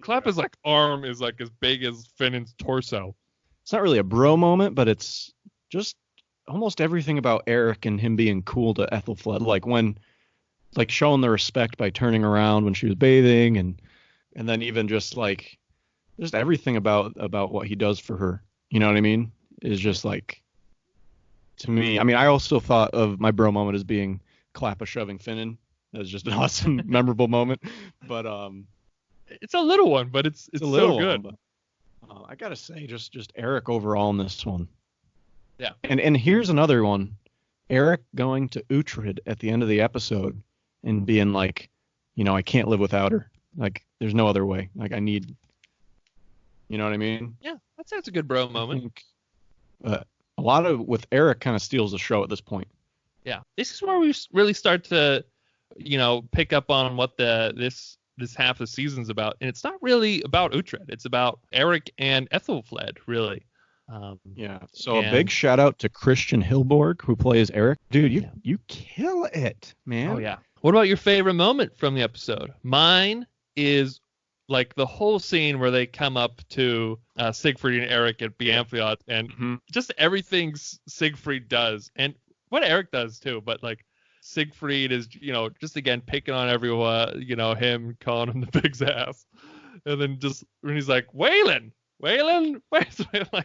Clapp's like arm is like as big as Finan's torso. It's not really a bro moment, but it's just almost everything about Eric and him being cool to Ethelfled, like showing the respect by turning around when she was bathing, and then even just everything about what he does for her. You know what I mean? Is just like, to me. I mean, I also thought of my bro moment as being Clappa shoving Finan. That was just an awesome, memorable moment. But it's a little one, but it's so good. But, I gotta say, just Eric overall in this one. Yeah. And here's another one. Eric going to Uhtred at the end of the episode and being like, I can't live without her. Like, there's no other way. Like, I need, you know what I mean? Yeah, I'd say it's a good bro moment. A lot of, with Eric, kind of steals the show at this point. Yeah. This is where we really start to, pick up on what this half of the season's about. And it's not really about Uhtred. It's about Eric and Ethelfled, really. So a big shout out to Christian Hilborg, who plays Eric. Dude, you kill it, man. Oh yeah. What about your favorite moment from the episode? Mine is like the whole scene where they come up to Siegfried and Eric at Beamfiot, and just everything Siegfried does, and what Eric does too. But like Siegfried is, just again picking on everyone, him calling him the pig's ass, and then just when he's like, Waylon, where's Waylon?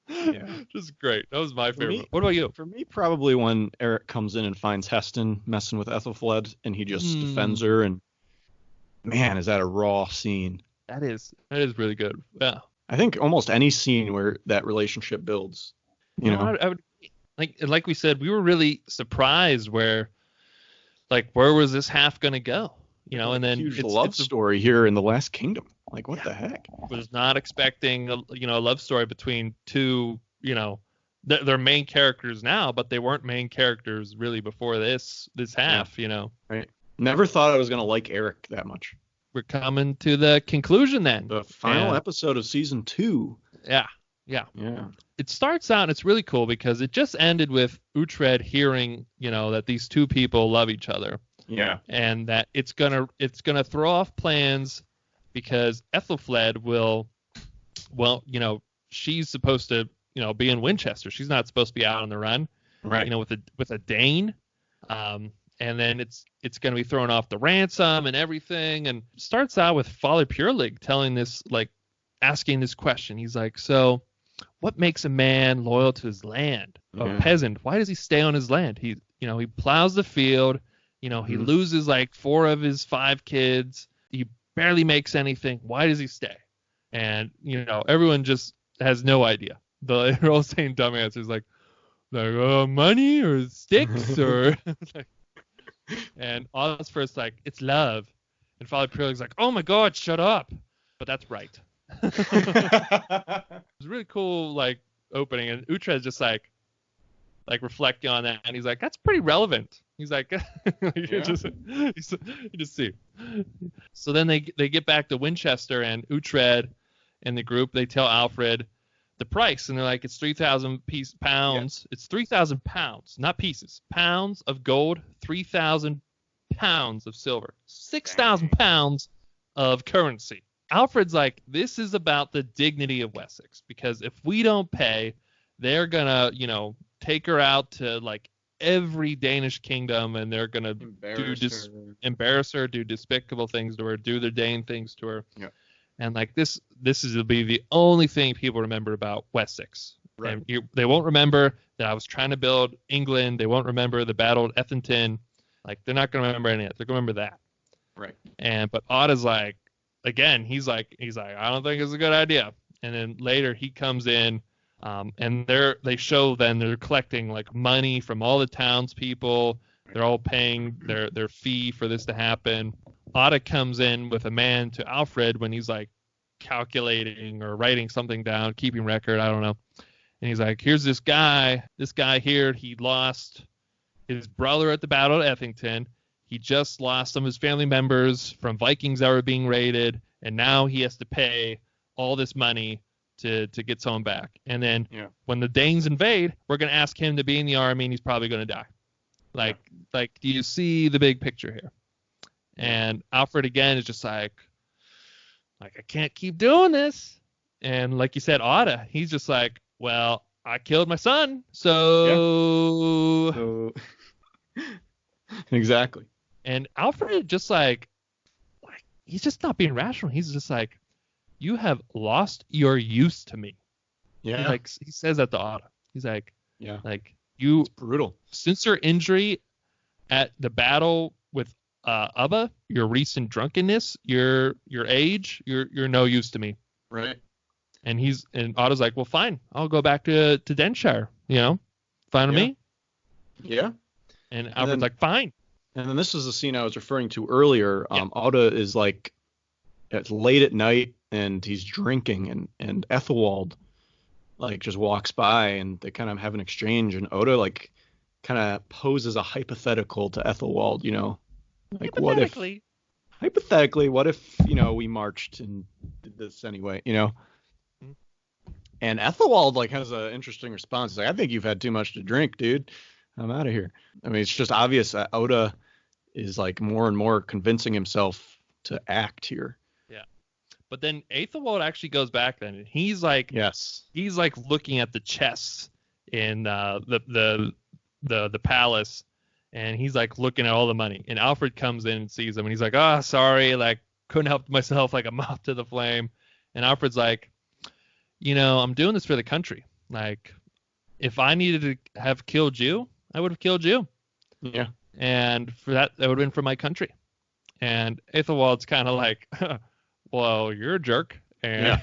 Yeah, just great. That was my favorite. What about you? For me, probably when Eric comes in and finds Heston messing with Ethelfled, and he just defends her, and Man, is that a raw scene. That is really good. Yeah. I think almost any scene where that relationship builds, you No, know. I would like we said, we were really surprised where was this half gonna go? You know, and then huge love story here in the Last Kingdom. Like, what the heck? Was not expecting a love story between two, they're main characters now, but they weren't main characters really before this half, Right. Never thought I was gonna like Eric that much. We're coming to the conclusion then. The final episode of season 2. Yeah. It starts out and it's really cool because it just ended with Uhtred hearing, that these two people love each other. Yeah. And that it's gonna throw off plans because Ethelfled she's supposed to, be in Winchester. She's not supposed to be out on the run. Right. With a Dane. And then it's going to be throwing off the ransom and everything. And it starts out with Father Purelig asking this question. He's like, so what makes a man loyal to his land? A peasant, why does he stay on his land? He plows the field. He loses 4 of his 5 kids. He barely makes anything. Why does he stay? And, everyone just has no idea. They're all saying dumb answers like money or sticks or and Otto's first it's love. And Father Purelig's like, oh my God, shut up. But that's right. It's a really cool opening, and Uhtred's just reflecting on that, and he's like, that's pretty relevant. He's like, you just see. So then they get back to Winchester, and Uhtred and the group, they tell Alfred the price, and they're like, it's 3,000 pounds. Yeah. It's 3,000 pounds, not pieces. Pounds of gold, 3,000 pounds of silver, 6,000 pounds of currency. Alfred's like, this is about the dignity of Wessex, because if we don't pay, they're gonna, take her out to every Danish kingdom, and they're gonna embarrass her, do despicable things to her, do their Dane things to her. Yeah. And this will be the only thing people remember about Wessex. Right. And they won't remember that I was trying to build England. They won't remember the battle at Ethelton. They're not going to remember any of it. They're going to remember that. Right. But Otto's again, he's like, I don't think it's a good idea. And then later he comes in, and they show then they're collecting money from all the townspeople. They're all paying their fee for this to happen. Otto comes in with a man to Alfred when he's calculating or writing something down, keeping record, I don't know. And he's like, here's this guy here. He lost his brother at the Battle of Effington. He just lost some of his family members from Vikings that were being raided, and now he has to pay all this money to get someone back. And then when the Danes invade, we're going to ask him to be in the army, and he's probably going to die. Do you see the big picture here? And Alfred again is just I can't keep doing this. And like you said, Otto, he's just well, I killed my son, so exactly. And Alfred just he's just not being rational. He's just you have lost your use to me. Yeah. He says that to Otto. He's you. It's brutal. Since your injury at the battle with Ubba, your recent drunkenness, your age, you're no use to me. Right. And Otto's well, fine, I'll go back to Denshire, fine with me. Yeah. And Alfred's fine. And then this is the scene I was referring to earlier. Otto is it's late at night and he's drinking, and Ethelwald just walks by, and they kind of have an exchange, and Otto kind of poses a hypothetical to Ethelwald, hypothetically, what if we marched and did this anyway, Mm-hmm. And Ethelwald has an interesting response. He's I think you've had too much to drink, dude. I'm out of here. I mean, it's just obvious that Otto is more and more convincing himself to act here. Yeah. But then Ethelwald actually goes back then, and he's yes, he's looking at the chests in the palace, and he's looking at all the money, and Alfred comes in and sees him, and he's sorry, couldn't help myself, a moth to the flame. And Alfred's I'm doing this for the country. If I needed to have killed you, I would have killed you. Yeah. And for that would have been for my country. And Ethelwald's kind of like, well, you're a jerk. And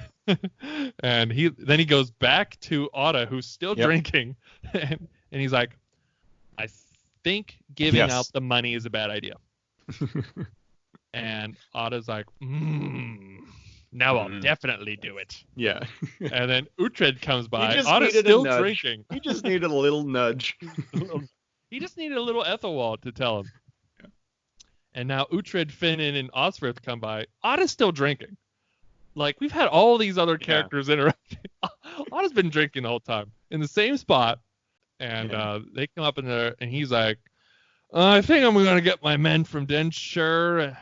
and he goes back to Otto, who's still drinking, and he's like, I think giving out the money is a bad idea. And Otto's like, now I'll definitely do it. Yeah. And then Uhtred comes by. Otto's still drinking. He just needed a little nudge. He just needed a little Ethelwald to tell him. Yeah. And now Uhtred, Finan, and Osferth come by. Otto's still drinking. Like, we've had all these other characters interacting. Otto's been drinking the whole time in the same spot. And they come up in there, and he's like, I think I'm going to get my men from Devonshire.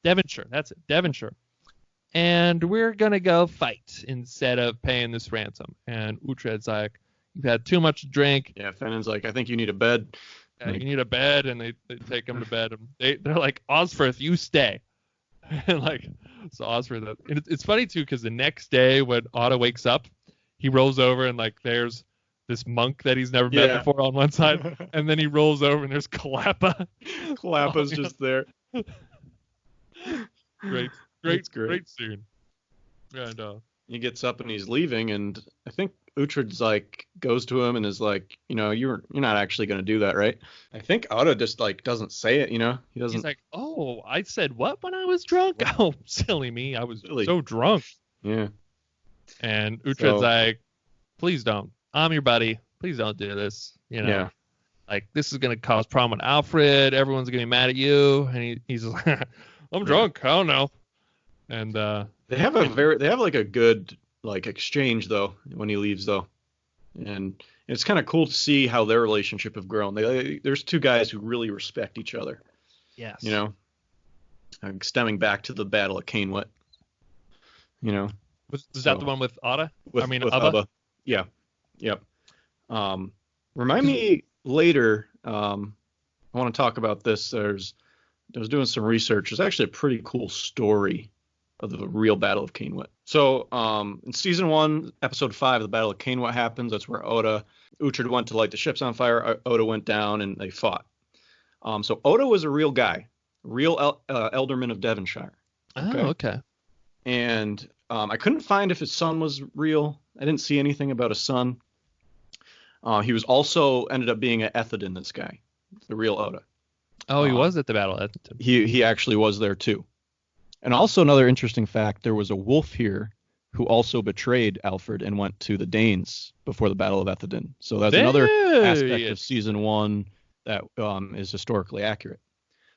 Devonshire. That's it. Devonshire. And we're going to go fight instead of paying this ransom. And Uhtred's like, you've had too much to drink. Yeah, Finan's like, I think you need a bed. Yeah, you need a bed. And they take him to bed. And they're like, Osferth, you stay. And like, so Osferth, it's funny too, because the next day when Otto wakes up, he rolls over and like there's this monk that he's never met before on one side, and then he rolls over and there's Kalappa. Kalappa's just there. Great scene. And he gets up and he's leaving, and I think Uhtred's like goes to him and is like, you're not actually going to do that, right? I think Otto just like doesn't say it, he doesn't. He's like, oh, I said what when I was drunk? Oh, silly me, I was so drunk. Yeah. And Uhtred's like, please don't. I'm your buddy. Please don't do this. Yeah. Like, this is going to cause problem with Alfred. Everyone's going to be mad at you. And he's like, I'm drunk. I don't know. And they have a good like exchange though when he leaves though, and it's kind of cool to see how their relationship have grown. There's two guys who really respect each other. Yes. Stemming back to the Battle of Cainwhit. Was that the one with Otto? With Ubba. Yeah. Yep. Remind me later. I want to talk about this. I was doing some research. There's actually a pretty cool story of the real Battle of Cainwhit. So in season 1, episode 5, the Battle of Cainwhit happens. That's where Uhtred went to light the ships on fire. Oda went down and they fought. So Oda was a real guy, real Elderman of Devonshire. Okay. And I couldn't find if his son was real. I didn't see anything about a son. He was also ended up being an Ethedin, this guy, the real Oda. Oh, he was at the Battle of Ethedin. He actually was there too. And also another interesting fact, there was a wolf here who also betrayed Alfred and went to the Danes before the Battle of Ethedin. So that's another aspect of season 1 that is historically accurate.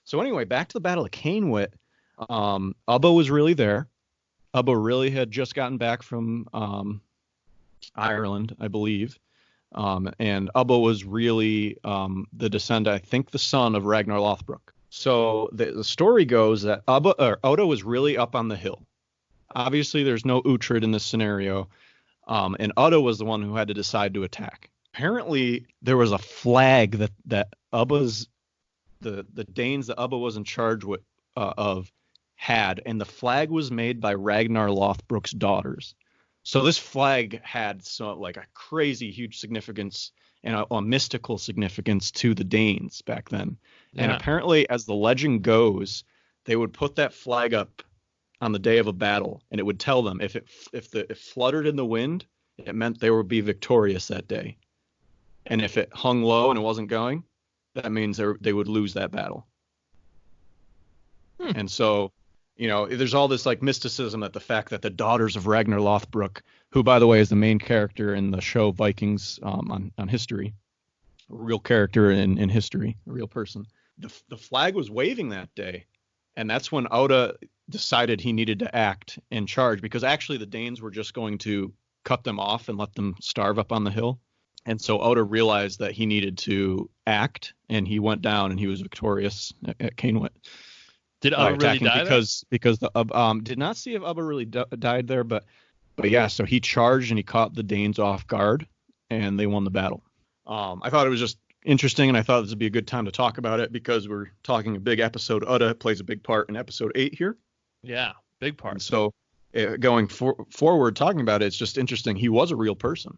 So anyway, back to the Battle of Cainwhit. Ubba was really there. Ubba really had just gotten back from Ireland, I believe. And Ubba was really the descendant, I think the son of Ragnar Lothbrok. So the story goes that Oda was really up on the hill. Obviously, there's no Uhtred in this scenario, and Oda was the one who had to decide to attack. Apparently, there was a flag that Ubba's the Danes that Ubba was in charge of had, and the flag was made by Ragnar Lothbrok's daughters. So this flag had like a crazy huge significance and a mystical significance to the Danes back then. Yeah. And apparently, as the legend goes, they would put that flag up on the day of a battle, and it would tell them if it fluttered in the wind, it meant they would be victorious that day. And if it hung low and it wasn't going, that means they would lose that battle. And so, there's all this like mysticism that the fact that the daughters of Ragnar Lothbrok, who by the way is the main character in the show Vikings on history, a real character in history, a real person, the flag was waving that day, and that's when Oda decided he needed to act and charge, because actually the Danes were just going to cut them off and let them starve up on the hill. And so Oda realized that he needed to act, and he went down and he was victorious at Cainwhit. Did Ubba really die because the did not see if Ubba really died there, but yeah, so he charged and he caught the Danes off guard, and they won the battle. I thought it was just interesting, and I thought this would be a good time to talk about it because we're talking a big episode. Oda plays a big part in episode 8 here. Yeah, big part. And so going forward, talking about it, it's just interesting. He was a real person.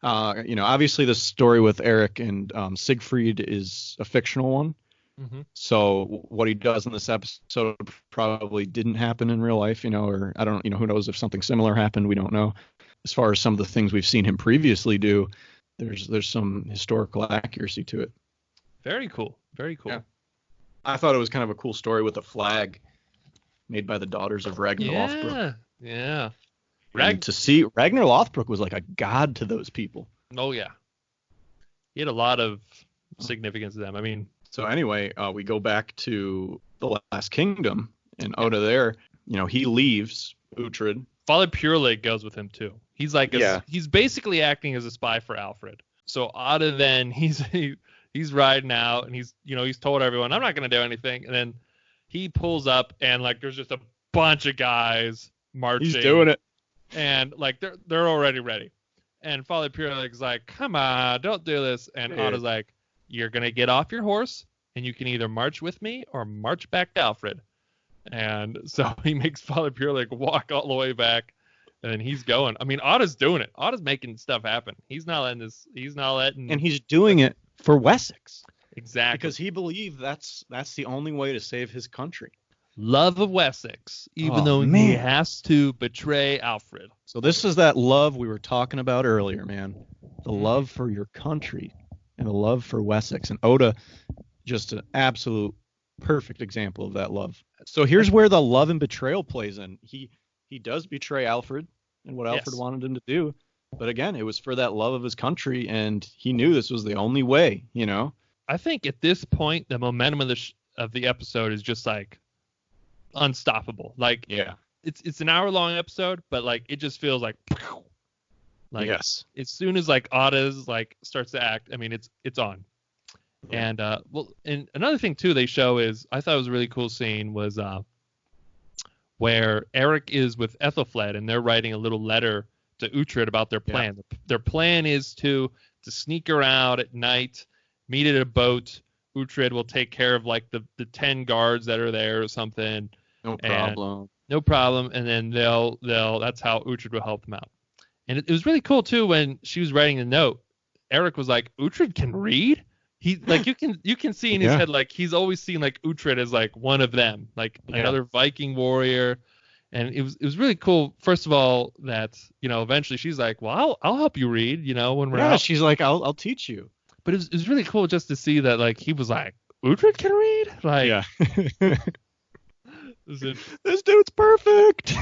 Obviously the story with Eric and Siegfried is a fictional one. Mm-hmm. So what he does in this episode probably didn't happen in real life, or I don't, who knows if something similar happened. We don't know. As far as some of the things we've seen him previously do, there's some historical accuracy to it. Very cool. Very cool. Yeah. I thought it was kind of a cool story with a flag made by the daughters of Ragnar Lothbrok. Yeah. And to see Ragnar Lothbrok was like a god to those people. Oh yeah. He had a lot of significance to them. I mean. So anyway, we go back to the Last Kingdom, and Oda there, he leaves Uhtred. Father Pureleg goes with him too. He's like he's basically acting as a spy for Alfred. So Oda then he's riding out, and he's told everyone, I'm not gonna do anything, and then he pulls up, and like there's just a bunch of guys marching. He's doing it. And like they're already ready. And Father Pureleg's like, come on, don't do this. And Oda's like, you're gonna get off your horse, and you can either march with me or march back to Alfred. And so he makes Father Pureleg walk all the way back, and he's going. I mean, Oda's doing it. Oda's making stuff happen. He's not letting. And he's doing it for Wessex. Exactly. Because he believed that's the only way to save his country. Love of Wessex, even though he has to betray Alfred. So this is that love we were talking about earlier, man. The love for your country and the love for Wessex. And Oda, just an absolute perfect example of that love. So here's where the love and betrayal plays in. He does betray Alfred and what Alfred wanted him to do. But again, it was for that love of his country, and he knew this was the only way, I think at this point, the momentum of the episode is just like unstoppable. Like, it's an hour-long episode, but like it just feels like as soon as like Oda's like starts to act, I mean it's on. And and another thing too they show is, I thought it was a really cool scene, was where Eric is with Ethelflaed, and they're writing a little letter to Uhtred about their plan. Their plan is to sneak around at night, meet at a boat. Uhtred will take care of like the 10 guards that are there or something. No problem. And then they'll that's how Uhtred will help them out. And it was really cool too when she was writing the note. Eric was like, Uhtred can read? He like you can see in his head, like he's always seen like Uhtred as like one of them, like another Viking warrior. And it was really cool. First of all, that eventually she's like, well, I'll help you read, when we're out. She's like, I'll teach you. But it was really cool just to see that like he was like, Uhtred can read? Like this dude's perfect.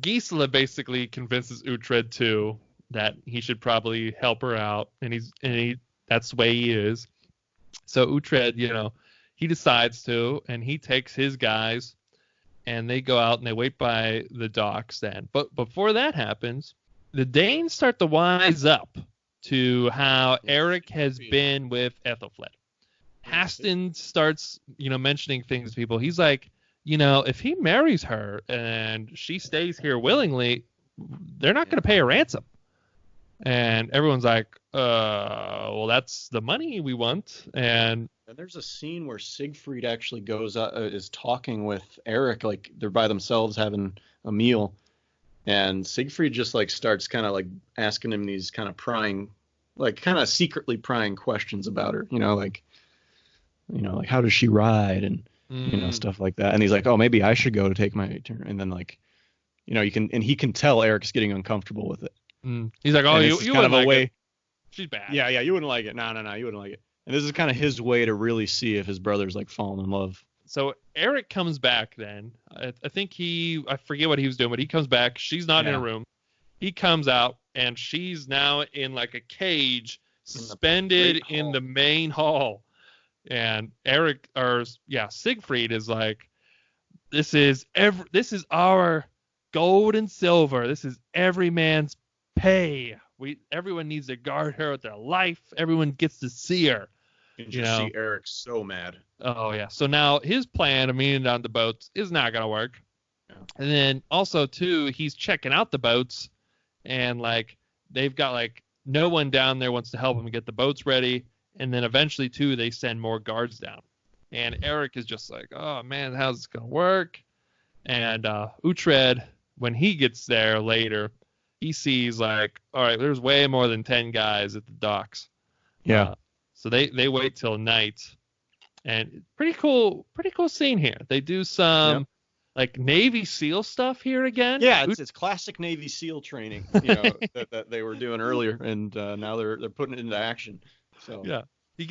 Gisela basically convinces Uhtred too that he should probably help her out, and he that's the way he is. So Uhtred, he decides to, and he takes his guys, and they go out and they wait by the docks then. But before that happens, the Danes start to wise up to how Eric has been with Ethelflaed. Haston starts, mentioning things to people. He's like, if he marries her and she stays here willingly, they're not going to pay a ransom. And everyone's like, well, that's the money we want. And there's a scene where Siegfried actually goes is talking with Eric, like they're by themselves having a meal, and Siegfried just like starts kind of like asking him these kind of prying, like kind of secretly prying questions about her, like how does she ride, and stuff like that. And he's like, oh, maybe I should go to take my turn. And then like, he can tell Eric's getting uncomfortable with it. He's like, oh, you wouldn't like it. She's bad. Yeah, you wouldn't like it. No, you wouldn't like it. And this is kind of his way to really see if his brother's like falling in love. So Eric comes back then. I think I forget what he was doing, but he comes back. She's not in a room. He comes out, and she's now in like a cage, suspended in the main hall. And Siegfried is like, this is our gold and silver. This is every man's pay. Everyone needs to guard her with their life. Everyone gets to see her. You can just see Eric so mad. Oh yeah. So now his plan of meeting down the boats is not gonna work. Yeah. And then also too, he's checking out the boats, and like they've got like no one down there wants to help him get the boats ready. And then eventually too, they send more guards down. And Eric is just like, oh man, how's this gonna work? And Uhtred, when he gets there later, he sees like, all right, there's way more than 10 guys at the docks. Yeah. So they wait till night, And pretty cool scene here. They do some like Navy SEAL stuff here again. Yeah, it's classic Navy SEAL training, that they were doing earlier, and now they're putting it into action. So yeah, they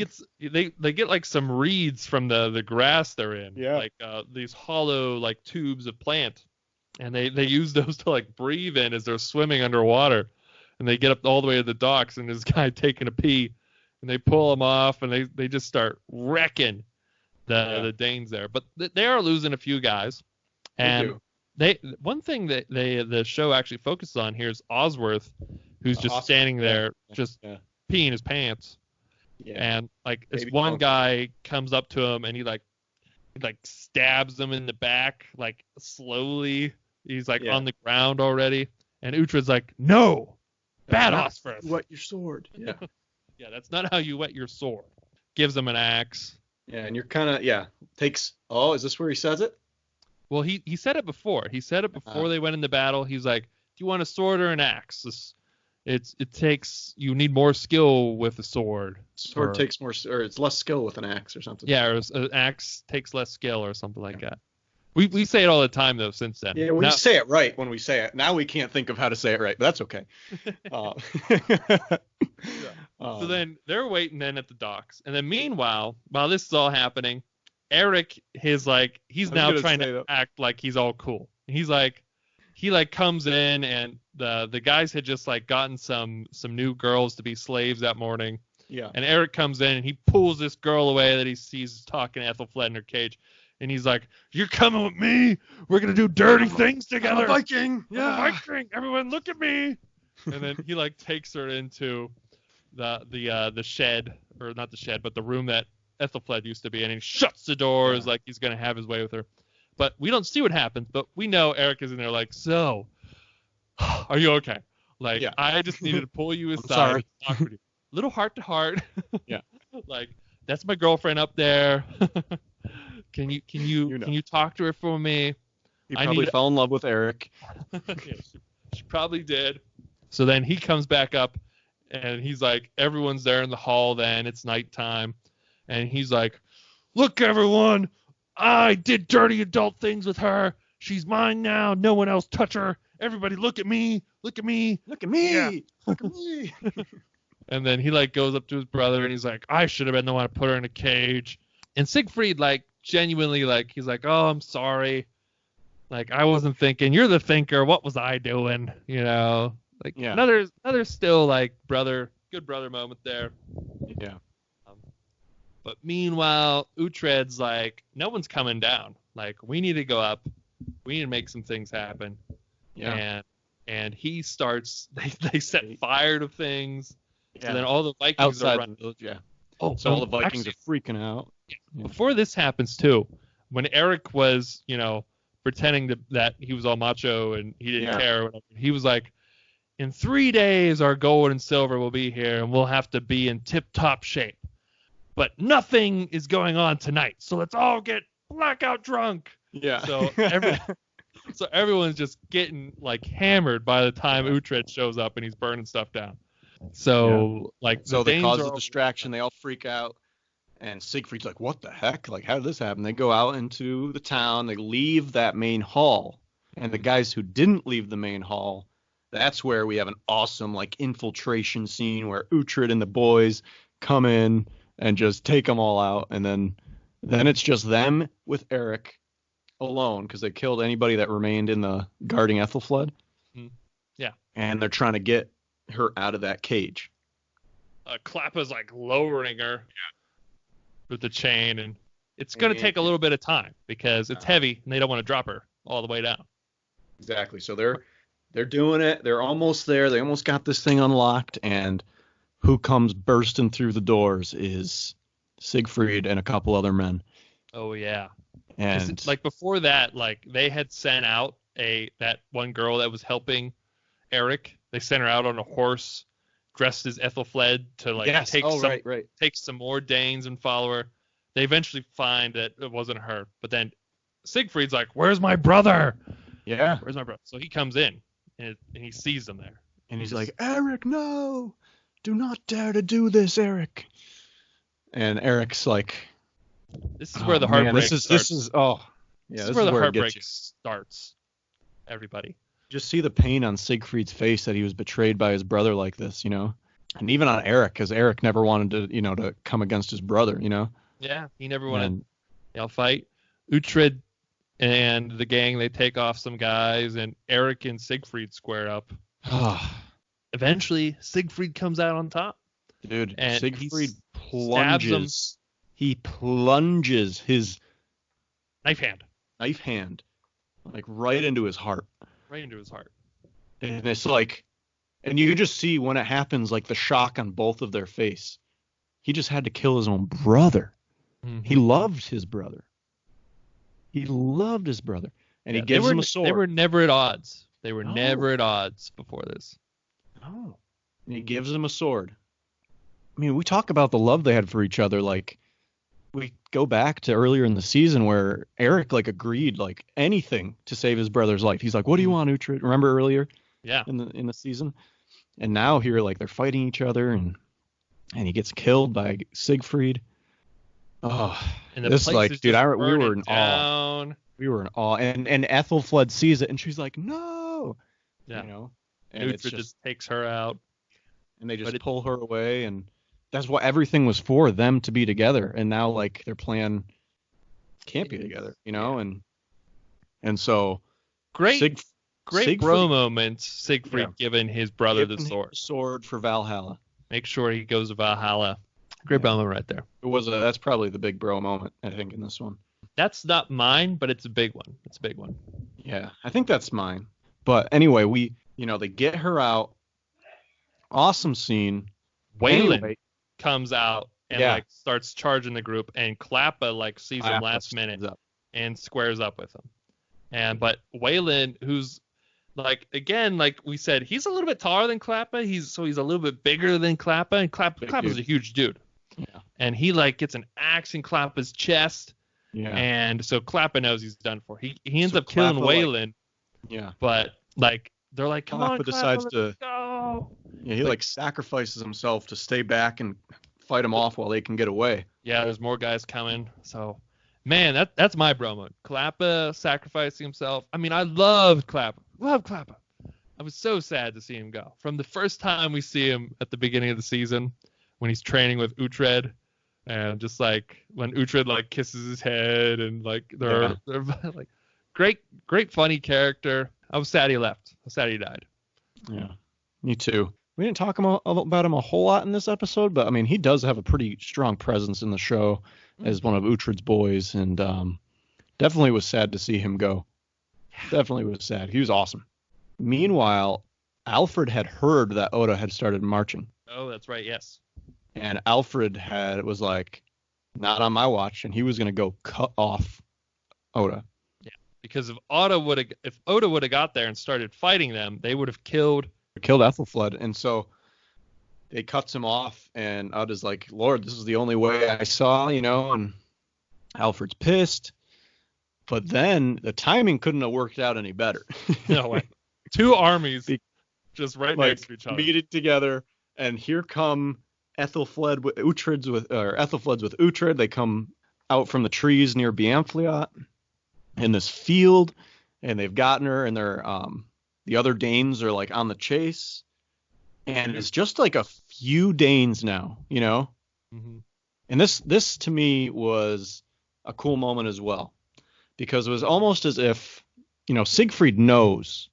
get like some reeds from the grass they're in, like these hollow like tubes of plant, and they use those to like breathe in as they're swimming underwater, and they get up all the way to the docks, and this guy taking a pee, and they pull him off, and they just start wrecking the Danes there, but they are losing a few guys. And one thing that the show actually focuses on here is Osworth, who's just standing there, peeing his pants. Yeah. And like this one guy comes up to him and he like stabs him in the back, like slowly. He's like on the ground already. And Uhtred's like, "No, bad Osworth. Wet your sword." Yeah. Yeah, that's not how you wet your sword. Gives him an axe. Yeah, and you're kind of takes. Oh, is this where he says it? Well, he said it before. He said it before they went into battle. He's like, "Do you want a sword or an axe? You need more skill with a sword. Sword takes more, or it's less skill with an axe or something." Yeah, or an axe takes less skill or something like that. We say it all the time though. Since then. Yeah, we say it right when we say it. Now we can't think of how to say it right, but that's okay. So then they're waiting then at the docks, and then meanwhile, while this is all happening, Eric he's now trying to act like he's all cool. He's like, he comes in, and the guys had just like gotten some new girls to be slaves that morning. Yeah. And Eric comes in and he pulls this girl away that he sees talking to Ethelfled in her cage, and he's like, "You're coming with me. We're gonna do dirty things together. I'm a Viking. Yeah. I'm a Viking. Everyone look at me." And then he like takes her into the shed, or not the shed, but the room that Ethelfled used to be in, and he shuts the doors like he's gonna have his way with her. But we don't see what happens, but we know Eric is in there like, "So, are you okay? Like, I just needed to pull you aside, talk with you. Little heart to heart. Yeah. Like, that's my girlfriend up there. Can you talk to her for me?" He probably fell in love with Eric. Yeah, she probably did. So then he comes back up, and he's like, everyone's there in the hall then, it's nighttime. And he's like, "Look, everyone, I did dirty adult things with her. She's mine now. No one else touch her. Everybody look at me. Look at me. Look at me. Yeah. Look at me." And then he like goes up to his brother and he's like, "I should have been the one to put her in a cage." And Siegfried like genuinely like, he's like, "Oh, I'm sorry. Like, I wasn't thinking. You're the thinker. What was I doing?" Like another still like good brother moment there. Yeah. But meanwhile, Uhtred's like, no one's coming down. Like, we need to go up. We need to make some things happen. Yeah. And he starts. They set fire to things. Yeah. So then all the Vikings outside are running. the village. Yeah. Oh, so all the Vikings are freaking out. Yeah. Before this happens too, when Eric was, pretending that he was all macho and he didn't care or whatever, he was like, "In 3 days, our gold and silver will be here, and we'll have to be in tip-top shape. But nothing is going on tonight, so let's all get blackout drunk." Yeah. So everyone's just getting like hammered by the time Uhtred shows up and he's burning stuff down. So they cause a distraction. They all freak out, and Siegfried's like, "What the heck? Like, how did this happen?" They go out into the town. They leave that main hall, and the guys who didn't leave the main hall, that's where we have an awesome like infiltration scene where Uhtred and the boys come in and just take them all out, and then it's just them with Eric alone because they killed anybody that remained in the guarding Ethelfled. Mm-hmm. Yeah. And they're trying to get her out of that cage. Klappa's like lowering her with the chain, and it's going to take a little bit of time because it's heavy and they don't want to drop her all the way down. Exactly. So they're doing it. They're almost there. They almost got this thing unlocked, and who comes bursting through the doors is Siegfried and a couple other men. Oh yeah. And like before that, like they had sent out that one girl that was helping Eric. They sent her out on a horse, dressed as Ethelfled to like take some more Danes and follow her. They eventually find that it wasn't her, but then Siegfried's like, "Where's my brother?" Yeah. "Where's my brother?" So he comes in and he sees them there. And he's like, "Eric, no! Do not dare to do this, Eric." And Eric's like, This is where the heartbreak starts. This is where the where it heartbreak gets you. starts. Everybody. Just see the pain on Siegfried's face that he was betrayed by his brother like this, and even on Eric, because Eric never wanted to, to come against his brother, Yeah, he never wanted to fight. Uhtred and the gang, they take off some guys, and Eric and Siegfried square up. Eventually, Siegfried comes out on top. Dude, and Siegfried plunges. He plunges his knife hand, like right into his heart. Right into his heart. And it's like, and you just see when it happens, like the shock on both of their face. He just had to kill his own brother. Mm-hmm. He loved his brother. And he gives him a sword. They were never at odds. Never at odds before this. No. And he gives him a sword. I mean, we talk about the love they had for each other. Like, we go back to earlier in the season where Eric, like, agreed, like, anything to save his brother's life. He's like, what do you want, Uhtred? Remember earlier? Yeah. In the season? And now here, like, they're fighting each other, and he gets killed by Siegfried. Oh, and this, like, dude, we were in awe. We were in awe. And Ethelfled sees it, and she's like, no! Yeah. And Uhtred just takes her out. And they just pull her away, and that's what everything was for, them to be together. And now, like, their plan can't be together, and so great bro moments. Siegfried giving his brother the sword for Valhalla. Make sure he goes to Valhalla. Great bro moment right there. That's probably the big bro moment, I think, in this one. That's not mine, but it's a big one. Yeah, I think that's mine. But anyway, they get her out. Awesome scene. Waylon comes out and starts charging the group, and Klappa sees him last minute and squares up with him. But Waylon, who's again, like we said, he's a little bit taller than Klappa. He's a little bit bigger than Klappa, and Klappa's a huge dude. Yeah. And he gets an axe in Klappa's chest. Yeah. And so Klappa knows he's done for. He ends up killing Waylon. But they're like, come on, Klappa decides let's go. Yeah, he sacrifices himself to stay back and fight him off while they can get away. Yeah, there's more guys coming. So, man, that's my bro mode. Klappa sacrificing himself. I mean, I loved Klappa. I was so sad to see him go. From the first time we see him at the beginning of the season, when he's training with Uhtred, and just when Uhtred kisses his head, and they're great funny character. I was sad he left. I was sad he died. Yeah, me too. We didn't talk about him a whole lot in this episode, but I mean, he does have a pretty strong presence in the show as one of Uhtred's boys, and definitely was sad to see him go. Definitely was sad. He was awesome. Meanwhile, Alfred had heard that Oda had started marching. Oh, that's right. Yes. And Alfred was like, not on my watch, and he was going to go cut off Oda. Yeah, because if Oda would have got there and started fighting them, they would have killed Ethelfled. And so they cuts him off, and Oda's like, Lord, this is the only way I saw, and Alfred's pissed. But then the timing couldn't have worked out any better. No way. Two armies just right next to each other. Meeting together, and here come Ethelfled's with Uhtred. They come out from the trees near Beamfleot in this field, and they've gotten her, and they're the other Danes are on the chase, and it's just a few Danes now, Mm-hmm. And this to me was a cool moment as well, because it was almost as if Siegfried knows.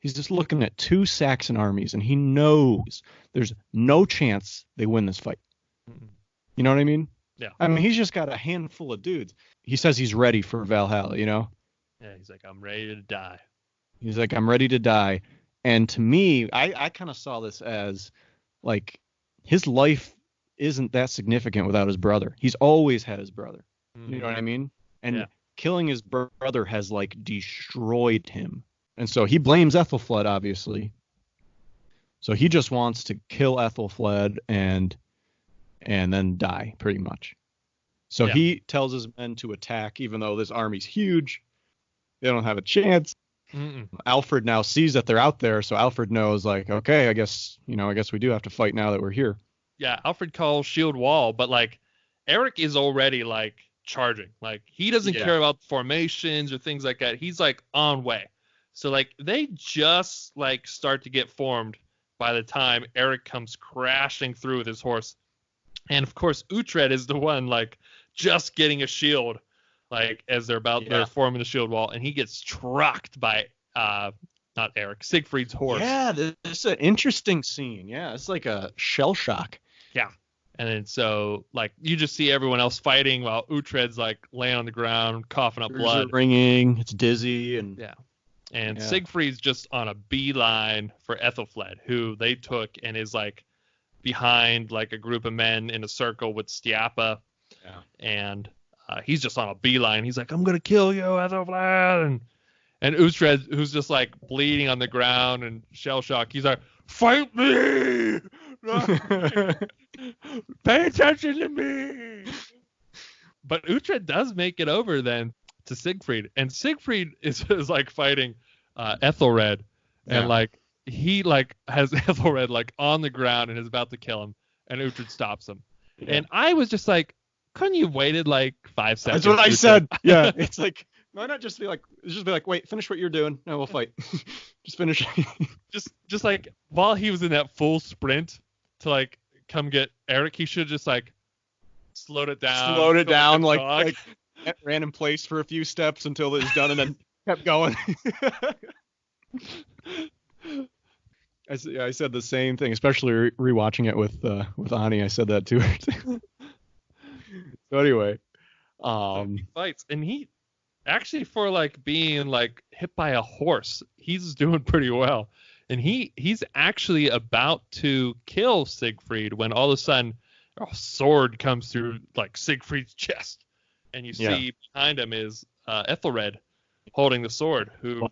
He's just looking at two Saxon armies, and he knows there's no chance they win this fight. Mm-hmm. You know what I mean? Yeah. I mean, he's just got a handful of dudes. He says he's ready for Valhalla, Yeah, he's like, I'm ready to die. He's like, I'm ready to die. And to me, I kind of saw this as, his life isn't that significant without his brother. He's always had his brother. Mm-hmm. You know what I mean? And killing his brother has, destroyed him. And so he blames Ethelfled, obviously. So he just wants to kill Ethelfled and then die, pretty much. So he tells his men to attack, even though this army's huge. They don't have a chance. Mm-mm. Alfred now sees that they're out there, so Alfred knows, okay, I guess we do have to fight now that we're here. Yeah, Alfred calls shield wall, but Eric is already charging. Like, he doesn't care about formations or things like that. He's like on way. So like they just like start to get formed by the time Eric comes crashing through with his horse. And of course, Uhtred is the one like just getting a shield, like as they're forming the shield wall, and he gets trucked by not Eric, Siegfried's horse. Yeah, this is an interesting scene. Yeah, it's like a shell shock. Yeah. And then so like you just see everyone else fighting while Uhtred's like laying on the ground, coughing up blood. Ringing, it's dizzy, and Siegfried's just on a beeline for Ethelfled, who they took and is like behind like a group of men in a circle with Stiapa. Yeah. And he's just on a beeline. He's like, I'm gonna kill you, Ethelfled. And Uhtred, who's just like bleeding on the ground and shell shock, he's like, fight me! Pay attention to me! But Uhtred does make it over then to Siegfried, and Siegfried is like fighting Ethelred, and like he like has Ethelred like on the ground and is about to kill him, and Uhtred stops him. And I was just like, couldn't you waited like 5 seconds? That's what I said. Yeah, it's like, why not just be like, wait, finish what you're doing, and we'll fight. Just finish. just like while he was in that full sprint to like come get Eric, he should just like slowed it down, like ran in place for a few steps until it was done, and then kept going. I said the same thing, especially rewatching it with Ani. I said that to her. So anyway, he fights, and he actually, for like being like hit by a horse, he's doing pretty well. And he's actually about to kill Siegfried when all of a sudden a sword comes through like Siegfried's chest, and you see behind him is Ethelred holding the sword, who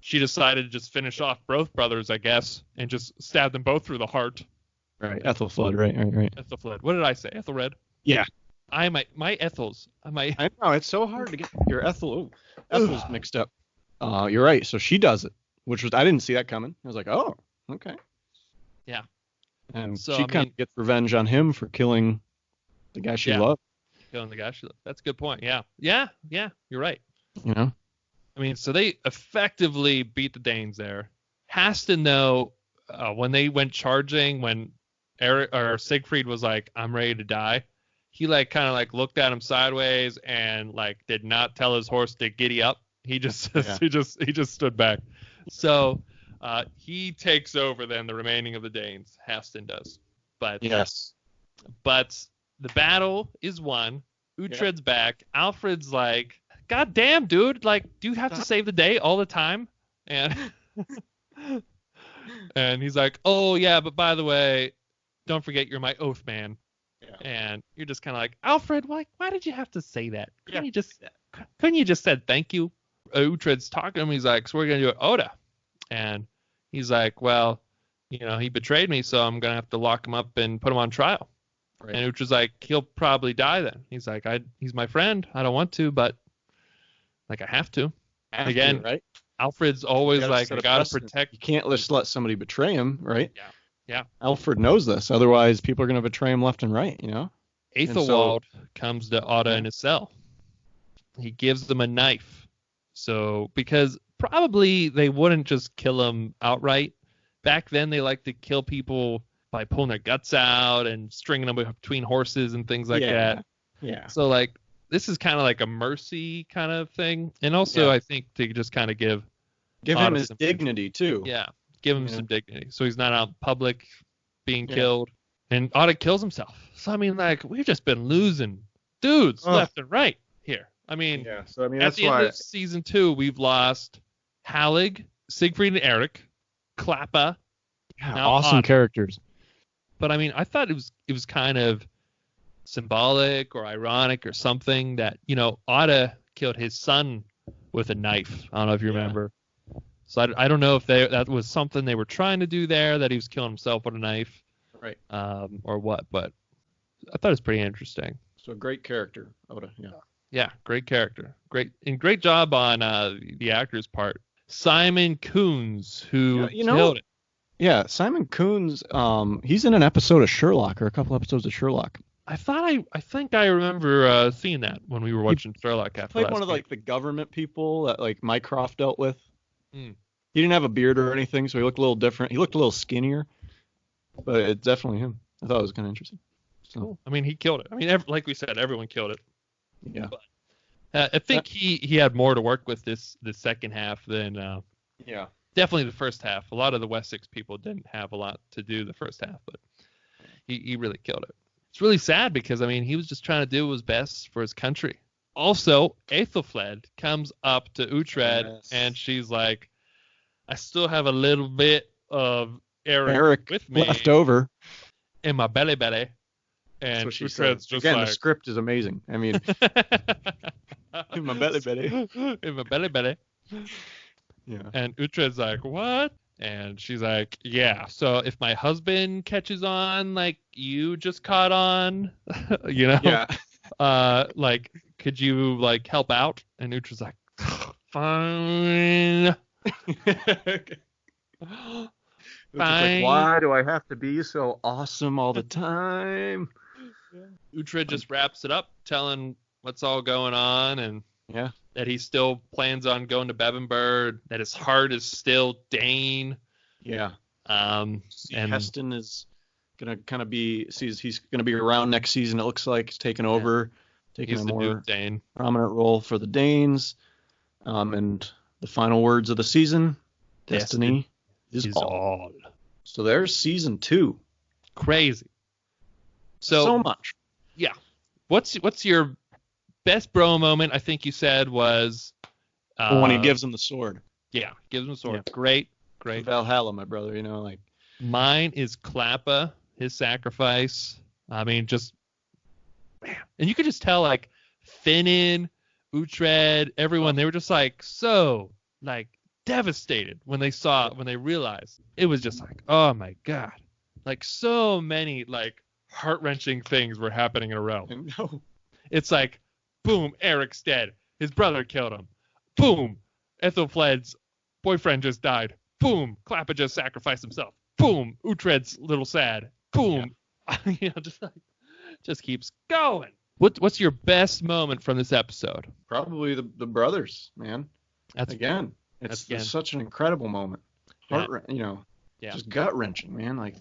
she decided to just finish off both brothers, I guess, and just stab them both through the heart. Right, Ethelfled, right. Ethelfled. What did I say? Ethelred? Yeah. My Ethels. I know, it's so hard to get your Ethels mixed up. You're right. So she does it, which was, I didn't see that coming. I was like, oh, okay. Yeah. And so, she kind of gets revenge on him for killing the guy she loved. Killing the guy she loved. That's a good point. Yeah. You're right. You know? I mean, so they effectively beat the Danes there. Haston, though, when they went charging, when Siegfried was like, I'm ready to die, he like kind of like looked at him sideways and like did not tell his horse to giddy up. He just he just stood back. So he takes over then the remaining of the Danes. Haston does. But the battle is won. Uhtred's back. Alfred's like, God damn, dude, like, do you have to save the day all the time? And and he's like, oh yeah, but by the way, don't forget you're my oath man. Yeah. And you're just kind of like, Alfred, why did you have to say that? Couldn't you just said thank you? Uhtred's talking to him. He's like, so we're gonna do it, Oda. And he's like, well, you know, he betrayed me, so I'm gonna have to lock him up and put him on trial. Right. And Uhtred's like, he'll probably die then. He's like, he's my friend. I don't want to, but like I have to. Again, right? Alfred's always like, I gotta protect. You can't just let somebody betray him, right? Yeah. Alfred knows this. Otherwise, people are going to betray him left and right, you know? Aethelwald comes to Oda in his cell. He gives them a knife. So, because probably they wouldn't just kill him outright. Back then, they like to kill people by pulling their guts out and stringing them between horses and things like that. Yeah. So, like, this is kind of like a mercy kind of thing. And also, I think to just kind of give him his dignity, too. Yeah. Give him some dignity, so he's not out in public being killed. And Oda kills himself. So I mean, like, we've just been losing dudes left and right here. I mean, So I mean, at the end of season 2, we've lost Hallig, Siegfried and Eric, Klappa. Yeah, awesome Oda. Characters. But I mean, I thought it was kind of symbolic or ironic or something that, you know, Oda killed his son with a knife. I don't know if you remember. So I don't know if that was something they were trying to do there, that he was killing himself with a knife, right? Or what? But I thought it was pretty interesting. So a great character, Oda. Yeah, great character, great job on the actor's part. Simon Coons, who killed it. Yeah, Simon Coons. He's in an episode of Sherlock, or a couple episodes of Sherlock. I think I remember seeing that when we were watching Sherlock after Played last one of week. like the government people that like Mycroft dealt with. Mm. He didn't have a beard or anything, so he looked a little different. He looked a little skinnier, but it's definitely him. I thought it was kind of interesting. So, Cool. I mean, he killed it. I mean, like we said, everyone killed it. yeah. But, I think he had more to work with this second half than Yeah. definitely the first half. A lot of the Wessex people didn't have a lot to do the first half, but he really killed it. It's really sad because, I mean, he was just trying to do his best for his country. Also, Aethelflaed comes up to Uhtred, and she's like, I still have a little bit of Eric with me left over. in my belly. And Uhtred's just again, like... the script is amazing. I mean, in my belly. In my belly. Yeah. And Uhtred's like, what? And she's like, yeah, so if my husband catches on like you just caught on, you know? Yeah. Like, could you like help out? And Uhtred's like, fine. Fine. Like, why do I have to be so awesome all the time? Uhtred just wraps it up, telling what's all going on, and yeah, that he still plans on going to Bebbanburg, that his heart is still Dane. Yeah. And Heston is gonna kind of he's gonna be around next season. It looks like he's taking over, taking a more prominent role for the Danes. And the final words of the season: Destiny is all. So there's season 2. Crazy. So much. Yeah. What's your best bro moment? I think you said was when he gives him the sword. Yeah, gives him the sword. Yeah. Great. Valhalla, my brother. You know, like mine is Klappa, his sacrifice. I mean, just man, and you could just tell like Finan, Uhtred, everyone. They were just like so like devastated when they realized it was just like, oh my god, like so many like heart-wrenching things were happening in a row. No. It's like, boom, Eric's dead. His brother killed him. Boom, Ethelflaed's boyfriend just died. Boom, Klappa just sacrificed himself. Boom, Uhtred's a little sad. Boom, you know, just keeps going. What's your best moment from this episode? Probably the brothers, man. It's such an incredible moment. Just gut wrenching, man. Like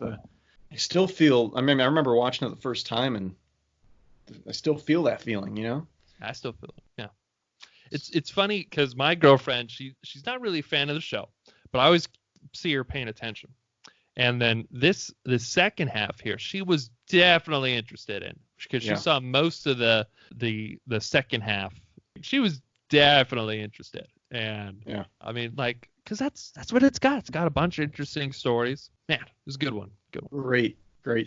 I still feel. I mean, I remember watching it the first time, and I still feel that feeling. You know. I still feel it. Yeah. It's funny because my girlfriend, she's not really a fan of the show, but I always see her paying attention. And then the second half here, she was definitely interested in because she saw most of the second half. She was definitely interested. And I mean, like, because that's what it's got. It's got a bunch of interesting stories. Man, it was a good one. Great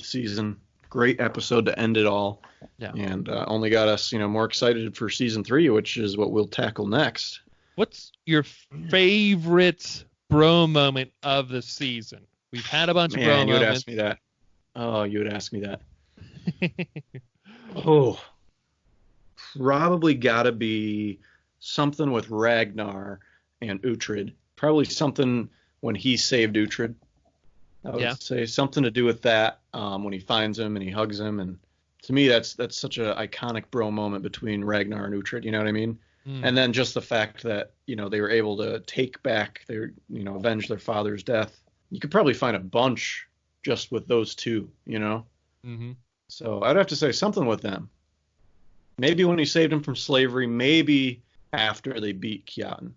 season. Great episode to end it all. Yeah. And only got us, more excited for season 3, which is what we'll tackle next. What's your favorite bro moment of the season? We've had a bunch of bro moments. You would ask me that. Oh, you would ask me that. Oh, probably gotta be something with Ragnar and Uhtred. Probably something when he saved Uhtred. I would say something to do with that when he finds him and he hugs him. And to me, that's such an iconic bro moment between Ragnar and Uhtred. You know what I mean? Mm. And then just the fact that, they were able to take back avenge their father's death. You could probably find a bunch just with those two, Mm-hmm. So I'd have to say something with them. Maybe when he saved him from slavery, maybe after they beat Kjartan.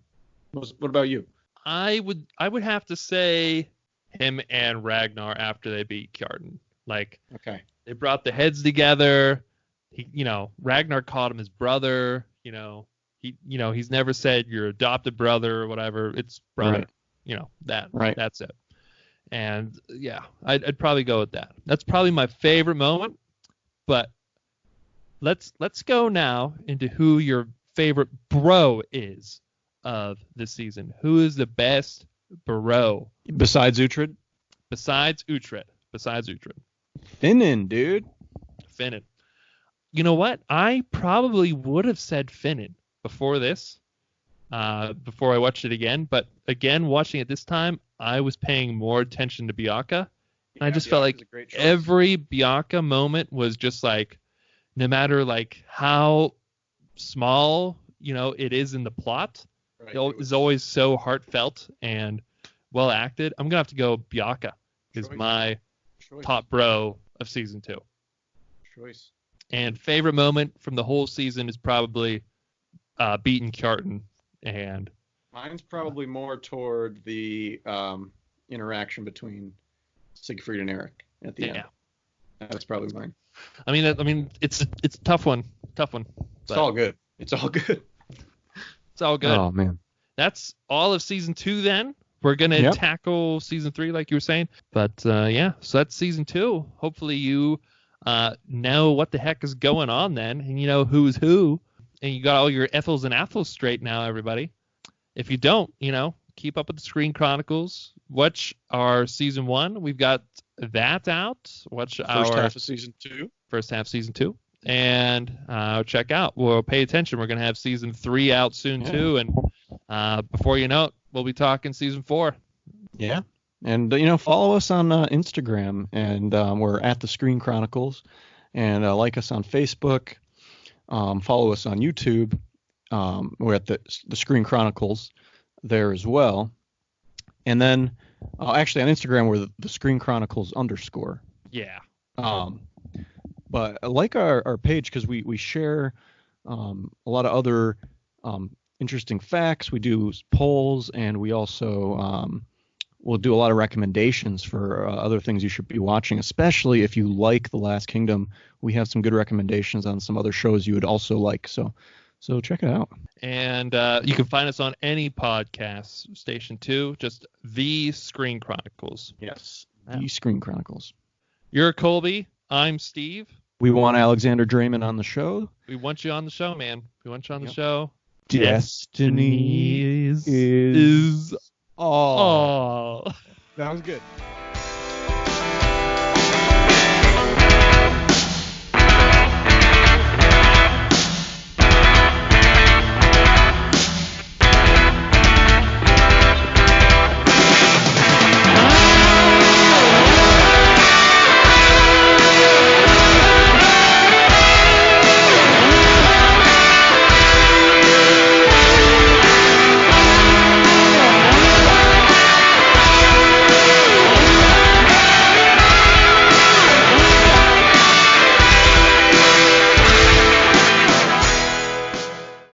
What about you? I would have to say him and Ragnar after they beat Kjartan. Like, okay, they brought the heads together. Ragnar called him his brother. He's never said your adopted brother or whatever. It's brother. Right. That's it. And I'd probably go with that. That's probably my favorite moment. But let's go now into who your favorite bro is of this season. Who is the best bro? Besides Uhtred? Besides Uhtred. Finan, dude. Finan. You know what? I probably would have said Finan before this, before I watched it again. But again, watching it this time, I was paying more attention to Bjaka. I just felt like every Bjaka moment was just like no matter like how small, it is in the plot, Right. it is always so heartfelt and well acted. I'm gonna have to go Bianca is Choice. my Choice. top bro of season 2. Choice. And favorite moment from the whole season is probably beating Kjartan. And Mine's probably more toward the interaction between Siegfried and Eric at the end. That's probably mine. I mean, it's a tough one. It's all good. It's all good. It's all good. Oh man. That's all of season 2 then. We're going to tackle season 3 like you were saying. But so that's season 2. Hopefully you know what the heck is going on then, and you know who's who, and you got all your Ethels and Athels straight now, everybody. If you don't, keep up with the Screen Chronicles. Watch our season 1. We've got that out. Watch our first half of season 2. First half season 2. And check out. We'll pay attention. We're going to have season 3 out soon too. And before you know it, we'll be talking season 4. Yeah. And, follow us on Instagram. And we're at the Screen Chronicles. And like us on Facebook. Follow us on YouTube. We're at the Screen Chronicles there as well. And then actually on Instagram, we're the Screen Chronicles _. Yeah. But I like our page because we share a lot of other interesting facts. We do polls, and we also we'll do a lot of recommendations for other things you should be watching, especially if you like The Last Kingdom. We have some good recommendations on some other shows you would also like. So check it out. And you can find us on any podcast station too. Just The Screen Chronicles. Yes, The Screen Chronicles. You're Colby. I'm Steve. We want Alexander Draymond on the show. We want you on the show, man. We want you on the show. Destiny is all. Oh. That was good.